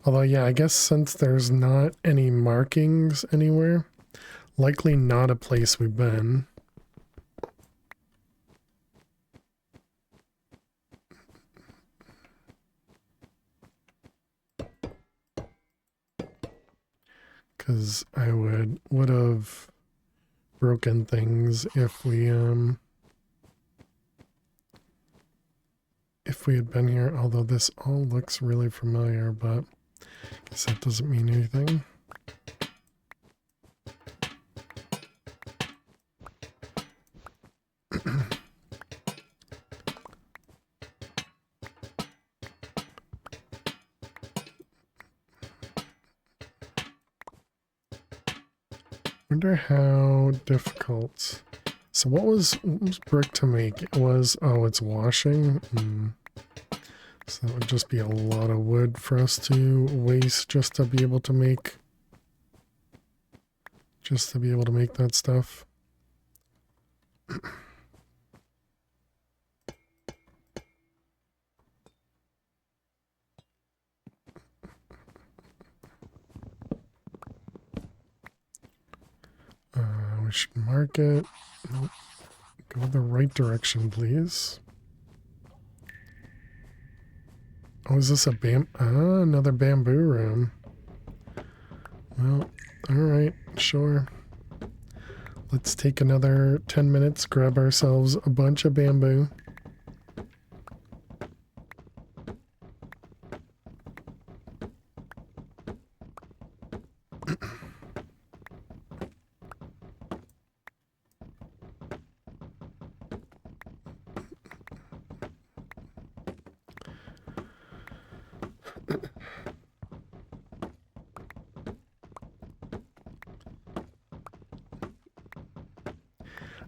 S4: Although, yeah, I guess since there's not any markings anywhere, likely not a place we've been. Because I would have broken things if we had been here. Although this all looks really familiar, but I guess that doesn't mean anything. Wonder how difficult. So what was brick to make? It was, oh, it's washing. So that would just be a lot of wood for us to waste just to be able to make that stuff. We should mark it. Nope. Go the right direction, please. Oh, is this a another bamboo room? Well, alright, sure. Let's take another 10 minutes, grab ourselves a bunch of bamboo.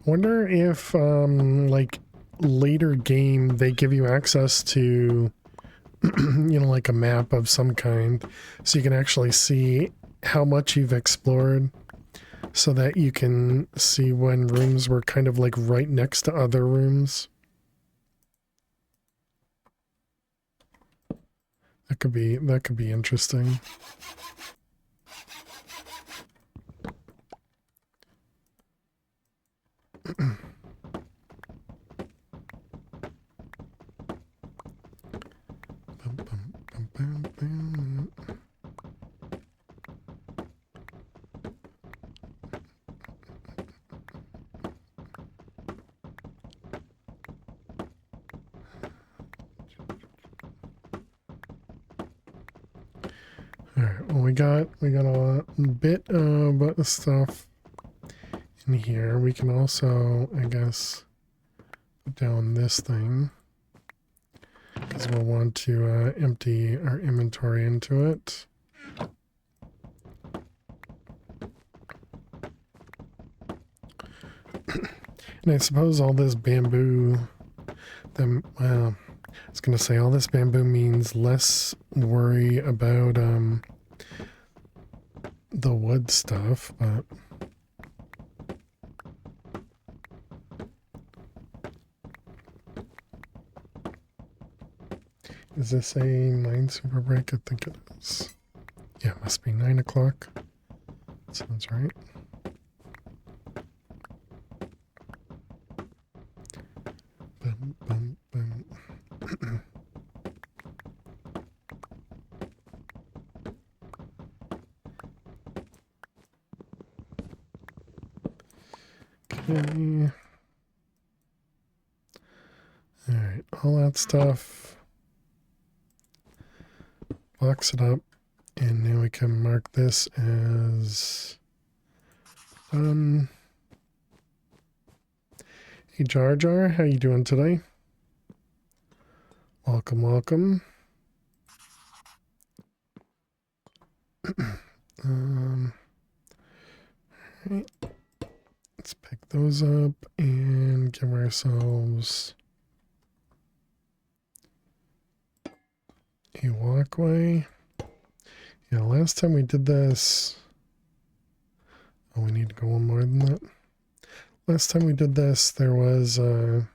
S4: Wonder if, like, later game they give you access to, you know, like a map of some kind, so you can actually see how much you've explored, so that you can see when rooms were kind of like right next to other rooms. That could be interesting. Bum, bum, bum, bum, bum. All right, well, we got a bit of stuff in here. We can also, I guess, put down this thing, because we'll want to empty our inventory into it. And I suppose all this bamboo, well, I was going to say all this bamboo means less worry about the wood stuff, but is this a Minesweeper break? I think it is. Yeah, it must be 9 o'clock. Sounds right. Bum, bum, bum. Okay. Alright, all that stuff. Box it up. And now we can mark this as done. Hey Jar Jar, how you doing today? Welcome, welcome. Right. Let's pick those up and give ourselves a walkway. Yeah, last time we did this... Oh, we need to go one more than that. Last time we did this, there was a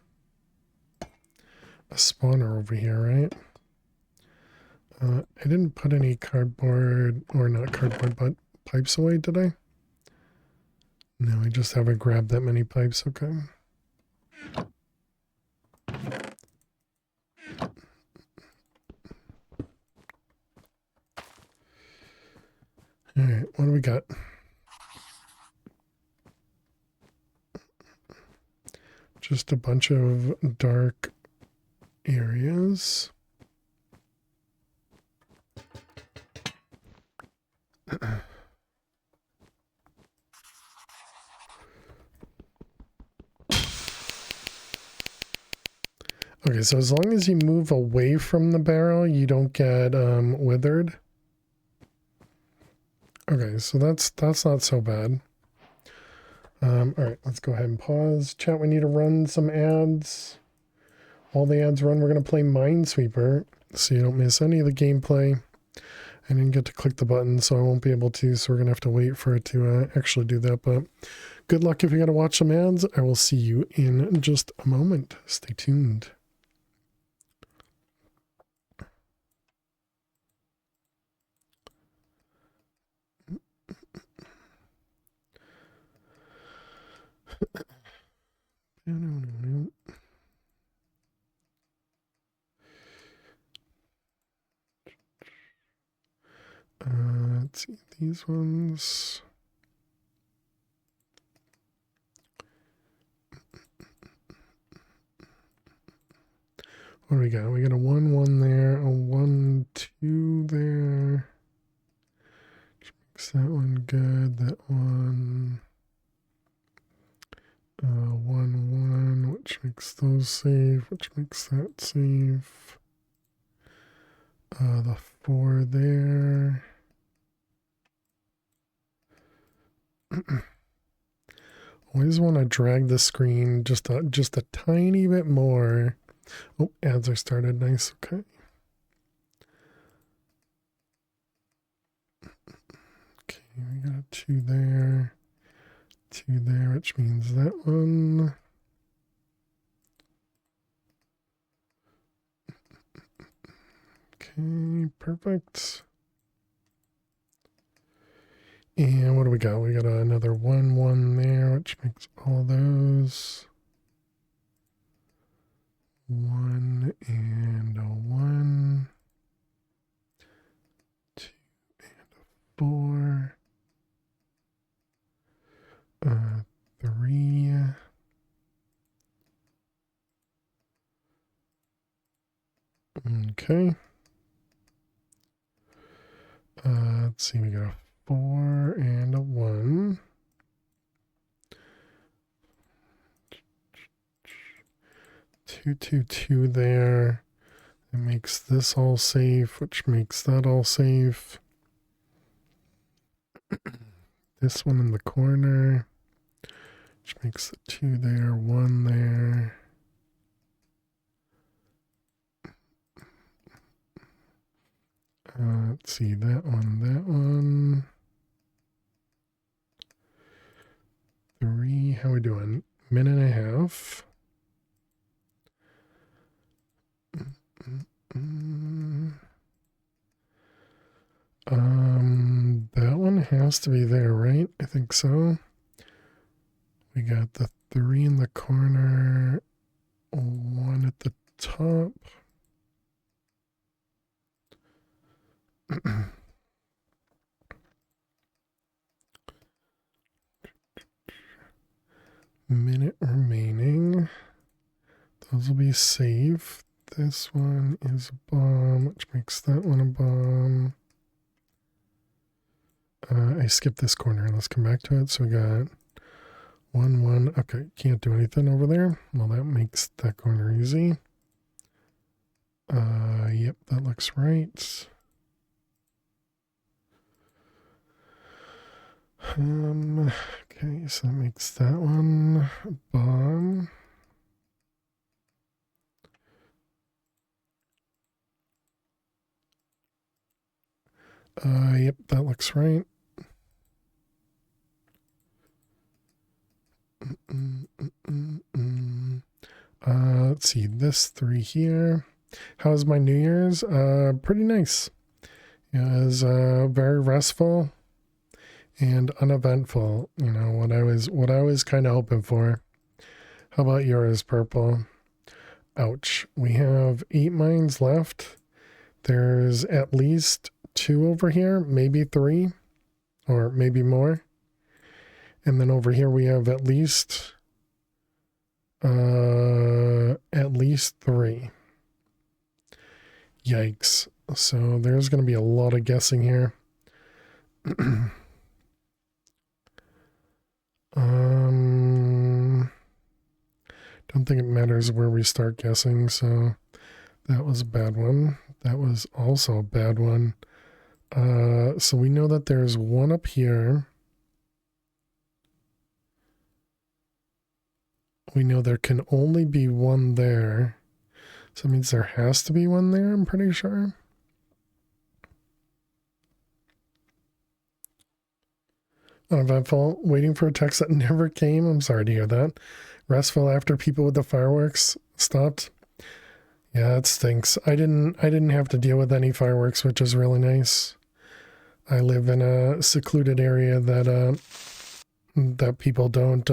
S4: spawner over here, right? I didn't put any cardboard, or not cardboard, but pipes away, did I? No, I just haven't grabbed that many pipes, okay. Alright, what do we got? Just a bunch of dark areas. Okay, so as long as you move away from the barrel, you don't get withered. Okay, so that's not so bad. Alright, let's go ahead and pause. Chat, we need to run some ads. While the ads run, we're going to play Minesweeper, so you don't miss any of the gameplay. I didn't get to click the button, so I won't be able to, so we're going to have to wait for it to actually do that. But good luck if you got to watch some ads. I will see you in just a moment. Stay tuned. Let's see these ones. What do we got? We got a 1, 1 there, a 1, 2 there. Which makes that one good. That one. 1, 1, which makes those safe, which makes that safe. The 4 there. Always want to drag the screen just a tiny bit more. Oh, ads are started. Nice. Okay. Okay, we got a 2 there. 2 there, which means that one. Okay, perfect. And what do we got? We got another 1, 1 there, which makes all those. 1 and a 1. 2 and a 4. 3. Okay. Let's see, we got a 4 and a 1. 2, 2, 2 there. It makes this all safe, which makes that all safe. This one in the corner, which makes the 2 there, 1 there. Let's see, that one. 3, how we doing? Minute and a half. That one has to be there, right? I think so. We got the 3 in the corner, 1 at the top. Minute remaining. Those will be safe. This one is a bomb, which makes that one a bomb. I skipped this corner. Let's come back to it. So we got 1, 1. Okay, can't do anything over there. Well, that makes that corner easy. Yep, that looks right. Okay, so that makes that one a bomb. Yep, that looks right. Let's see, this 3 here. How's my New Year's? Pretty nice. It was very restful and uneventful. You know, what I was kind of hoping for. How about yours, Purple? Ouch. We have 8 mines left. There's at least 2 over here, maybe 3, or maybe more. And then over here we have at least 3. Yikes. So there's going to be a lot of guessing here. Don't think it matters where we start guessing, so that was a bad one. That was also a bad one. So we know that there's 1 up here. We know there can only be 1 there. So it means there has to be 1 there, I'm pretty sure. Uneventful, waiting for a text that never came. I'm sorry to hear that. Restful after people with the fireworks stopped. Yeah, it stinks. I didn't have to deal with any fireworks, which is really nice. I live in a secluded area that that people don't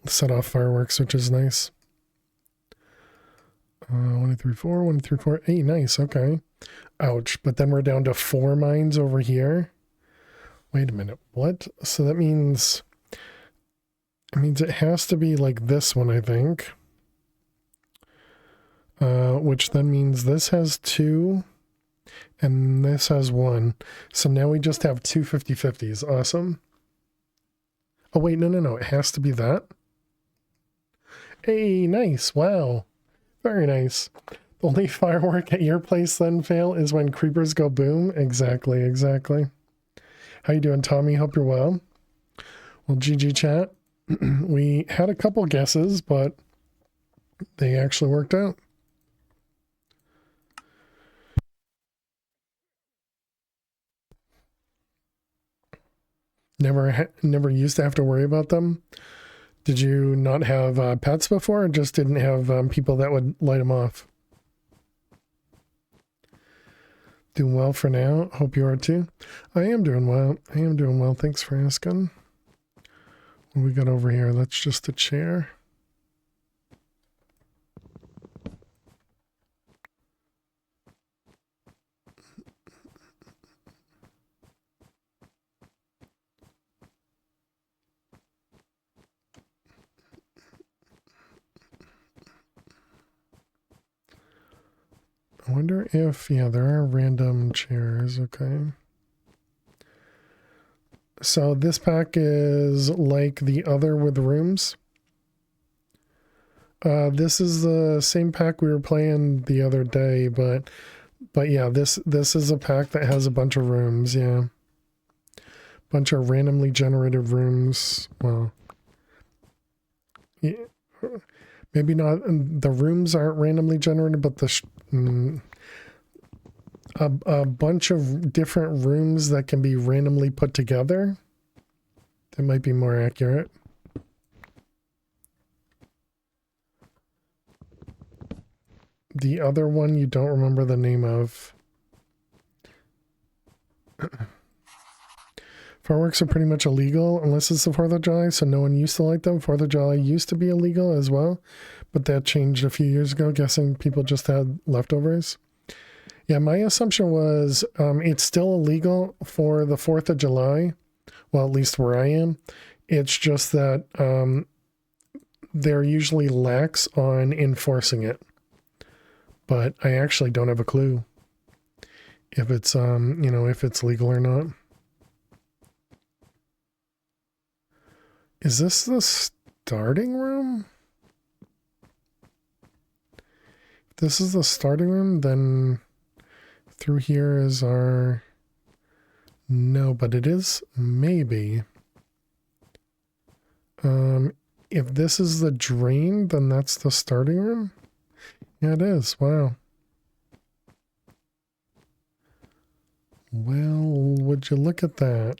S4: set off fireworks, which is nice. 1, 2, 3, 4, 1, 2, 3, 4. Hey, nice. Okay. Ouch. But then we're down to 4 mines over here. Wait a minute. What? So that means... It means it has to be like this one, I think. Which then means this has 2 and this has 1. So now we just have 2 50/50s. Awesome. Oh, wait, no. It has to be that. Hey, nice. Wow. Very nice. The only firework at your place then, Fail, is when creepers go boom. Exactly. How you doing, Tommy? Hope you're well. Well, GG chat. We had a couple guesses, but they actually worked out. Never used to have to worry about them. Did you not have pets before, or just didn't have people that would light them off? Doing well for now. Hope you are too. I am doing well. Thanks for asking. What we got over here? That's just a chair. I wonder if, yeah, there are random chairs, okay. So this pack is like the other with the rooms. This is the same pack we were playing the other day, but yeah, this is a pack that has a bunch of rooms, yeah. Bunch of randomly generated rooms. Well, yeah. Maybe not, the rooms aren't randomly generated, but a bunch of different rooms that can be randomly put together. That might be more accurate. The other one you don't remember the name of. Fireworks are pretty much illegal unless it's the 4th of July, so no one used to light them. 4th of July used to be illegal as well, but that changed a few years ago. Guessing people just had leftovers. Yeah, my assumption was it's still illegal for the 4th of July. Well, at least where I am. It's just that they're usually lax on enforcing it. But I actually don't have a clue if it's, if it's legal or not. Is this the starting room? If this is the starting room, then through here is our... No, but it is maybe. If this is the drain, then that's the starting room? Yeah, it is. Wow. Well, would you look at that?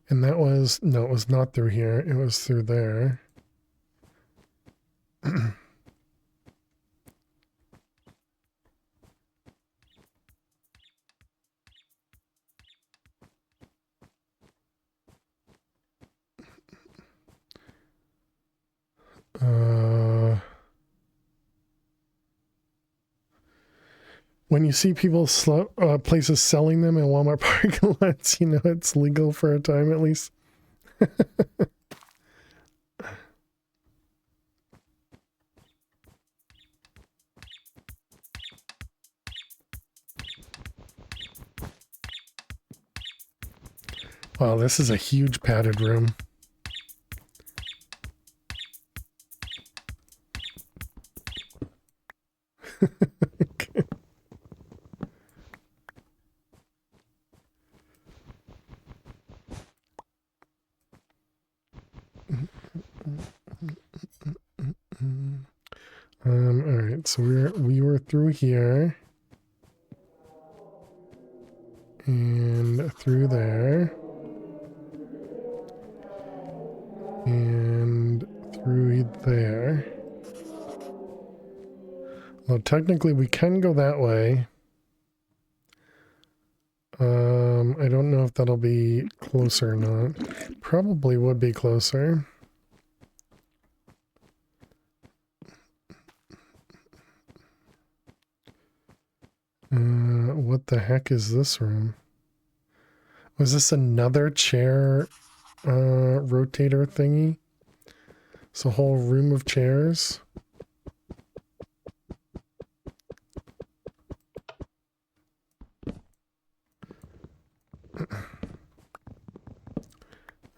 S4: And that was, no, it was not through here. It was through there. When you see people places selling them in Walmart parking lots, you know it's legal for a time at least. Wow, this is a huge padded room. Okay. All right, so we were through here and through there and through there. Well, technically we can go that way. I don't know if that'll be closer or not. Probably would be closer. what the heck is this room? Was this another chair rotator thingy? It's a whole room of chairs.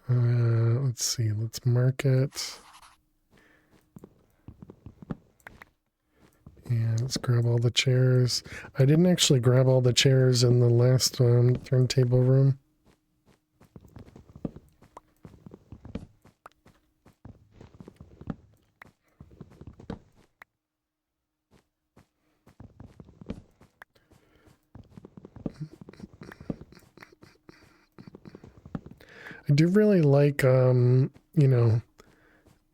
S4: Let's see, let's mark it. And let's grab all the chairs. I didn't actually grab all the chairs in the last turntable room. I do really like, you know,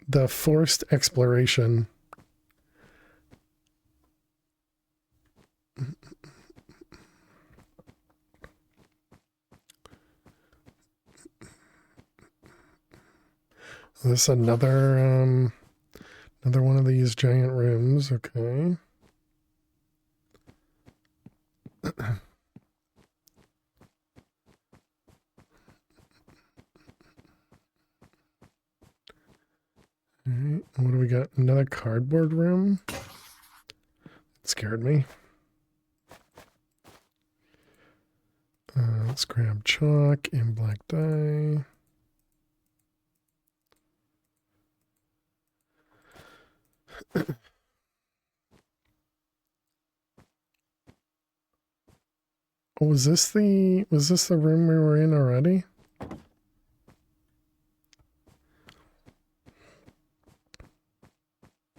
S4: the forced exploration. This is another one of these giant rooms. Okay. Alright, what do we got? Another cardboard room? It scared me. Let's grab chalk and black dye. Oh, was this the room we were in already?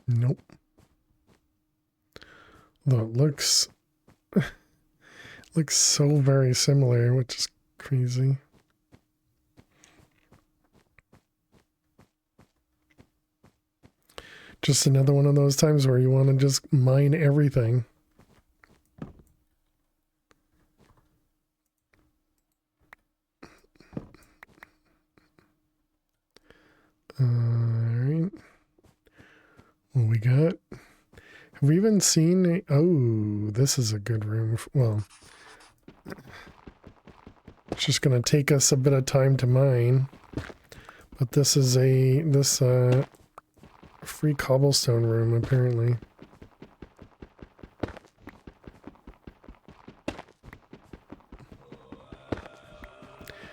S4: Nope. Though it looks so very similar, which is crazy. Just another one of those times where you want to just mine everything. Alright. What we got? Have we even seen... Oh, this is a good room. Well, it's just going to take us a bit of time to mine. But this is this free cobblestone room, apparently.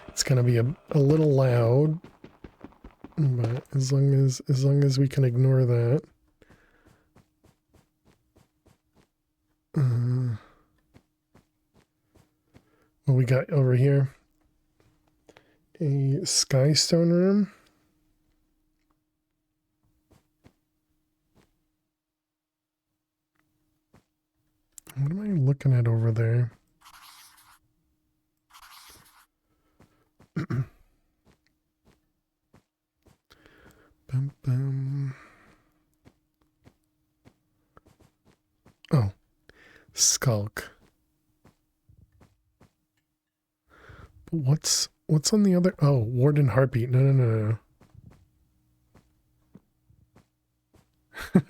S4: It's going to be a little loud. But as long as we can ignore that. What we got over here? A skystone room. What am I looking at over there? Bum, bum. Oh, Skulk. What's on the other? Oh, Warden Heartbeat. No.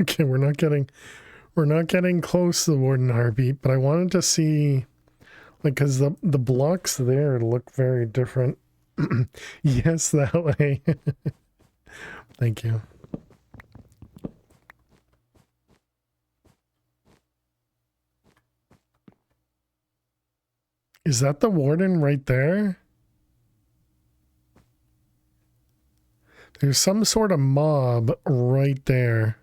S4: Okay, we're not getting close to the Warden Heartbeat, but I wanted to see, like, because the blocks there look very different. Yes, that way. Thank you. Is that the Warden right there? There's some sort of mob right there.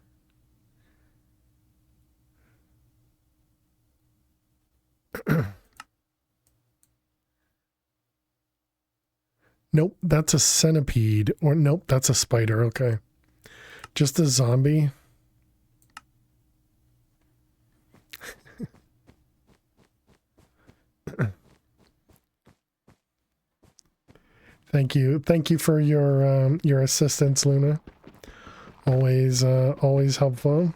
S4: Nope, that's a centipede. Or nope, that's a spider. Okay. Just a zombie. Thank you for your assistance, Luna. Always helpful.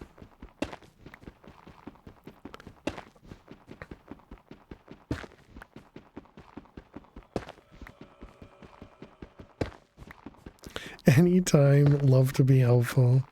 S4: Anytime, love to be helpful.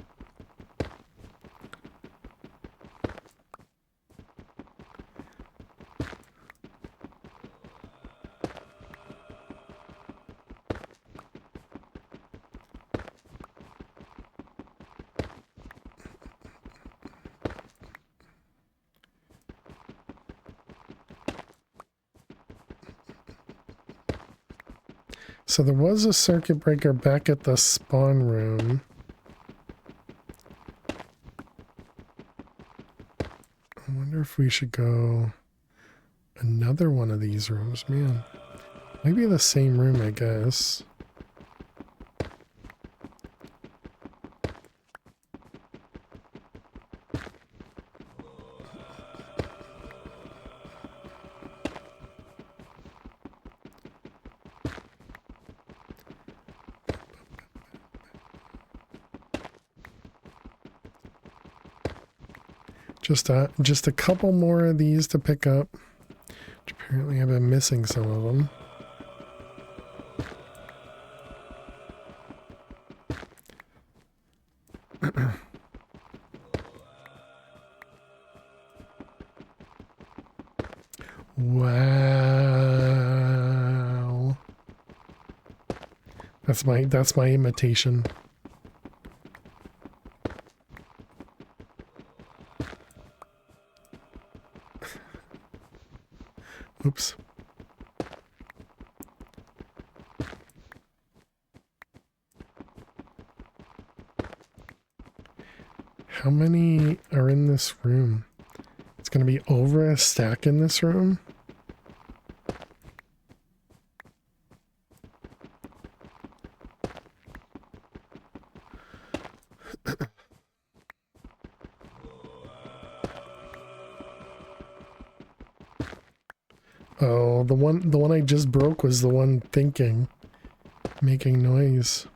S4: So there was a circuit breaker back at the spawn room. I wonder if we should go another one of these rooms. Man, maybe the same room, I guess. Just a couple more of these to pick up. Which apparently I've been missing some of them. Wow. That's my imitation. Oops. How many are in this room? It's going to be over a stack in this room. Oh, the one I just broke was the one thinking, making noise.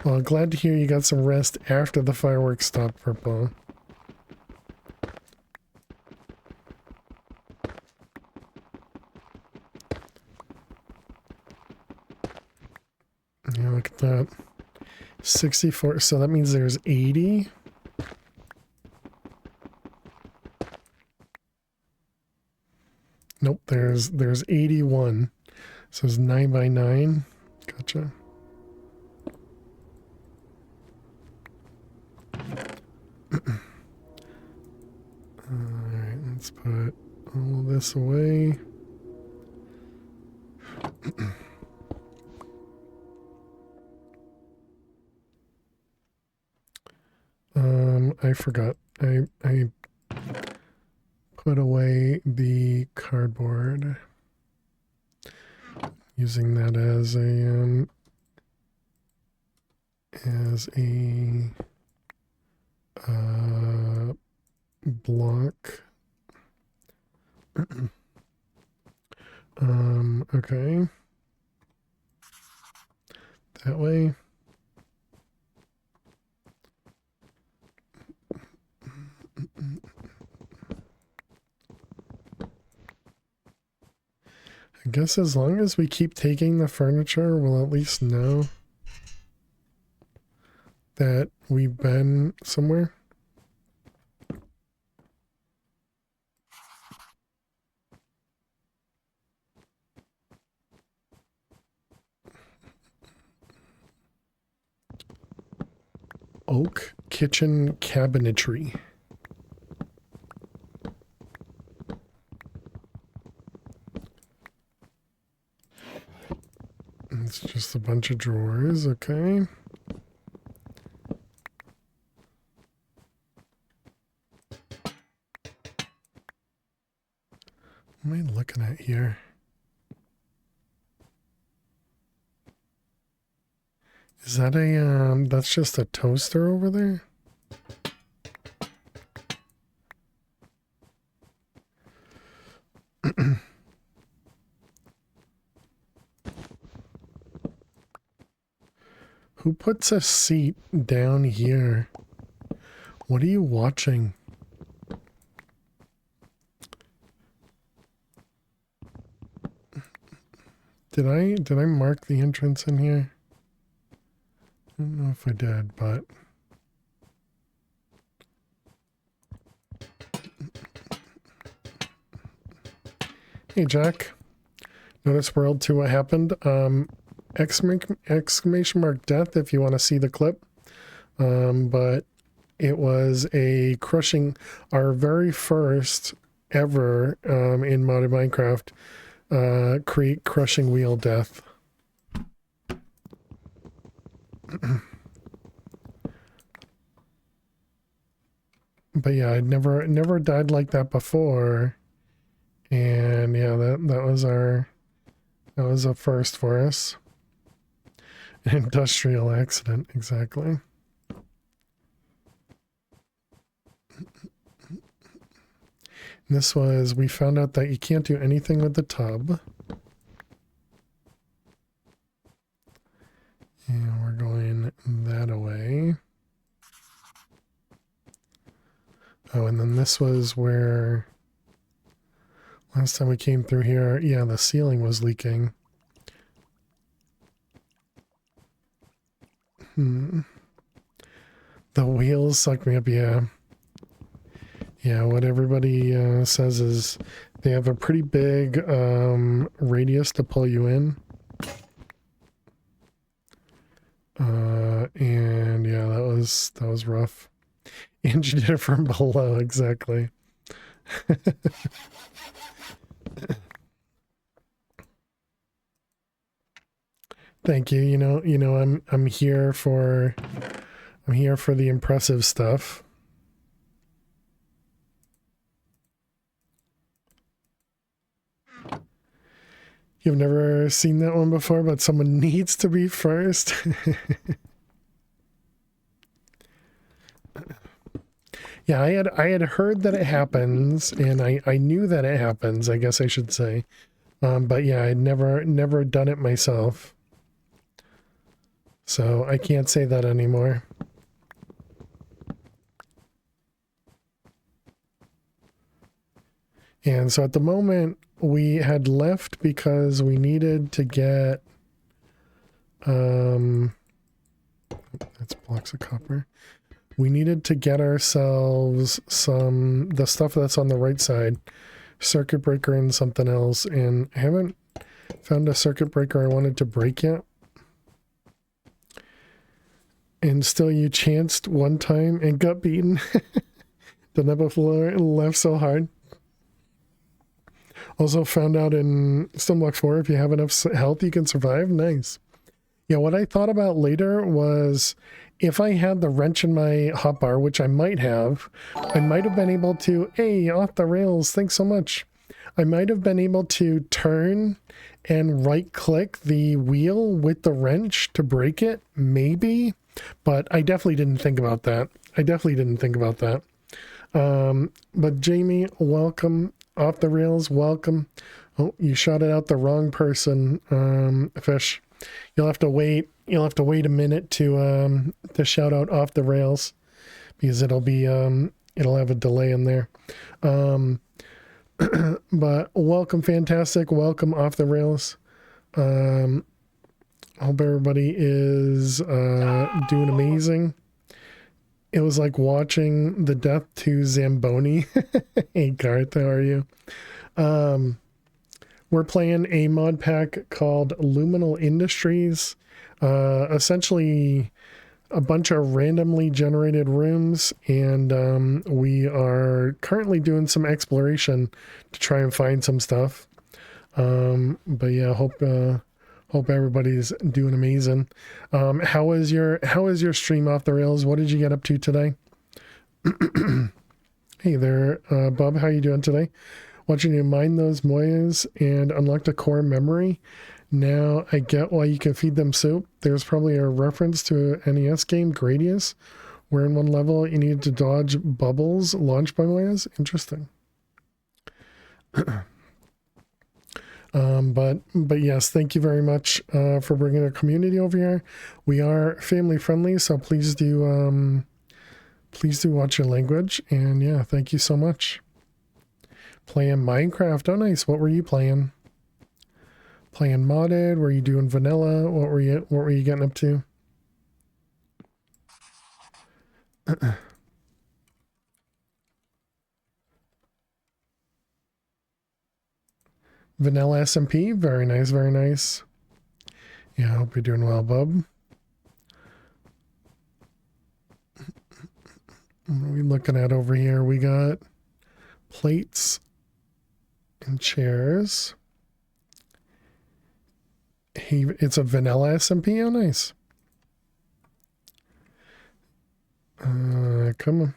S4: Well, glad to hear you got some rest after the fireworks stopped, Purple. Yeah, look at that. 64, so that means there's 80. Nope, there's 81. So it's 9 by 9. Gotcha. Alright, let's put all this away. I forgot. I put away the cardboard. Using that as a block. Okay. That way. I guess as long as we keep taking the furniture, we'll at least know that we've been somewhere. Oak kitchen cabinetry. It's just a bunch of drawers, okay. What am I looking at here? Is that a, that's just a toaster over there? Who puts a seat down here? What are you watching? Did I mark the entrance in here? I don't know if I did, but Hey, Jack. Notice World 2 what happened. Exclamation mark death if you want to see the clip. But it was a crushing, our very first ever in modded Minecraft create crushing wheel death. But yeah, I'd never died like that before. And yeah, that was a first for us. An industrial accident, exactly. This was, we found out that you can't do anything with the tub. And we're going that away. Oh, and then this was where last time we came through here, yeah, the ceiling was leaking. The wheels suck me up, yeah. Yeah, what everybody says is they have a pretty big radius to pull you in. And yeah, that was rough. And you did it from below, exactly. Thank you. You know, I'm here for the impressive stuff. You've never seen that one before, but someone needs to be first. Yeah, I had heard that it happens, and I knew that it happens, I guess I should say. But yeah, I'd never done it myself. So I can't say that anymore. And so at the moment, we had left because we needed to get that's blocks of copper. We needed to get ourselves the stuff that's on the right side, circuit breaker and something else, and I haven't found a circuit breaker I wanted to break yet. And still you chanced one time and got beaten. The never left so hard. Also found out in Stumlock 4, if you have enough health, you can survive. Nice. Yeah, what I thought about later was if I had the wrench in my hotbar, which I might have been able to, hey, off the rails, thanks so much. I might have been able to turn and right-click the wheel with the wrench to break it, maybe, but I definitely didn't think about that. But Jamie, welcome. Off the rails, welcome. Oh, you shouted out the wrong person, Fish. You'll have to wait a minute to shout out off the rails, because it'll have a delay in there. But welcome, fantastic. Welcome off the rails. Hope everybody is doing amazing. It was like watching the death to Zamboni. Hey, Garth, how are you? We're playing a mod pack called Liminal Industries. Essentially a bunch of randomly generated rooms, and we are currently doing some exploration to try and find some stuff. But yeah, hope everybody's doing amazing. How is your stream off the rails? What did you get up to today? Hey there, Bob, how you doing today? Watching you mine those moyas and unlock the core memory. Now I get why you can feed them soup. There's probably a reference to an NES game, Gradius, where in one level you need to dodge bubbles launched by moyas. Interesting. But yes, thank you very much for bringing a community over here. We are family friendly, so please do watch your language, and yeah, thank you so much. Playing Minecraft. Oh, nice. What were you playing? Playing modded? Were you doing vanilla? What were you getting up to? Vanilla SMP, very nice, very nice. Yeah, I hope you're doing well, bub. What are we looking at over here? We got plates and chairs. Hey, it's a vanilla SMP. Oh, nice. Come on.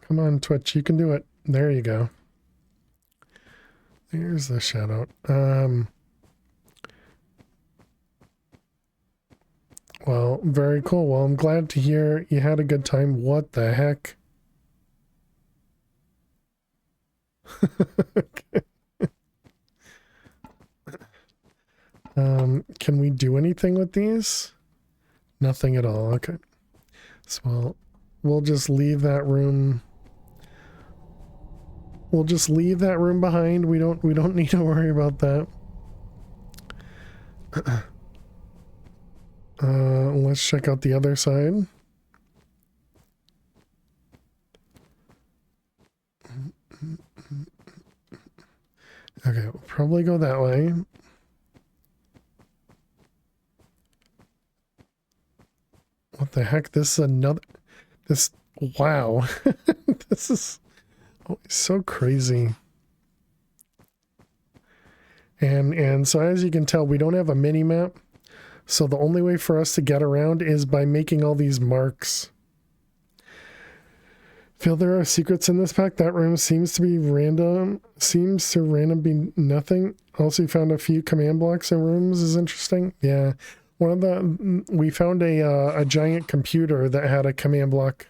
S4: Come on, Twitch. You can do it. There you go. There's the shout out. Well, very cool. Well, I'm glad to hear you had a good time. What the heck? Okay. Can we do anything with these? Nothing at all. Okay. So we'll just leave that room. We'll just leave that room behind. We don't need to worry about that. Let's check out the other side. Okay, we'll probably go that way. What the heck? This is another... Wow. This is so crazy. And so as you can tell, we don't have a mini map. So the only way for us to get around is by making all these marks. Feel there are secrets in this pack. That room seems to be random. Seems to random be nothing. Also found a few command blocks in rooms is interesting. Yeah. We found a giant computer that had a command block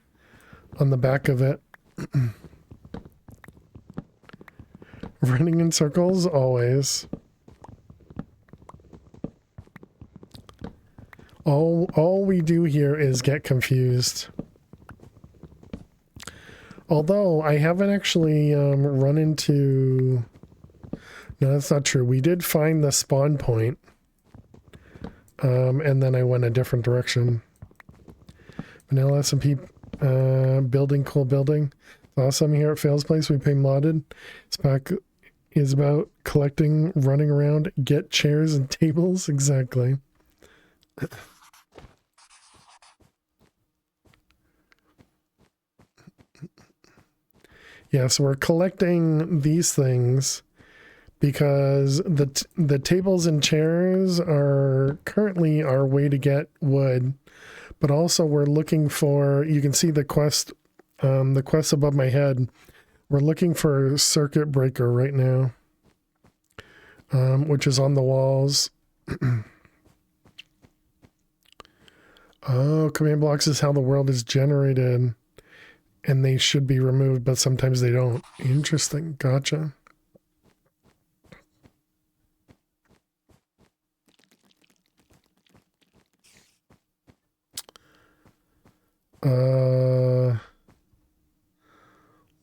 S4: on the back of it. Running in circles, always. All we do here is get confused. Although I haven't actually run into... No, that's not true. We did find the spawn point. And then I went a different direction. Vanilla SMP building, cool building. Awesome. Here at Fail's Place, we pay modded. This pack is about collecting, running around, get chairs and tables. Exactly. Yeah, so we're collecting these things because the tables and chairs are currently our way to get wood, but also we're looking for, you can see the quest above my head. We're looking for circuit breaker right now, which is on the walls. Oh, command blocks is how the world is generated, and they should be removed, but sometimes they don't. Interesting. Gotcha.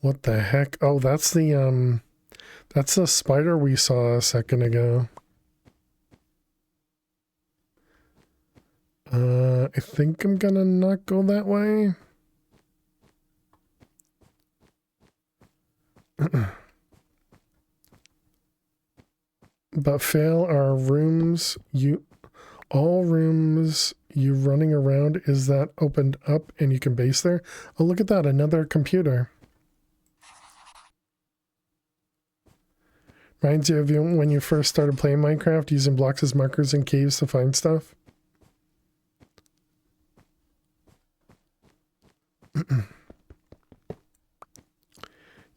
S4: What the heck? Oh, that's the spider we saw a second ago. I think I'm gonna not go that way. But fail our rooms, all rooms you running around, is that opened up and you can base there? Oh, look at that, another computer. Reminds you of when you first started playing Minecraft, using blocks as markers in caves to find stuff.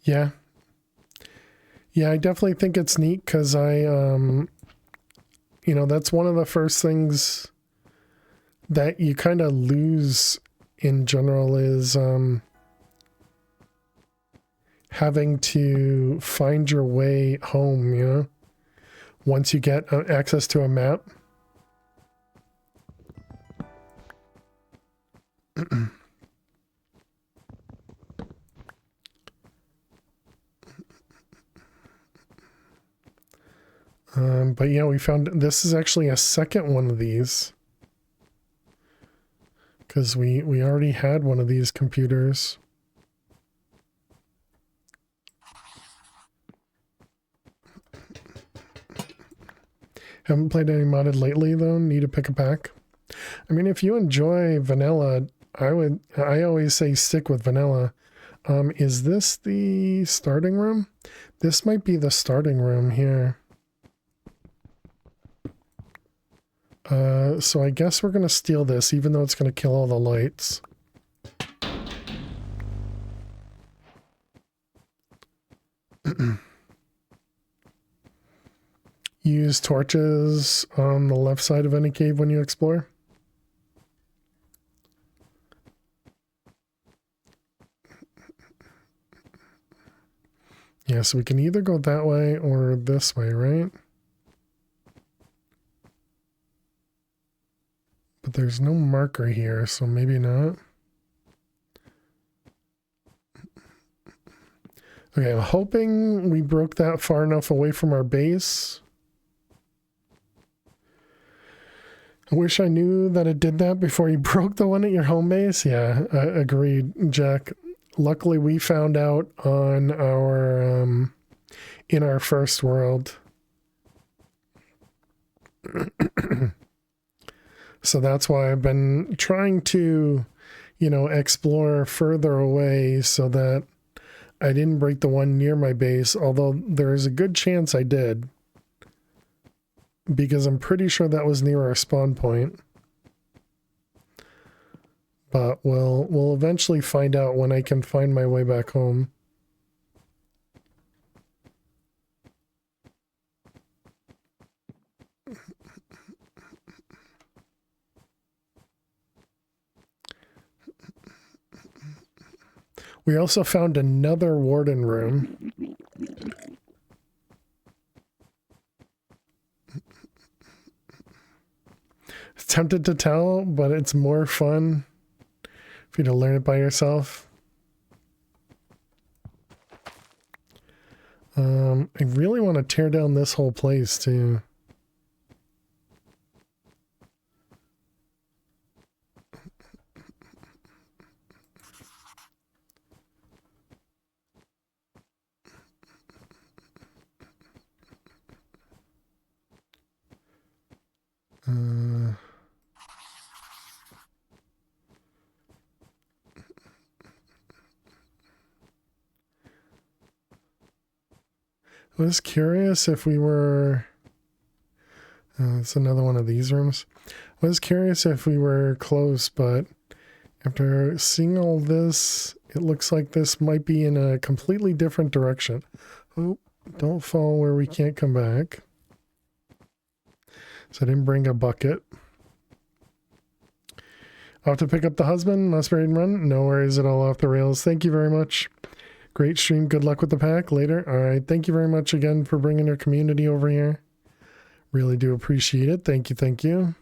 S4: Yeah. Yeah, I definitely think it's neat because that's one of the first things that you kind of lose in general is having to find your way home, once you get access to a map. But yeah, we found this is actually a second one of these. Because we already had one of these computers. Haven't played any modded lately though. Need to pick a pack. I mean, if you enjoy vanilla, I always say stick with vanilla. Is this the starting room? This might be the starting room here. So I guess we're gonna steal this, even though it's gonna kill all the lights. Use torches on the left side of any cave when you explore. Yeah, so we can either go that way or this way, right? But there's no marker here, so maybe not. Okay, I'm hoping we broke that far enough away from our base. I wish I knew that it did that before you broke the one at your home base. Yeah, agreed, Jack. Luckily, we found out on our in our first world. So that's why I've been trying to, you know, explore further away so that I didn't break the one near my base, although there is a good chance I did. Because I'm pretty sure that was near our spawn point. But we'll eventually find out when I can find my way back home. We also found another warden room. Tempted to tell, but it's more fun for you to learn it by yourself. I really want to tear down this whole place too. I was curious if we were... it's another one of these rooms. I was curious if we were close, but after seeing all this, it looks like this might be in a completely different direction. Oh, don't fall where we can't come back. So I didn't bring a bucket. I'll have to pick up the husband. Must raid and run. No worries at all. Off the rails. Thank you very much. Great stream. Good luck with the pack later. All right. Thank you very much again for bringing our community over here. Really do appreciate it. Thank you. Thank you.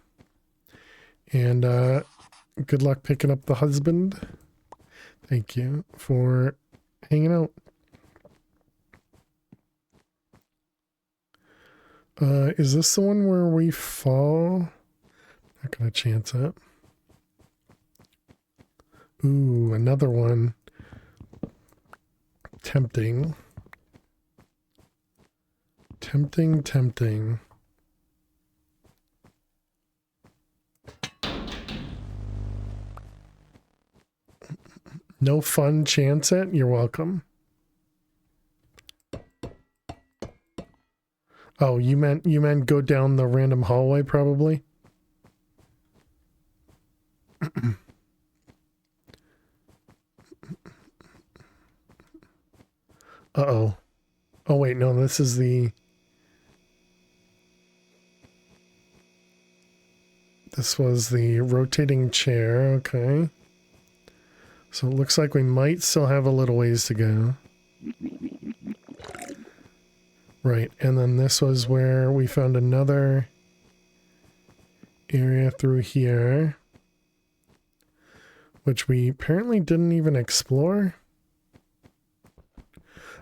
S4: And good luck picking up the husband. Thank you for hanging out. Is this the one where we fall? Not gonna chance it. Ooh, another one. Tempting. Tempting, tempting. No fun, chance it? You're welcome. Oh, you meant go down the random hallway, probably? Uh-oh. Oh, wait, no, this is the... This was the rotating chair, okay. So it looks like we might still have a little ways to go. Right, and then this was where we found another area through here, which we apparently didn't even explore.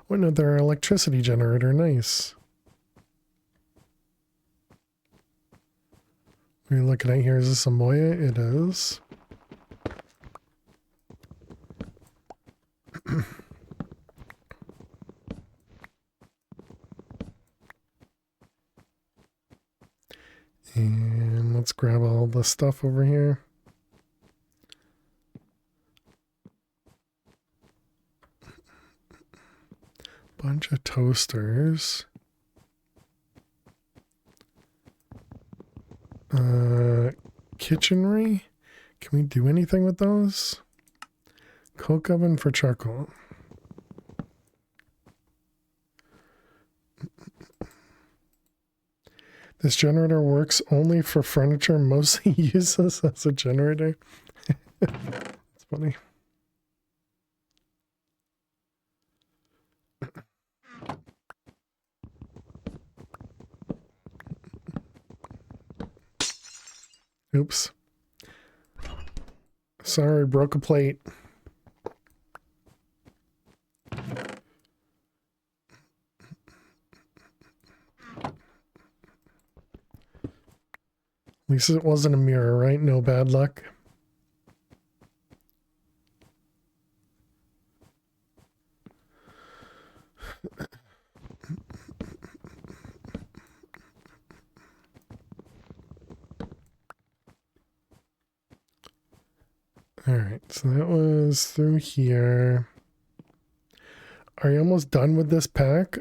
S4: Oh, another electricity generator, nice. What are you looking at here? Is this a Moya? It is. And let's grab all the stuff over here. Bunch of toasters. Kitchenry? Can we do anything with those? Coke oven for charcoal. This generator works only for furniture, mostly useless as a generator. It's funny. Oops. Sorry, broke a plate. At least it wasn't a mirror, right? No bad luck. Alright, so that was through here. Are you almost done with this pack?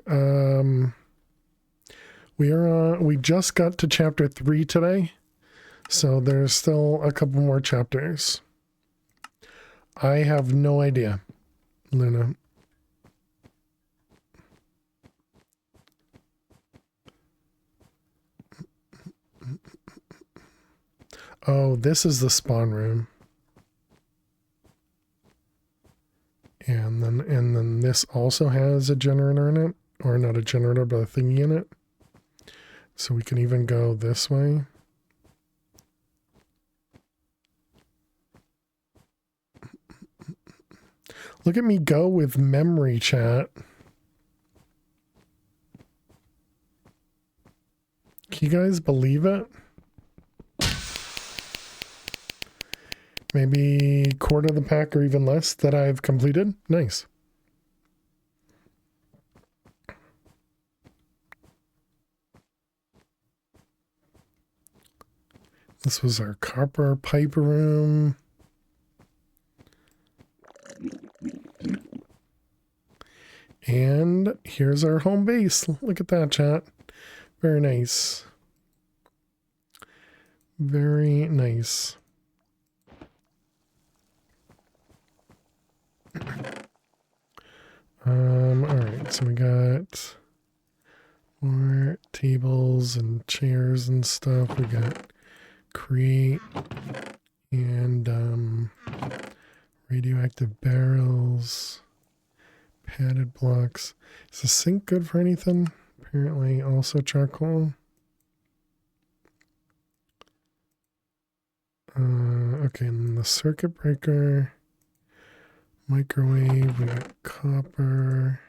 S4: We just got to chapter 3 today. So there's still a couple more chapters. I have no idea, Luna. Oh, this is the spawn room. And then this also has a generator in it. Or not a generator, but a thingy in it. So we can even go this way. Look at me go with memory chat. Can you guys believe it? Maybe quarter of the pack or even less that I've completed. Nice. This was our copper pipe room. And here's our home base. Look at that, chat. Very nice. Very nice. Alright, so we got more tables and chairs and stuff. We got create and radioactive barrels. Padded blocks. Is the sink good for anything? Apparently also charcoal. Okay, and then the circuit breaker. Microwave. We got copper.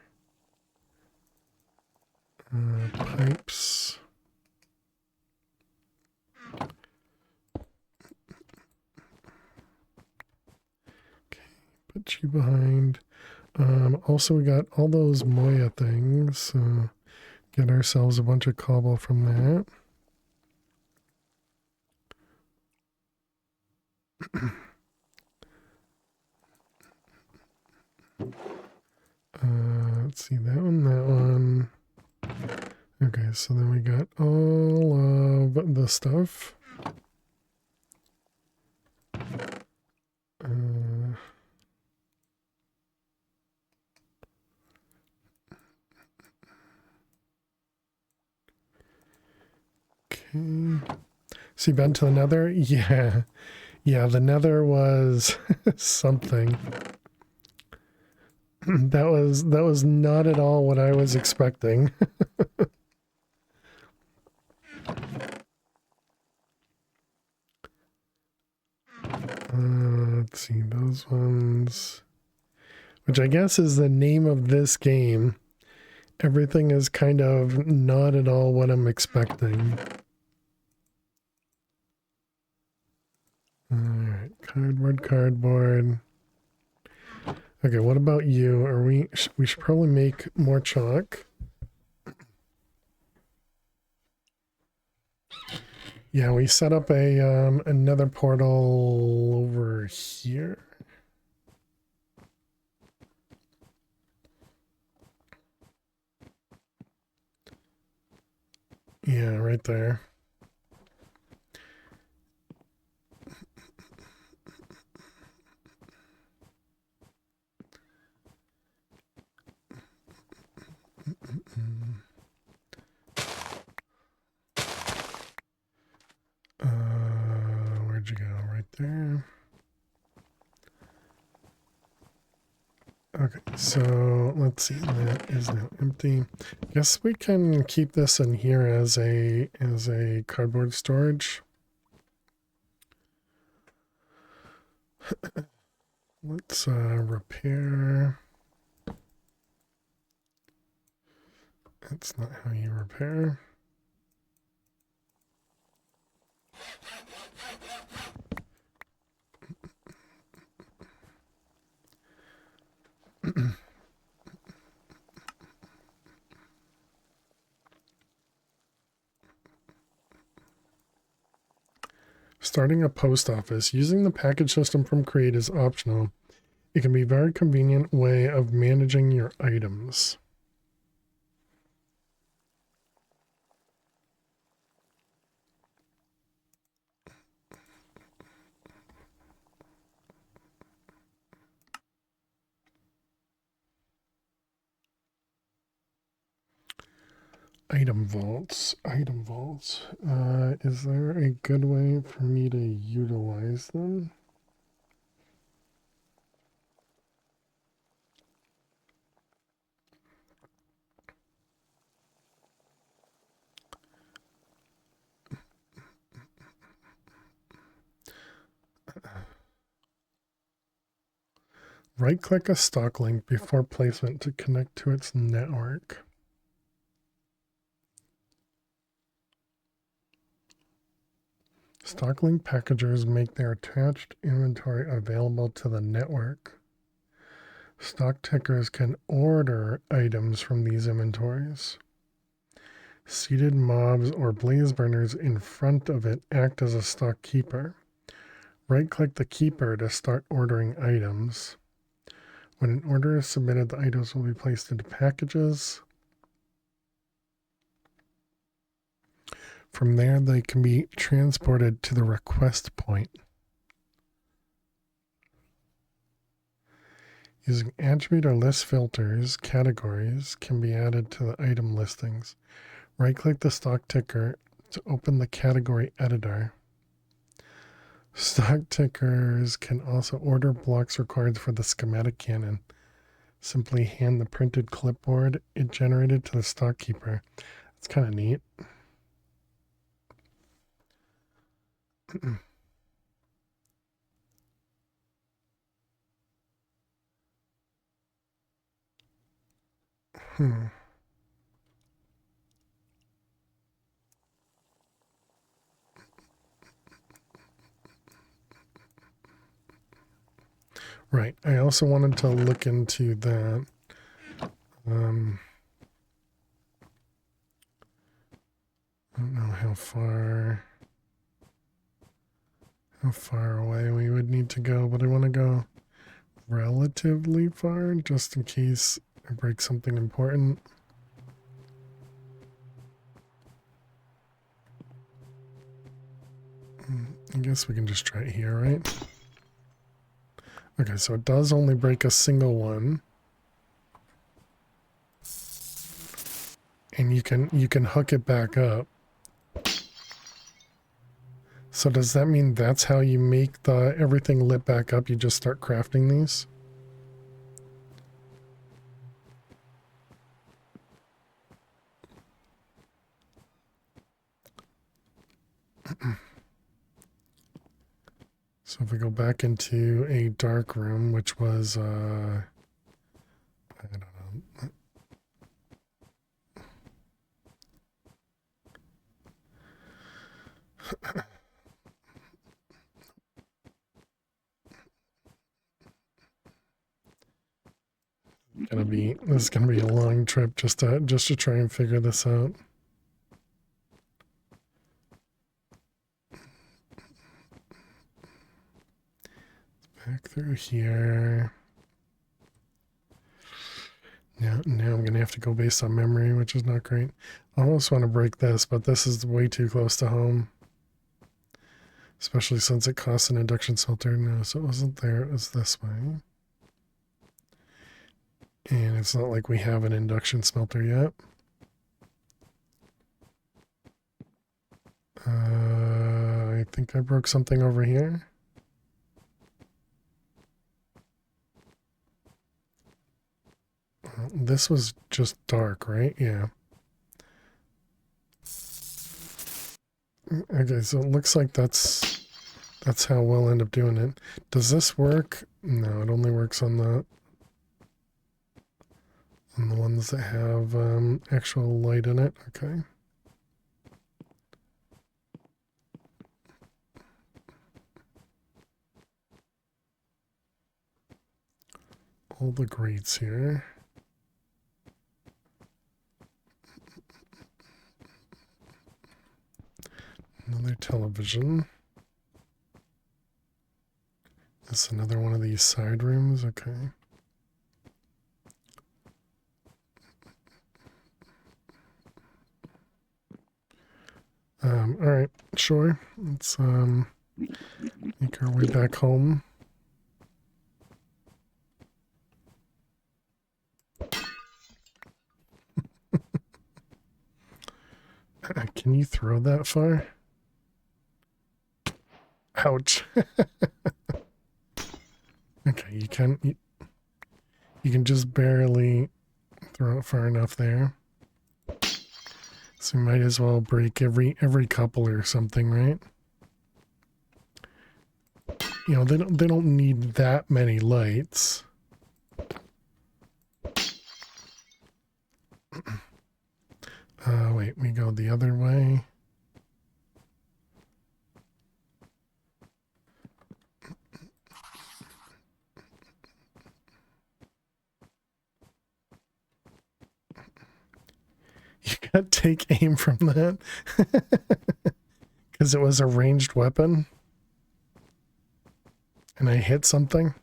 S4: Pipes. Okay, put you behind. Also, we got all those Moya things, so get ourselves a bunch of cobble from that. Let's see, that one. Okay, so then we got all of the stuff. Okay. So you been to the Nether? Yeah. Yeah, the Nether was something. That was not at all what I was expecting. Let's see, those ones. Which I guess is the name of this game. Everything is kind of not at all what I'm expecting. Alright, cardboard. Okay, what about you? We should probably make more chalk. Yeah, we set up a another portal over here. Yeah, right there. Where'd you go? Right there. Okay, so let's see. That is now empty. Guess we can keep this in here as a cardboard storage. Let's repair. That's not how you repair. Starting a post office. Using the package system from Create is optional. It can be a very convenient way of managing your items. Item vaults. Item vaults. Is there a good way for me to utilize them? Right-click a stock link before placement to connect to its network. Stock link packagers make their attached inventory available to the network. Stock tickers can order items from these inventories. Seated mobs or blaze burners in front of it act as a stock keeper. Right-click the keeper to start ordering items. When an order is submitted, the items will be placed into packages. From there, they can be transported to the request point. Using attribute or list filters, categories can be added to the item listings. Right-click the stock ticker to open the category editor. Stock tickers can also order blocks required for the schematic cannon. Simply hand the printed clipboard it generated to the stock keeper. It's kind of neat. Right. I also wanted to look into that. I don't know how far away we would need to go, but I want to go relatively far just in case I break something important. I guess we can just try it here, right? Okay, so it does only break a single one. And you can hook it back up. So does that mean that's how you make the everything lit back up? You just start crafting these? So if we go back into a dark room, which was I don't know. This is gonna be a long trip just to try and figure this out. through here. Now I'm going to have to go based on memory, which is not great. I almost want to break this, but this is way too close to home. Especially since it costs an induction smelter. No, so it wasn't there, it was this way. And it's not like we have an induction smelter yet. I think I broke something over here. This was just dark, right? Yeah. Okay, so it looks like that's how we'll end up doing it. Does this work? No, it only works on the ones that have actual light in it. Okay. All the grates here. Another television. That's another one of these side rooms. Okay. All right, sure. Let's make our way back home. Can you throw that far? Ouch. Okay, you can just barely throw it far enough there. So we might as well break every couple or something, right? You know, they don't need that many lights. Wait, we go the other way. You got to take aim from that because it was a ranged weapon and I hit something.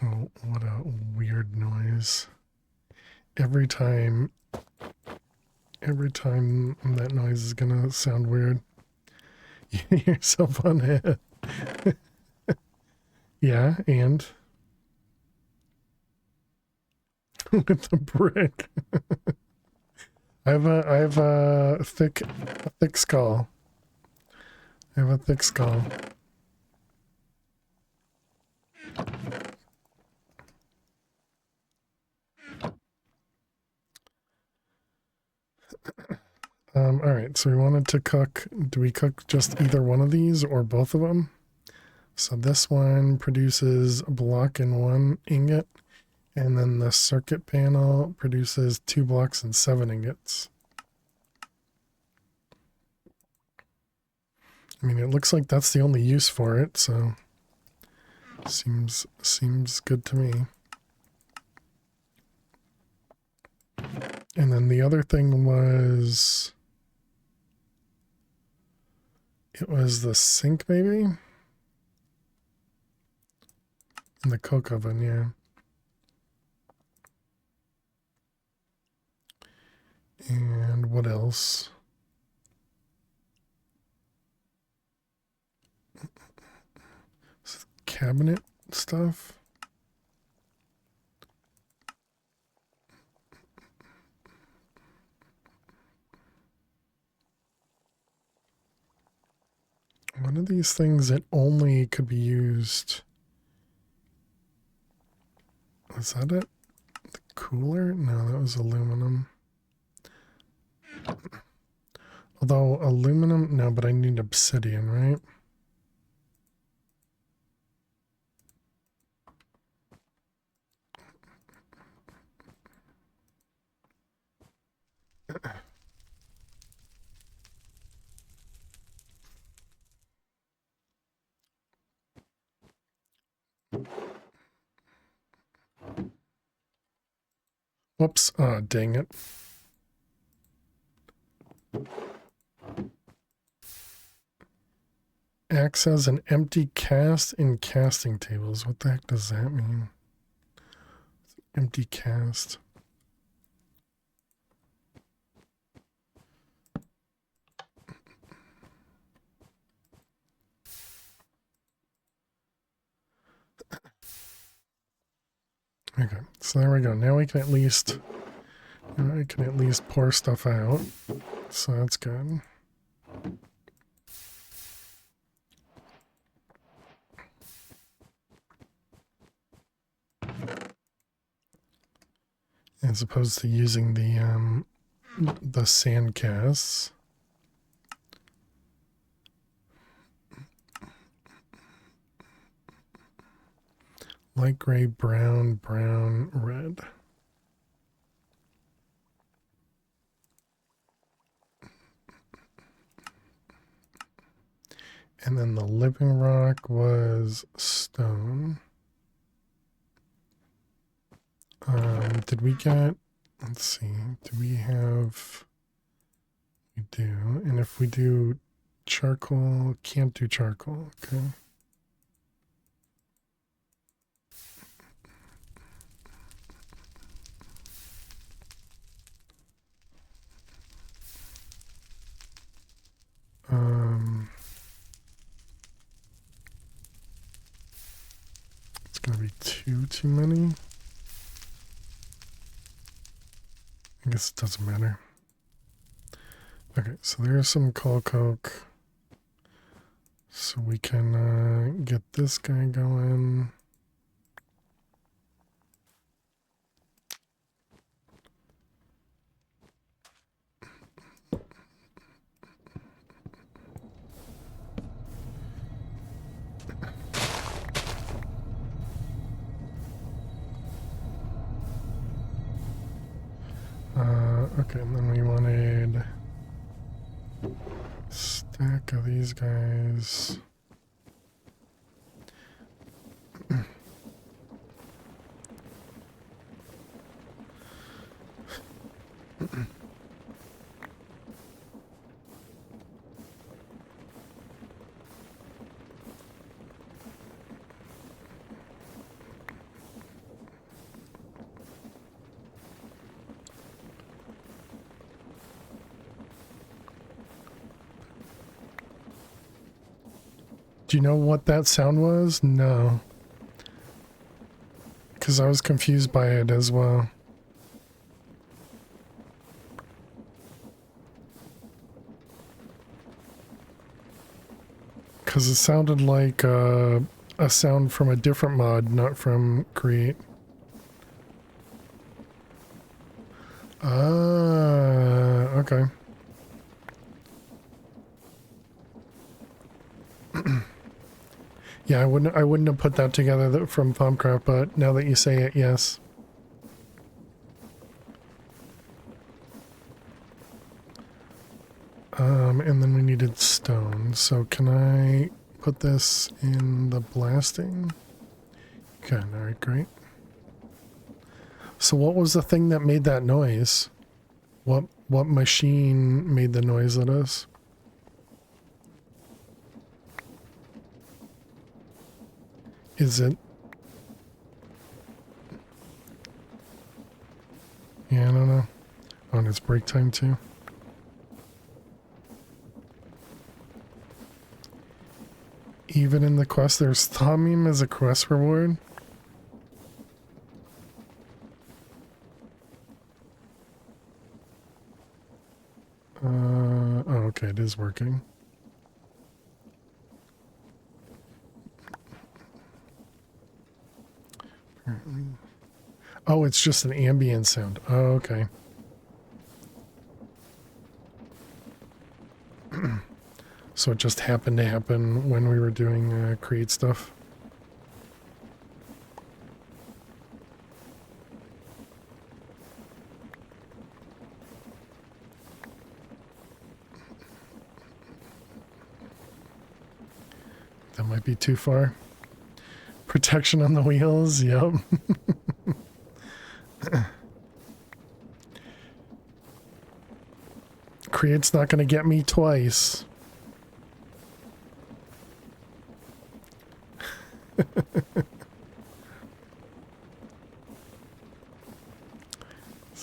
S4: Oh, what a weird noise. Every time that noise is gonna sound weird. You hear yourself on head. Yeah, and with the brick. I have a thick skull. I have a thick skull. All right, so we wanted to cook. Do we cook just either one of these or both of them? So this one produces a block and 1 ingot, and then the circuit panel produces 2 blocks and 7 ingots. I mean, it looks like that's the only use for it, so seems good to me. And then the other thing was, it was the sink maybe? And the coke oven, yeah. And what else? Cabinet stuff. One of these things that only could be used. Was that it? The cooler? No, that was aluminum. Although aluminum, no, but I need obsidian, right? Whoops. Oh, dang it. Acts as an empty cast in casting tables. What the heck does that mean? Empty cast. Okay, so there we go. Now we can at least pour stuff out. So that's good. As opposed to using the sand casts. Light gray, brown, brown, red. And then the living rock was stone. Did we get, let's see, do we have, we do, and if we do charcoal, can't do charcoal, okay. It's gonna be too many. I guess it doesn't matter. Okay, so there's some coal coke. So we can get this guy going. Okay, and then we wanted a stack of these guys. Do you know what that sound was? No. Because I was confused by it as well. Because it sounded like a sound from a different mod, not from Create. Ah, okay. Yeah, I wouldn't have put that together from Thumbcraft, but now that you say it, yes. And then we needed stone. So can I put this in the blasting? Okay, alright, great. So what was the thing that made that noise? What machine made the noise at us? Is it? Yeah, I don't know. Oh, and it's break time too. Even in the quest, there's Thumim as a quest reward. Oh, okay, it is working. Oh, it's just an ambient sound. Oh, okay. So it just happened to happen when we were doing create stuff. That might be too far. Protection on the wheels, yep. Create's not going to get me twice. Is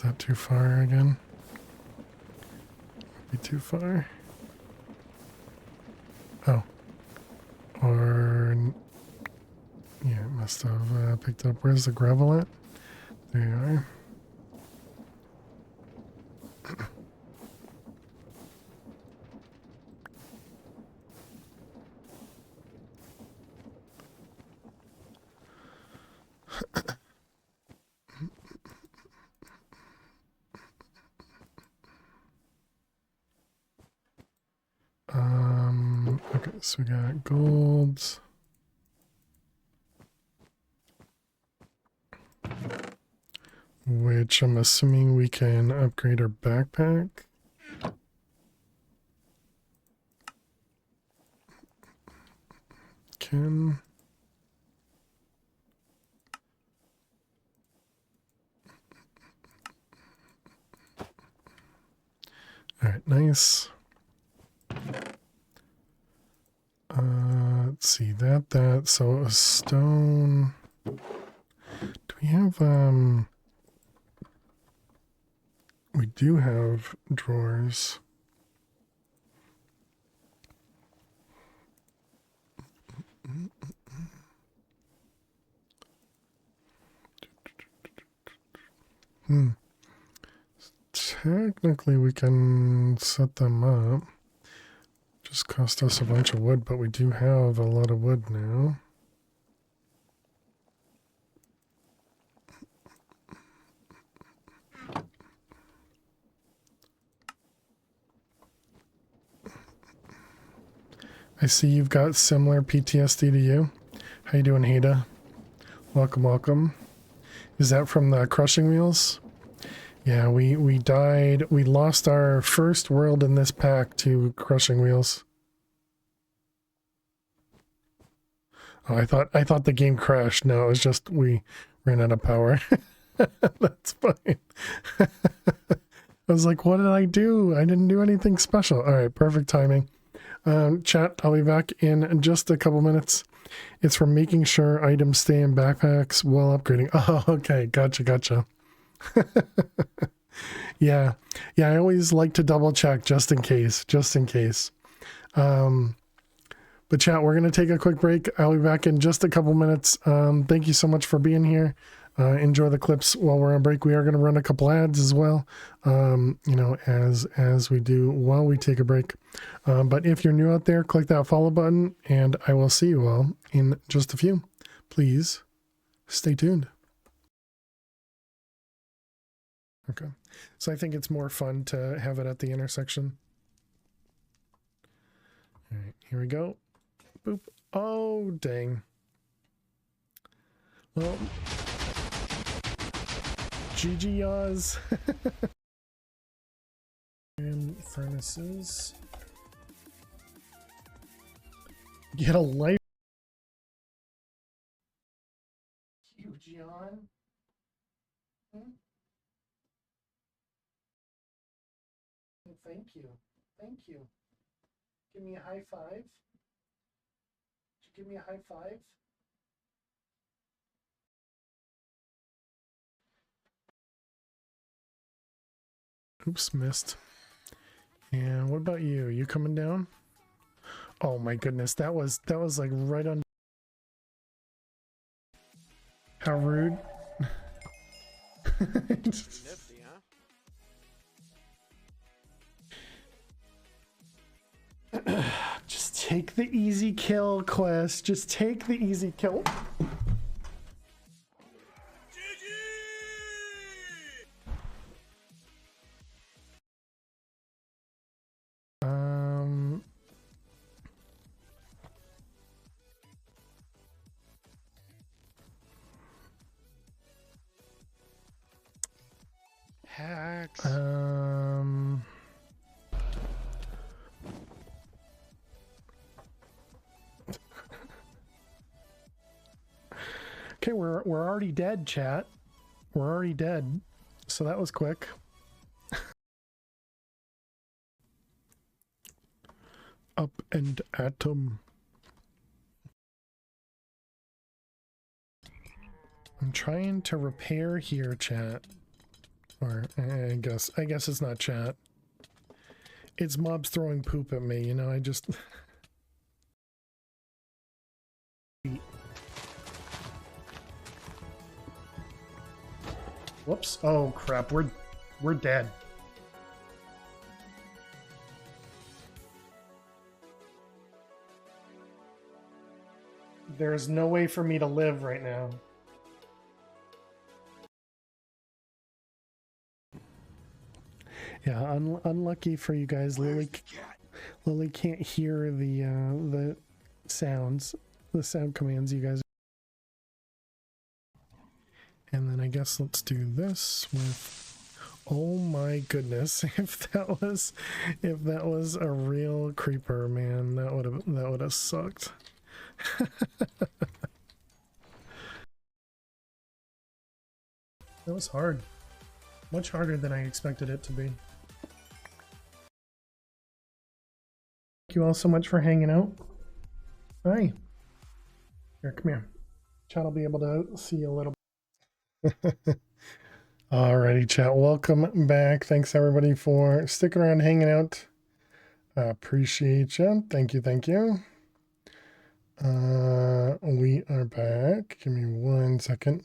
S4: that too far again? Be too far. Oh. Or... yeah, it must have picked up. Where's the gravel at? There you are. Okay, so we got golds. Which I'm assuming we can upgrade our backpack. Can. Alright, nice. Let's see, that, so a stone. Do we have, we do have drawers. Technically, we can set them up. Just cost us a bunch of wood, but we do have a lot of wood now. I see you've got similar PTSD to you. How you doing, Hada? Welcome, welcome. Is that from the crushing wheels? Yeah, we died. We lost our first world in this pack to crushing wheels. Oh, I thought the game crashed. No, it was just we ran out of power. That's fine. I was like, what did I do? I didn't do anything special. All right, perfect timing. Chat, I'll be back in just a couple minutes. It's for making sure items stay in backpacks while upgrading. Oh, okay. Gotcha. Yeah, I always like to double check just in case. But chat, we're going to take a quick break. I'll be back in just a couple minutes. Thank you so much for being here. Enjoy the clips while we're on break. We are going to run a couple ads as well, you know, as we do while we take a break. But if you're new out there, click that follow button, and I will see you all in just a few. Please stay tuned. Okay, so I think it's more fun to have it at the intersection. All right, here we go. Boop. Oh, dang. Well, GG yaws. And furnaces. Get a light. Huge yawn. Thank you. Give me a high five. Did you give me a high five? Oops, missed. And what about you? You coming down? Oh my goodness, that was like right on. How rude.
S7: Nifty, huh?
S4: Just take the easy kill, Quest. Just take the easy kill.
S7: Hacks.
S4: Okay, we're already dead, chat. We're already dead. So that was quick. Up and atom. I'm trying to repair here, chat. Or I guess it's not chat. It's mobs throwing poop at me, you know, I just Whoops. Oh crap, we're dead. There's no way for me to live right now. Yeah, unlucky for you guys. Lily can't hear the sounds, the sound commands you guys. And then I guess let's do this with. Oh my goodness! If that was a real creeper, man, that would have sucked. That was hard. Much harder than I expected it to be. Thank you all so much for hanging out. Hi. Here, come here. Chat will be able to see you a little bit. Alrighty, chat. Welcome back. Thanks everybody for sticking around, hanging out. Appreciate you. Thank you, thank you. We are back. Give me 1 second.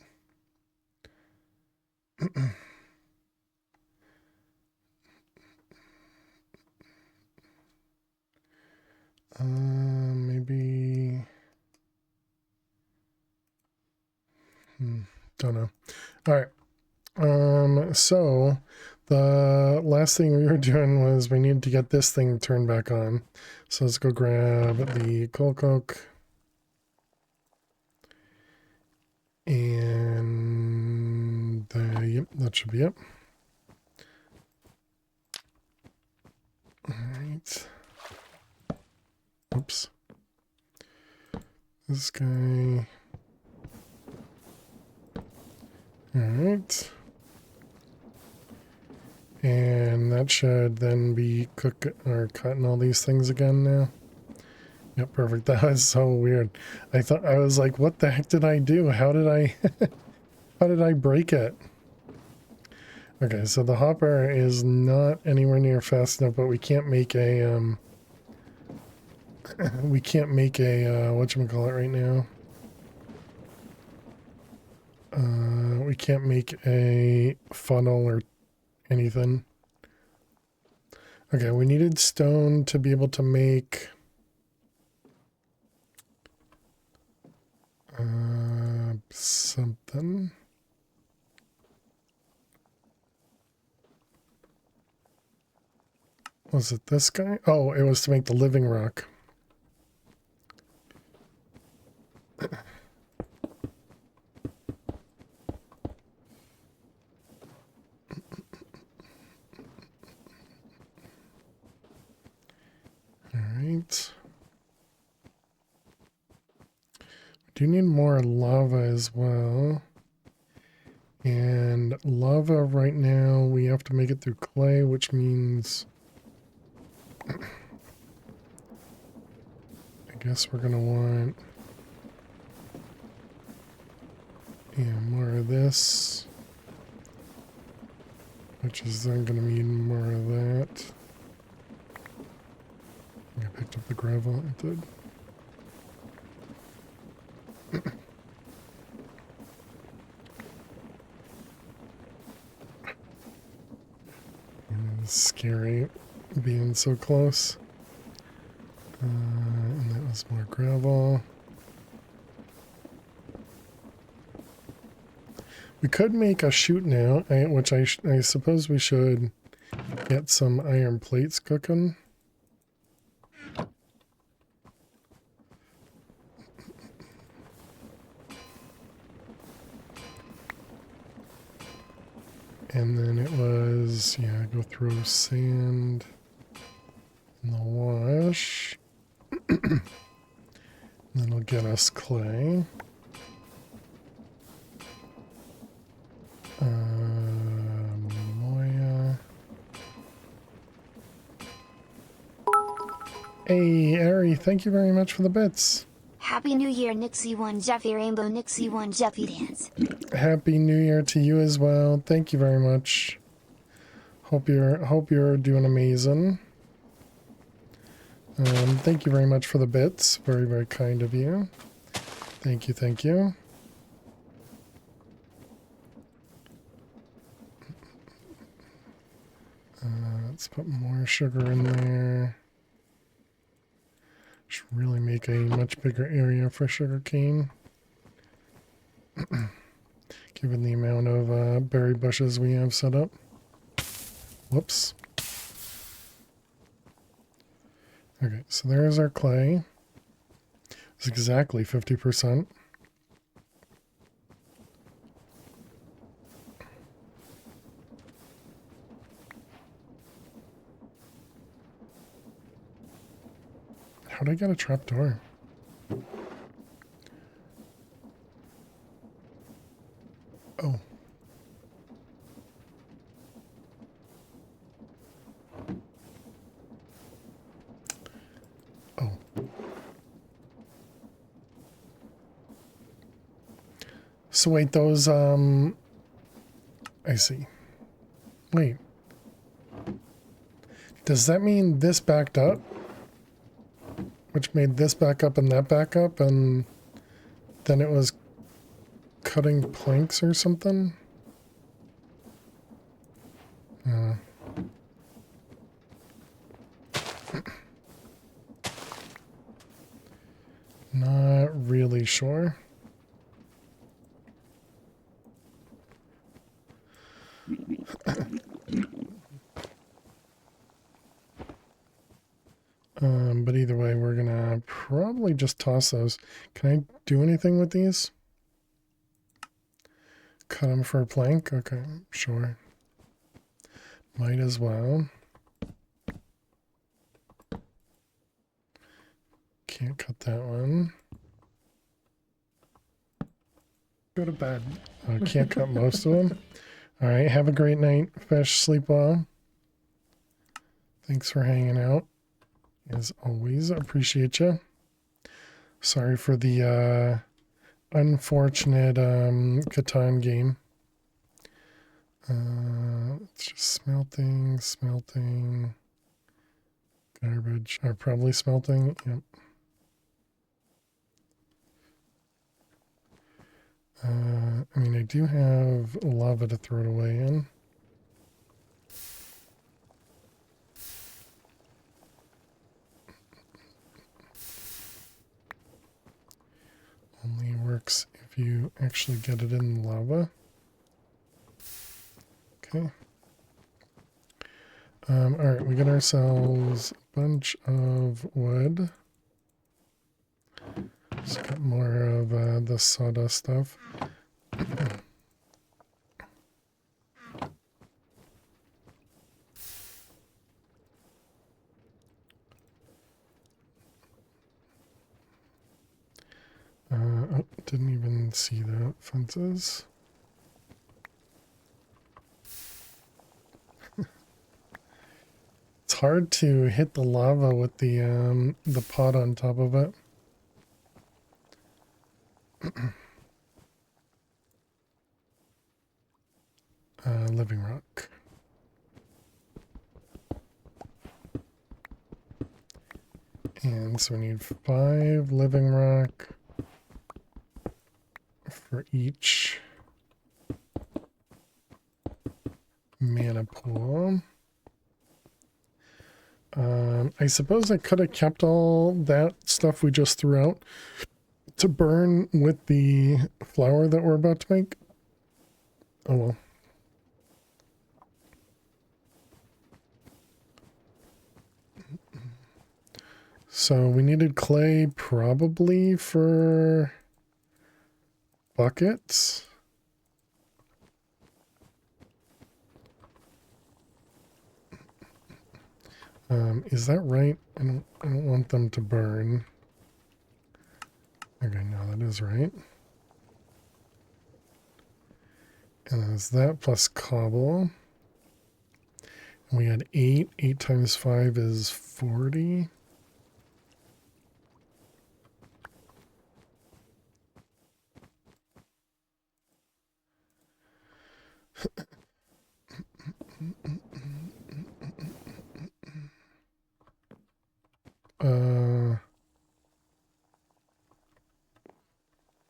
S4: Maybe. Don't know. All right. So the last thing we were doing was we needed to get this thing turned back on. So let's go grab the coal coke. And yep, that should be it. All right. Oops. This guy. All right. And that should then be cutting all these things again now. Yep, perfect. That was so weird. I was like, what the heck did I do? How did I how did I break it? Okay, so the hopper is not anywhere near fast enough, but we can't make a whatchamacallit right now. We can't make a funnel or anything. Okay, we needed stone to be able to make something. Was it this guy? Oh, it was to make the living rock. Alright. We do need more lava as well. And lava right now, we have to make it through clay, which means I guess we're going to want more of this, which is then going to mean more of that. I picked up the gravel. It did. It's scary being so close. And that was more gravel. We could make a chute now, which I suppose we should get some iron plates cooking. And then it was, yeah, go through sand in the wash. That'll get us clay. Moya. Hey, Ari, thank you very much for the bits.
S8: Happy New Year, Nixie One Jeffy Rainbow Nixie One Jeffy Dance.
S4: Happy New Year to you as well. Thank you very much. Hope you're doing amazing. Thank you very much for the bits. Very, very kind of you. Thank you, thank you. Let's put more sugar in there. Should really make a much bigger area for sugar cane. Given the amount of berry bushes we have set up. Whoops. Okay, so there's our clay. It's exactly 50%. How'd I get a trapdoor? Oh. Oh. So wait, those, I see. Wait. Does that mean this backed up? Which made this back up and that back up, and then it was cutting planks or something? Not really sure. But either way, we're gonna probably just toss those. Can I do anything with these? Cut them for a plank? Okay, sure. Might as well. Can't cut that one. Go to bed. Oh, can't cut most of them. All right, have a great night, fish. Sleep well. Thanks for hanging out. As always, appreciate you. Sorry for the unfortunate Catan game. It's just smelting, garbage, or probably smelting. Yep. I mean, I do have lava to throw it away in. Only works if you actually get it in the lava. Okay. Alright, we got ourselves a bunch of wood. Just got more of the sawdust stuff. Oh, didn't even see the fences. It's hard to hit the lava with the pot on top of it. Living rock. And so we need 5 living rock for each mana pool. I suppose I could have kept all that stuff we just threw out to burn with the flour that we're about to make. Oh well. So we needed clay probably for buckets. Is that right? I don't want them to burn. Okay, no, that is right. And there's that plus cobble. And we had 8. 8 times 5 is 40.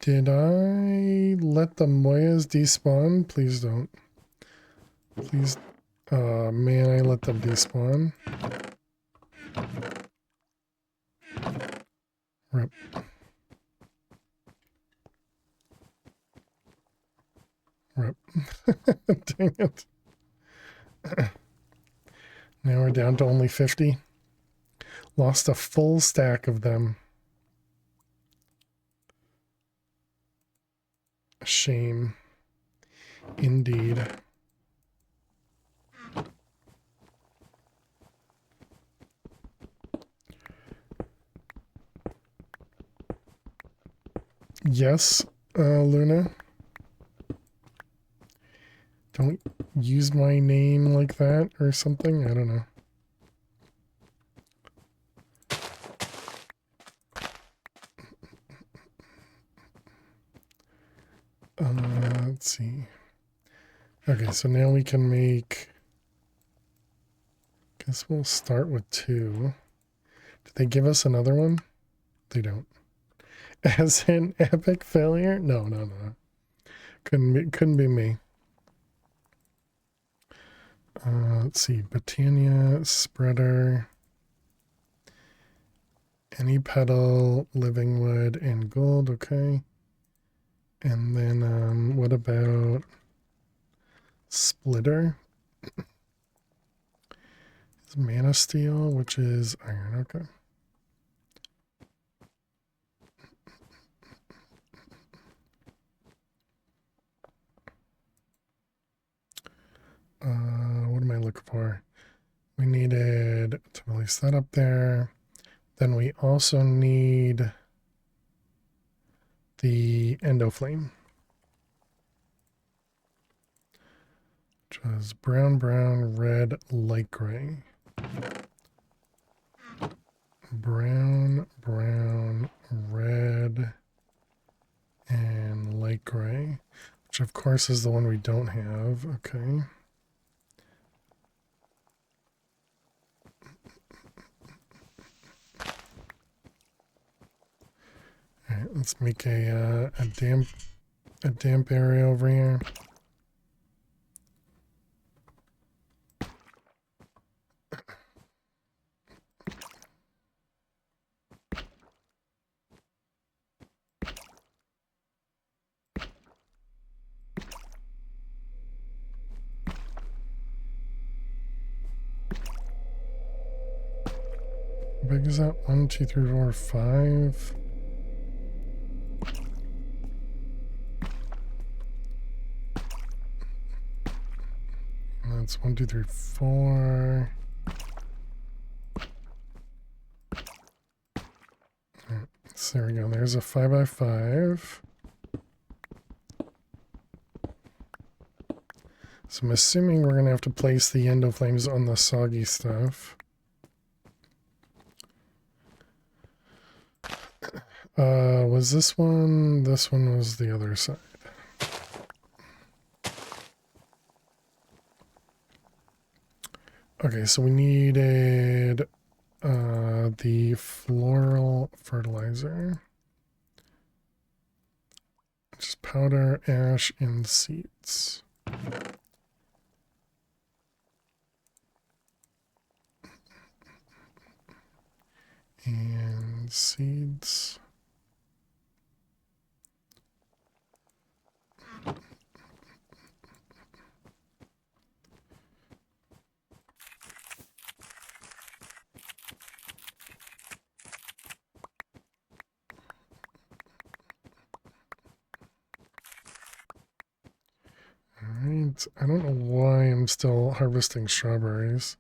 S4: Did I let the Moyas despawn? Please don't. Please. Man, I let them despawn. Rip. Rip. Dang it. Now we're down to only 50. Lost a full stack of them. A shame. Indeed. Yes, Luna. Don't use my name like that or something. I don't know. Let's see. Okay, so now we can make... Guess we'll start with 2. Did they give us another one? They don't. As an epic failure? No. Couldn't be me. Let's see. Botania, Spreader, Any Petal, Living Wood, and Gold. Okay. And then what about Splitter? It's Mana Steel, which is Iron. Okay. What am I looking for? We needed to release that up there. Then we also need the Endoflame, which was brown, red, light gray. Brown, red, and light gray, which of course is the one we don't have. Okay. All right, let's make a damp area over here. How big is that? 1, 2, 3, 4, 5. That's 1, 2, 3, 4. Right, so there we go. There's a 5x5. So I'm assuming we're gonna have to place the Endoflames on the soggy stuff. Was this one? This one was the other side. Okay, so we needed the floral fertilizer. Just powder, ash, and seeds. And seeds. Alright, I don't know why I'm still harvesting strawberries.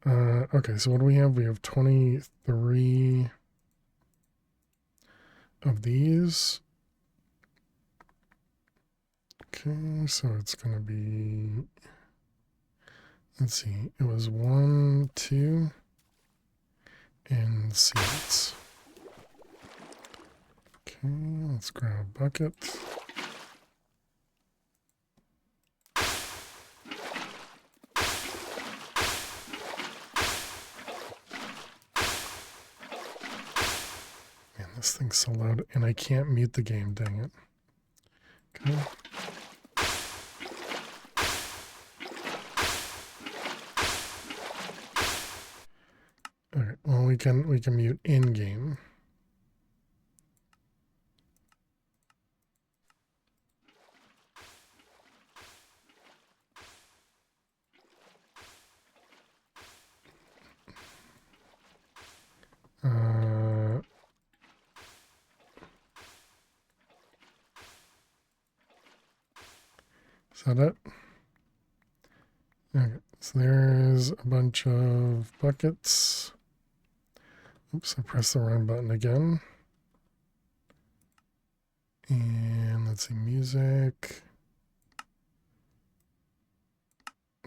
S4: Okay, so what do we have? We have 23 of these. Okay, so it's gonna be, let's see, it was 1, 2, and seeds. Okay, let's grab a bucket. This thing's so loud, and I can't mute the game, dang it. Okay. Alright, well we can mute in game. Is that it? Okay, so there's a bunch of buckets. Oops, I pressed the wrong button again. And let's see, music.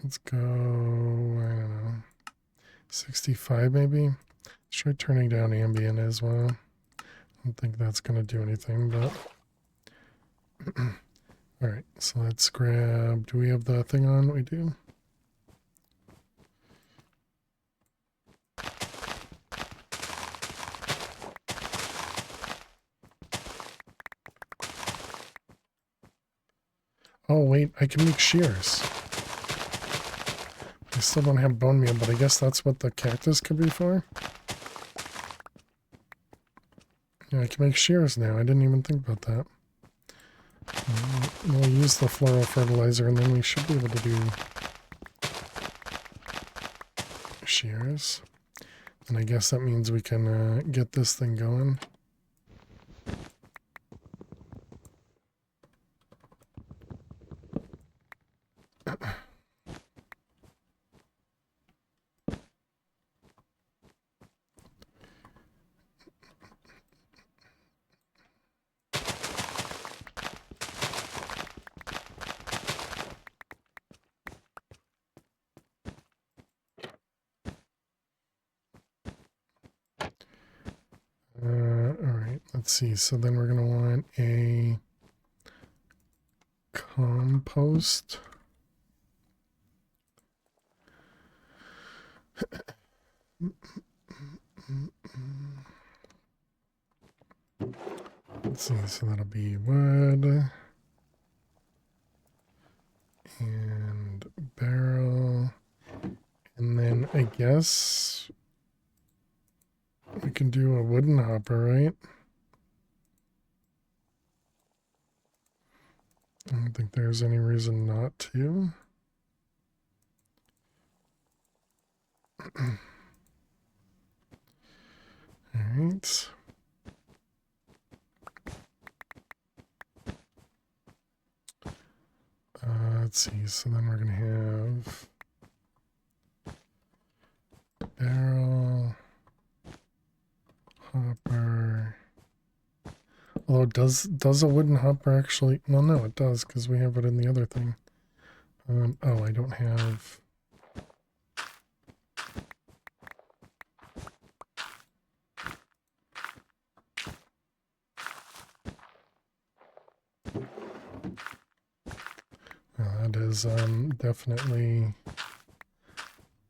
S4: Let's go, I don't know, 65 maybe? Let's try turning down ambient as well. I don't think that's going to do anything, but... Alright, so let's grab... Do we have the thing on? We do. Oh wait, I can make shears. I still don't have bone meal, but I guess that's what the cactus could be for. Yeah, I can make shears now. I didn't even think about that. We'll use the floral fertilizer and then we should be able to do shears. And I guess that means we can get this thing going. Alright, let's see. So then we're going to want a compost. Let's see, so that'll be wood and barrel. And then I guess we can do a wooden hopper, right? I don't think there's any reason not to. All right. Let's see, so then we're going to have barrel, hopper. Although does a wooden hopper actually? Well, no, it does because we have it in the other thing. Oh, I don't have. Well, that is definitely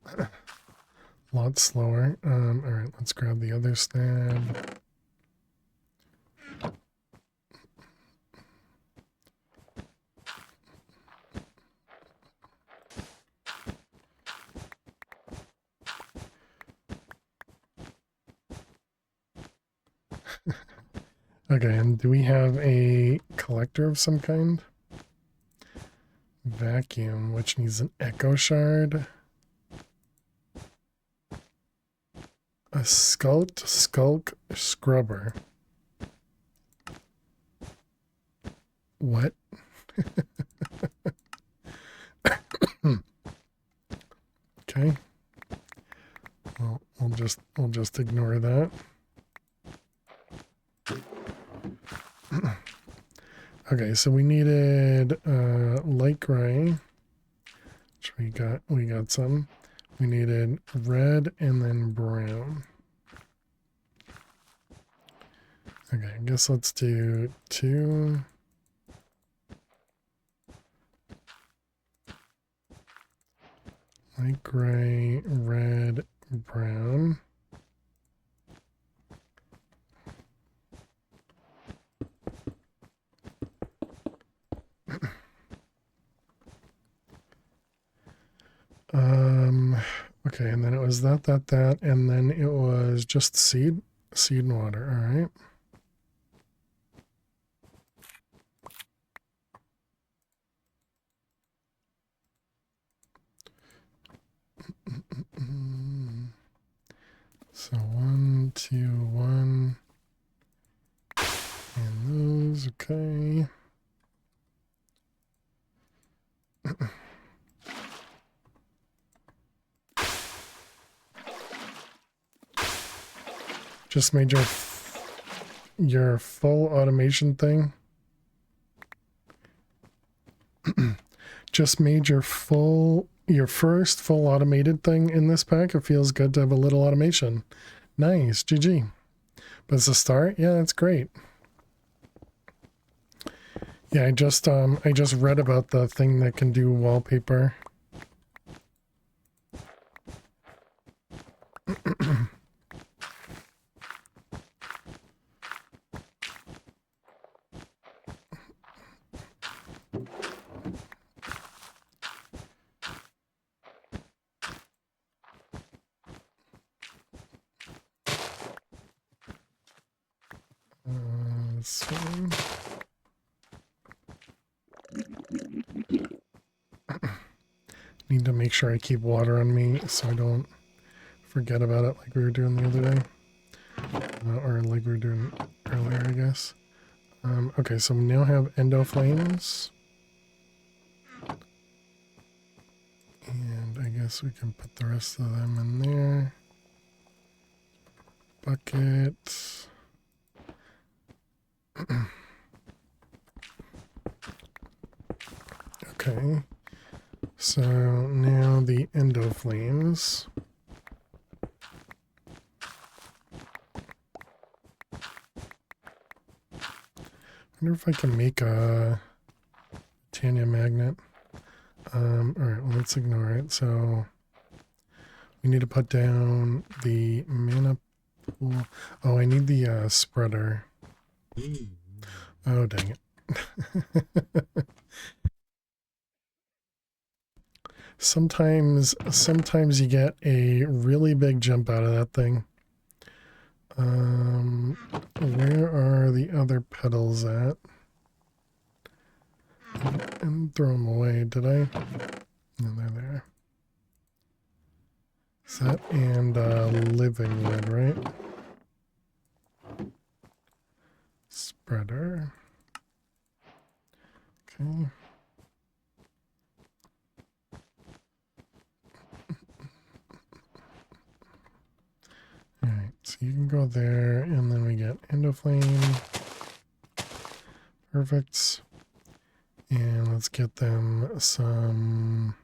S4: a lot slower. All right, let's grab the other stab. Okay, and do we have a collector of some kind? Vacuum, which needs an echo shard. A skulk scrubber. What? Okay. Well, we'll just ignore that. Okay, so we needed light gray, which we got some. We needed red and then brown. Okay, I guess let's do 2. Light gray, red, brown. Okay, and then it was that, and then it was just seed and water. All right. So 1, 2, 1, and those. Okay. Just made your full automation thing. Just made your first full automated thing in this pack. It feels good to have a little automation. Nice, GG. But it's a start. Yeah, that's great. Yeah, I just read about the thing that can do wallpaper. This one. Need to make sure I keep water on me so I don't forget about it like we were doing the other day. Or like we were doing earlier, I guess. Okay, so we now have endo flames. And I guess we can put the rest of them in there. Bucket. Okay. So now the endo flames. I wonder if I can make a Titania magnet. Alright, well, let's ignore it. So we need to put down the mana pool. Oh, I need the spreader. Oh, dang it. Sometimes you get a really big jump out of that thing. Where are the other petals at? And throw them away, did I? No, they're there. Set and living wood, right? Spreader. Okay. Alright, so you can go there, and then we get endoflame. Perfect. And let's get them some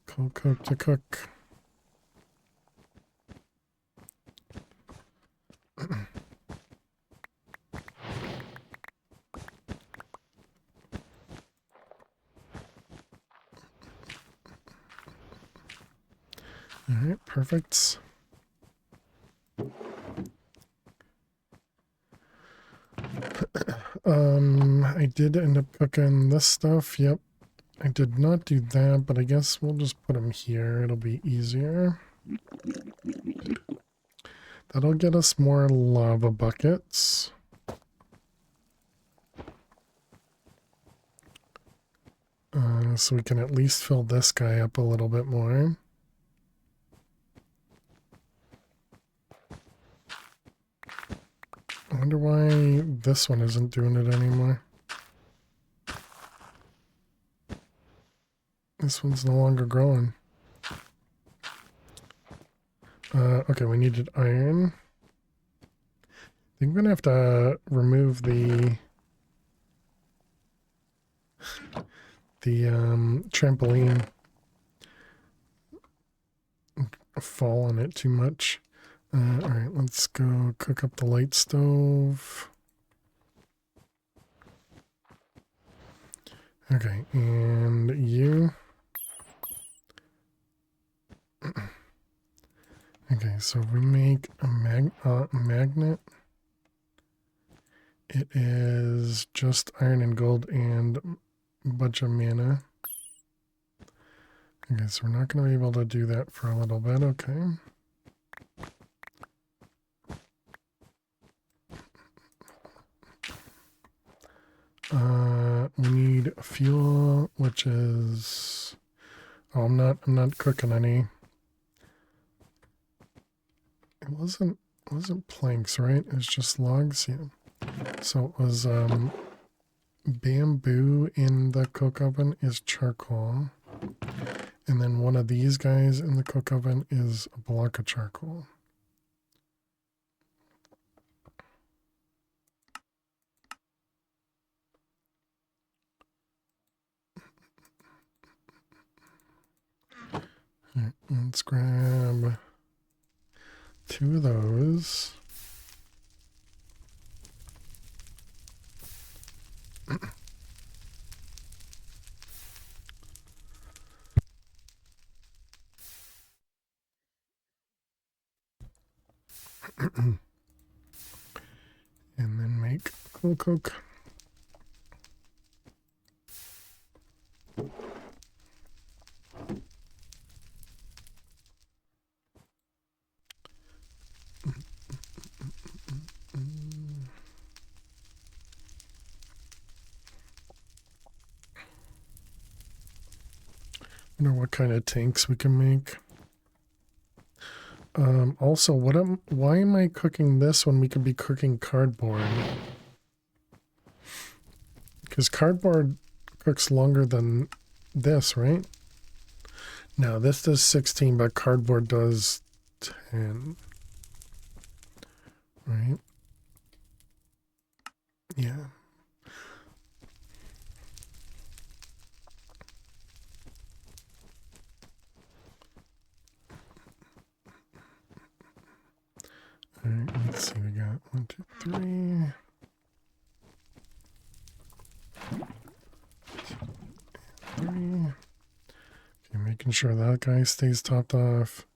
S4: cold coke to cook. Alright, perfect. I did end up cooking this stuff. Yep. I did not do that, but I guess we'll just put them here. It'll be easier. That'll get us more lava buckets. So we can at least fill this guy up a little bit more. I wonder why this one isn't doing it anymore. This one's no longer growing. Okay, we needed iron. I think I'm gonna have to remove the trampoline. Fall on it too much. Alright, let's go cook up the light stove. Okay, and you. Okay, so we make a magnet. It is just iron and gold and a bunch of mana. Okay, so we're not going to be able to do that for a little bit. Okay. We need fuel, which is... Oh, I'm not cooking any. It wasn't planks, right? It was just logs, yeah. So it was bamboo in the cook oven is charcoal. And then one of these guys in the cook oven is a block of charcoal. Right, let's grab 2 of those. And then make cook. Wonder what kind of tanks we can make. Also, why am I cooking this when we could be cooking cardboard? Because cardboard cooks longer than this, right? No, this does 16, but cardboard does 10. Right? Yeah. Alright, let's see, we got 1, 2, 3. 3. Okay, making sure that guy stays topped off.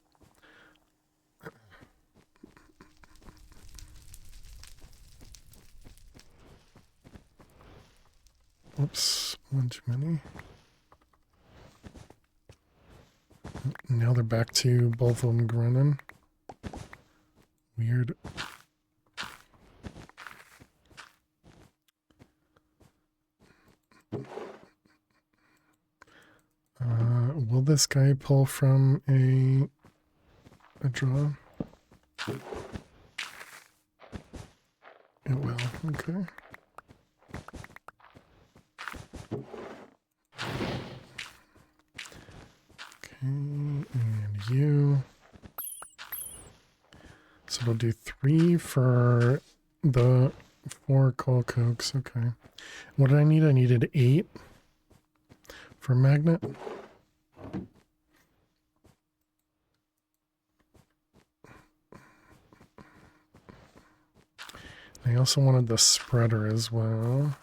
S4: Oops, one too many. Now they're back to both of them grunting. Weird. Will this guy pull from a draw? It will, okay. Okay, and you. So it'll do 3 for the 4 coal cokes, okay. What did I need? I needed 8 for magnet. I also wanted the spreader as well.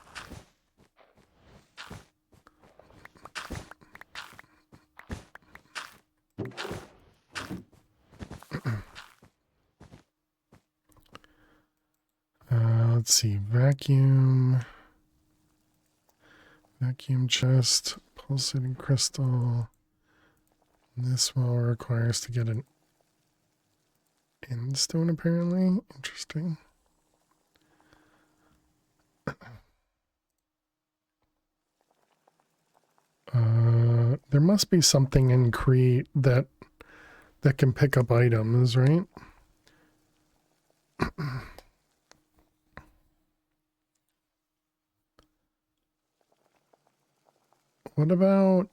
S4: Let's see, vacuum chest, pulsating crystal. This will require us to get an end stone apparently. Interesting. There must be something in Create that can pick up items, right? What about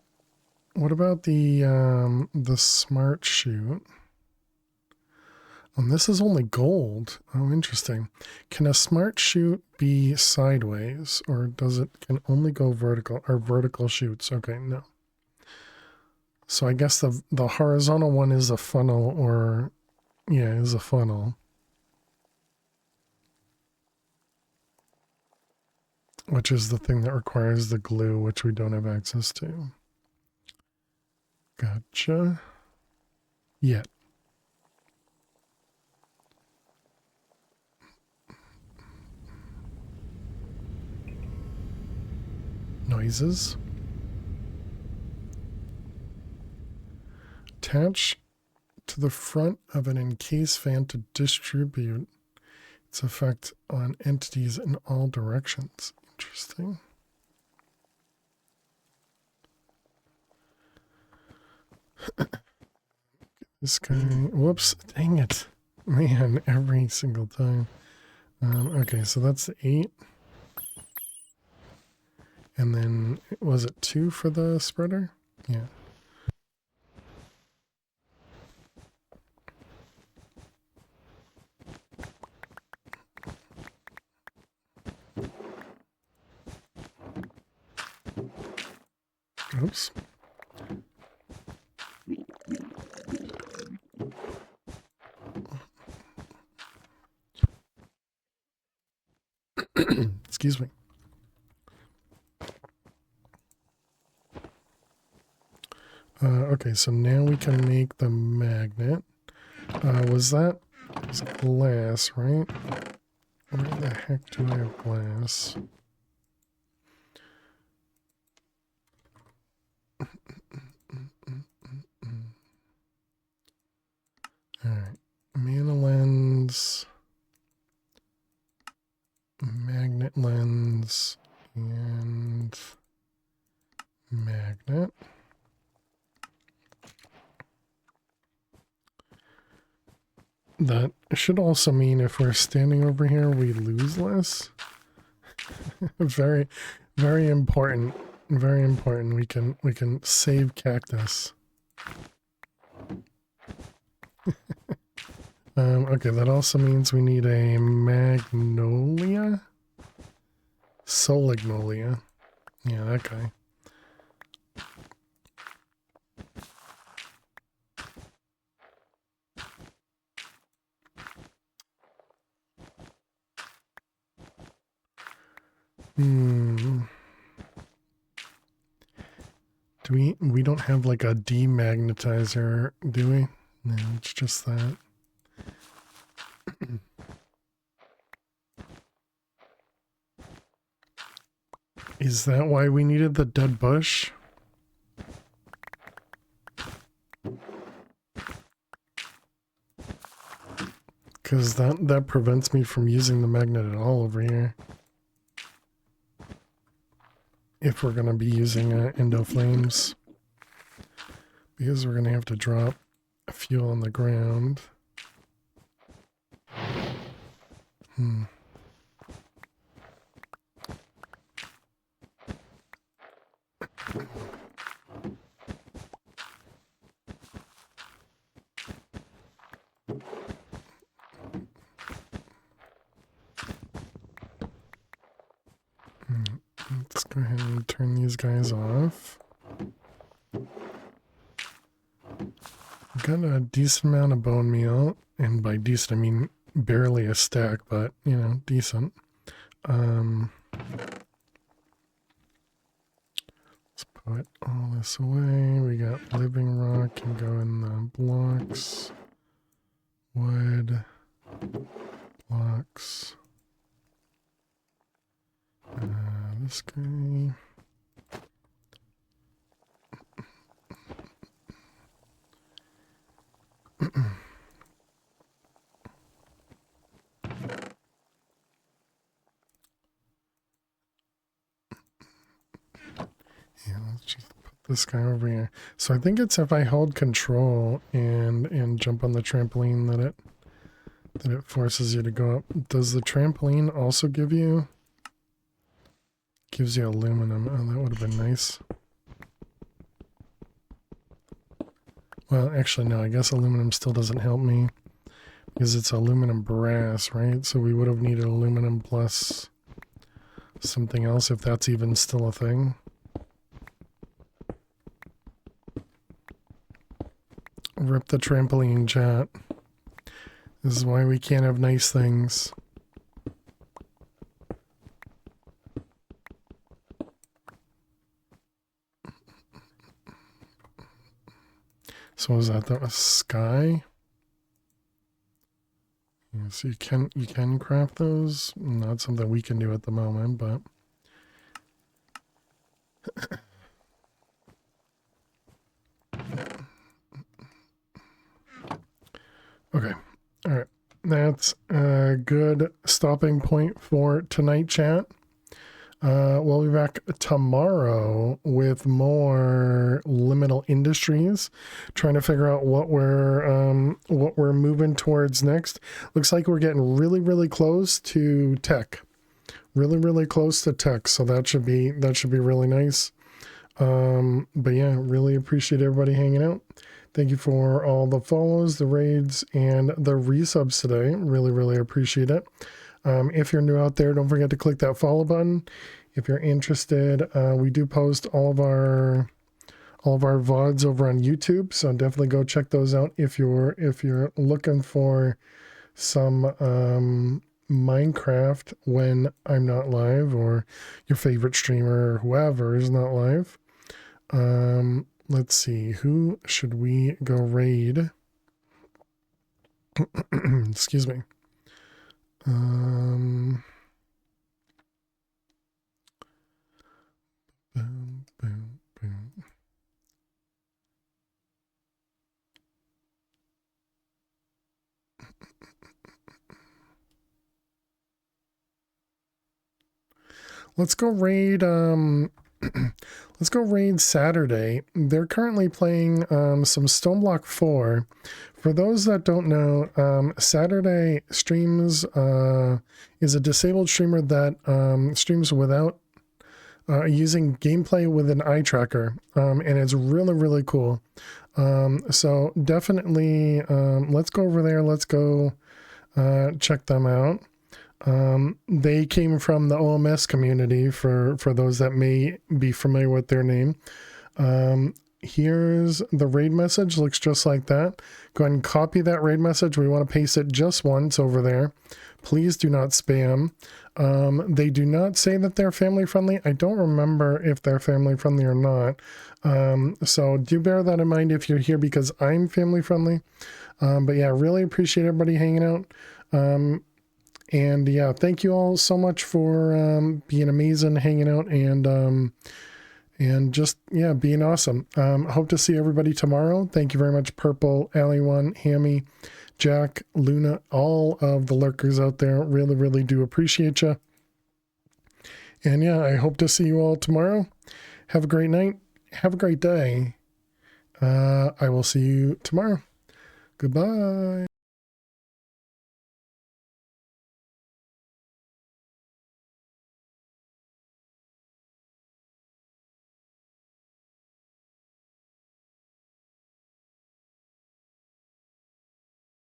S4: the smart chute? And this is only gold. Oh, interesting. Can a smart chute be sideways, or does it can only go vertical, or vertical chutes? Okay, no. So I guess the horizontal one is a funnel, or yeah, is a funnel. Which is the thing that requires the glue, which we don't have access to. Gotcha. Yet. Noises. attach to the front of an encased fan to distribute its effect on entities in all directions. Interesting. This guy, whoops, dang it. Man, every single time. Okay, so that's the 8. And then, was it 2 for the spreader? Yeah. Oops. Excuse me. Okay, so now we can make the magnet. Was that glass, right? Where the heck do I have glass? Alright, mana lens, magnet lens, and magnet. That should also mean if we're standing over here, we lose less. Very, very important. Very important. We can save cactus. Okay, that also means we need a magnolia? Solignolia. Yeah, that guy. We don't have like a demagnetizer, do we? No, it's just that. Is that why we needed the dead bush? Because that prevents me from using the magnet at all over here. If we're going to be using Endo Flames. Because we're going to have to drop a few on the ground. Let's go ahead and turn these guys off. Got a decent amount of bone meal, and by decent I mean barely a stack, but you know, decent. Let's put all this away. We got living rock can go in the blocks. Wood, blocks. This guy. Yeah, let's just put this guy over here. So I think it's if I hold control and jump on the trampoline that it forces you to go up. Does the trampoline also give you? Gives you aluminum. Oh, that would have been nice. Well, actually, no. I guess aluminum still doesn't help me because it's aluminum brass, right? So we would have needed aluminum plus something else if that's even still a thing. Rip the trampoline, chat. This is why we can't have nice things. So was that was sky? Yeah, so you can craft those. Not something we can do at the moment, but Okay. All right. That's a good stopping point for tonight, chat. We'll be back tomorrow with more Liminal Industries, trying to figure out what we're moving towards next. Looks like we're getting really, really close to tech. Really, really close to tech. So that should be really nice. But yeah, really appreciate everybody hanging out. Thank you for all the follows, the raids, and the resubs today. Really, really appreciate it. If you're new out there, don't forget to click that follow button. If you're interested, we do post all of our VODs over on YouTube, so definitely go check those out if you're looking for some Minecraft when I'm not live, or your favorite streamer or whoever is not live. Let's see, who should we go raid? Excuse me. Boom, boom, boom. Let's go raid let's go raid Saturday. They're currently playing some Stoneblock 4. For those that don't know, Saturday streams is a disabled streamer that streams without using gameplay with an eye tracker, and it's really, really cool. So definitely let's go over there. Let's go check them out. They came from the OMS community, for those that may be familiar with their name. Here's the raid message, looks just like that. Go ahead and copy that raid message. We want to paste it just once over there. Please do not spam. They do not say that they're family friendly. I don't remember if they're family friendly or not. So do bear that in mind if you're here, because I'm family friendly. But yeah, really appreciate everybody hanging out. And yeah, thank you all so much for being amazing, hanging out, and just, yeah, being awesome. Hope to see everybody tomorrow. Thank you very much, Purple, Alley1, Hammy, Jack, Luna, all of the lurkers out there. Really, really do appreciate you. And yeah, I hope to see you all tomorrow. Have a great night. Have a great day. I will see you tomorrow. Goodbye.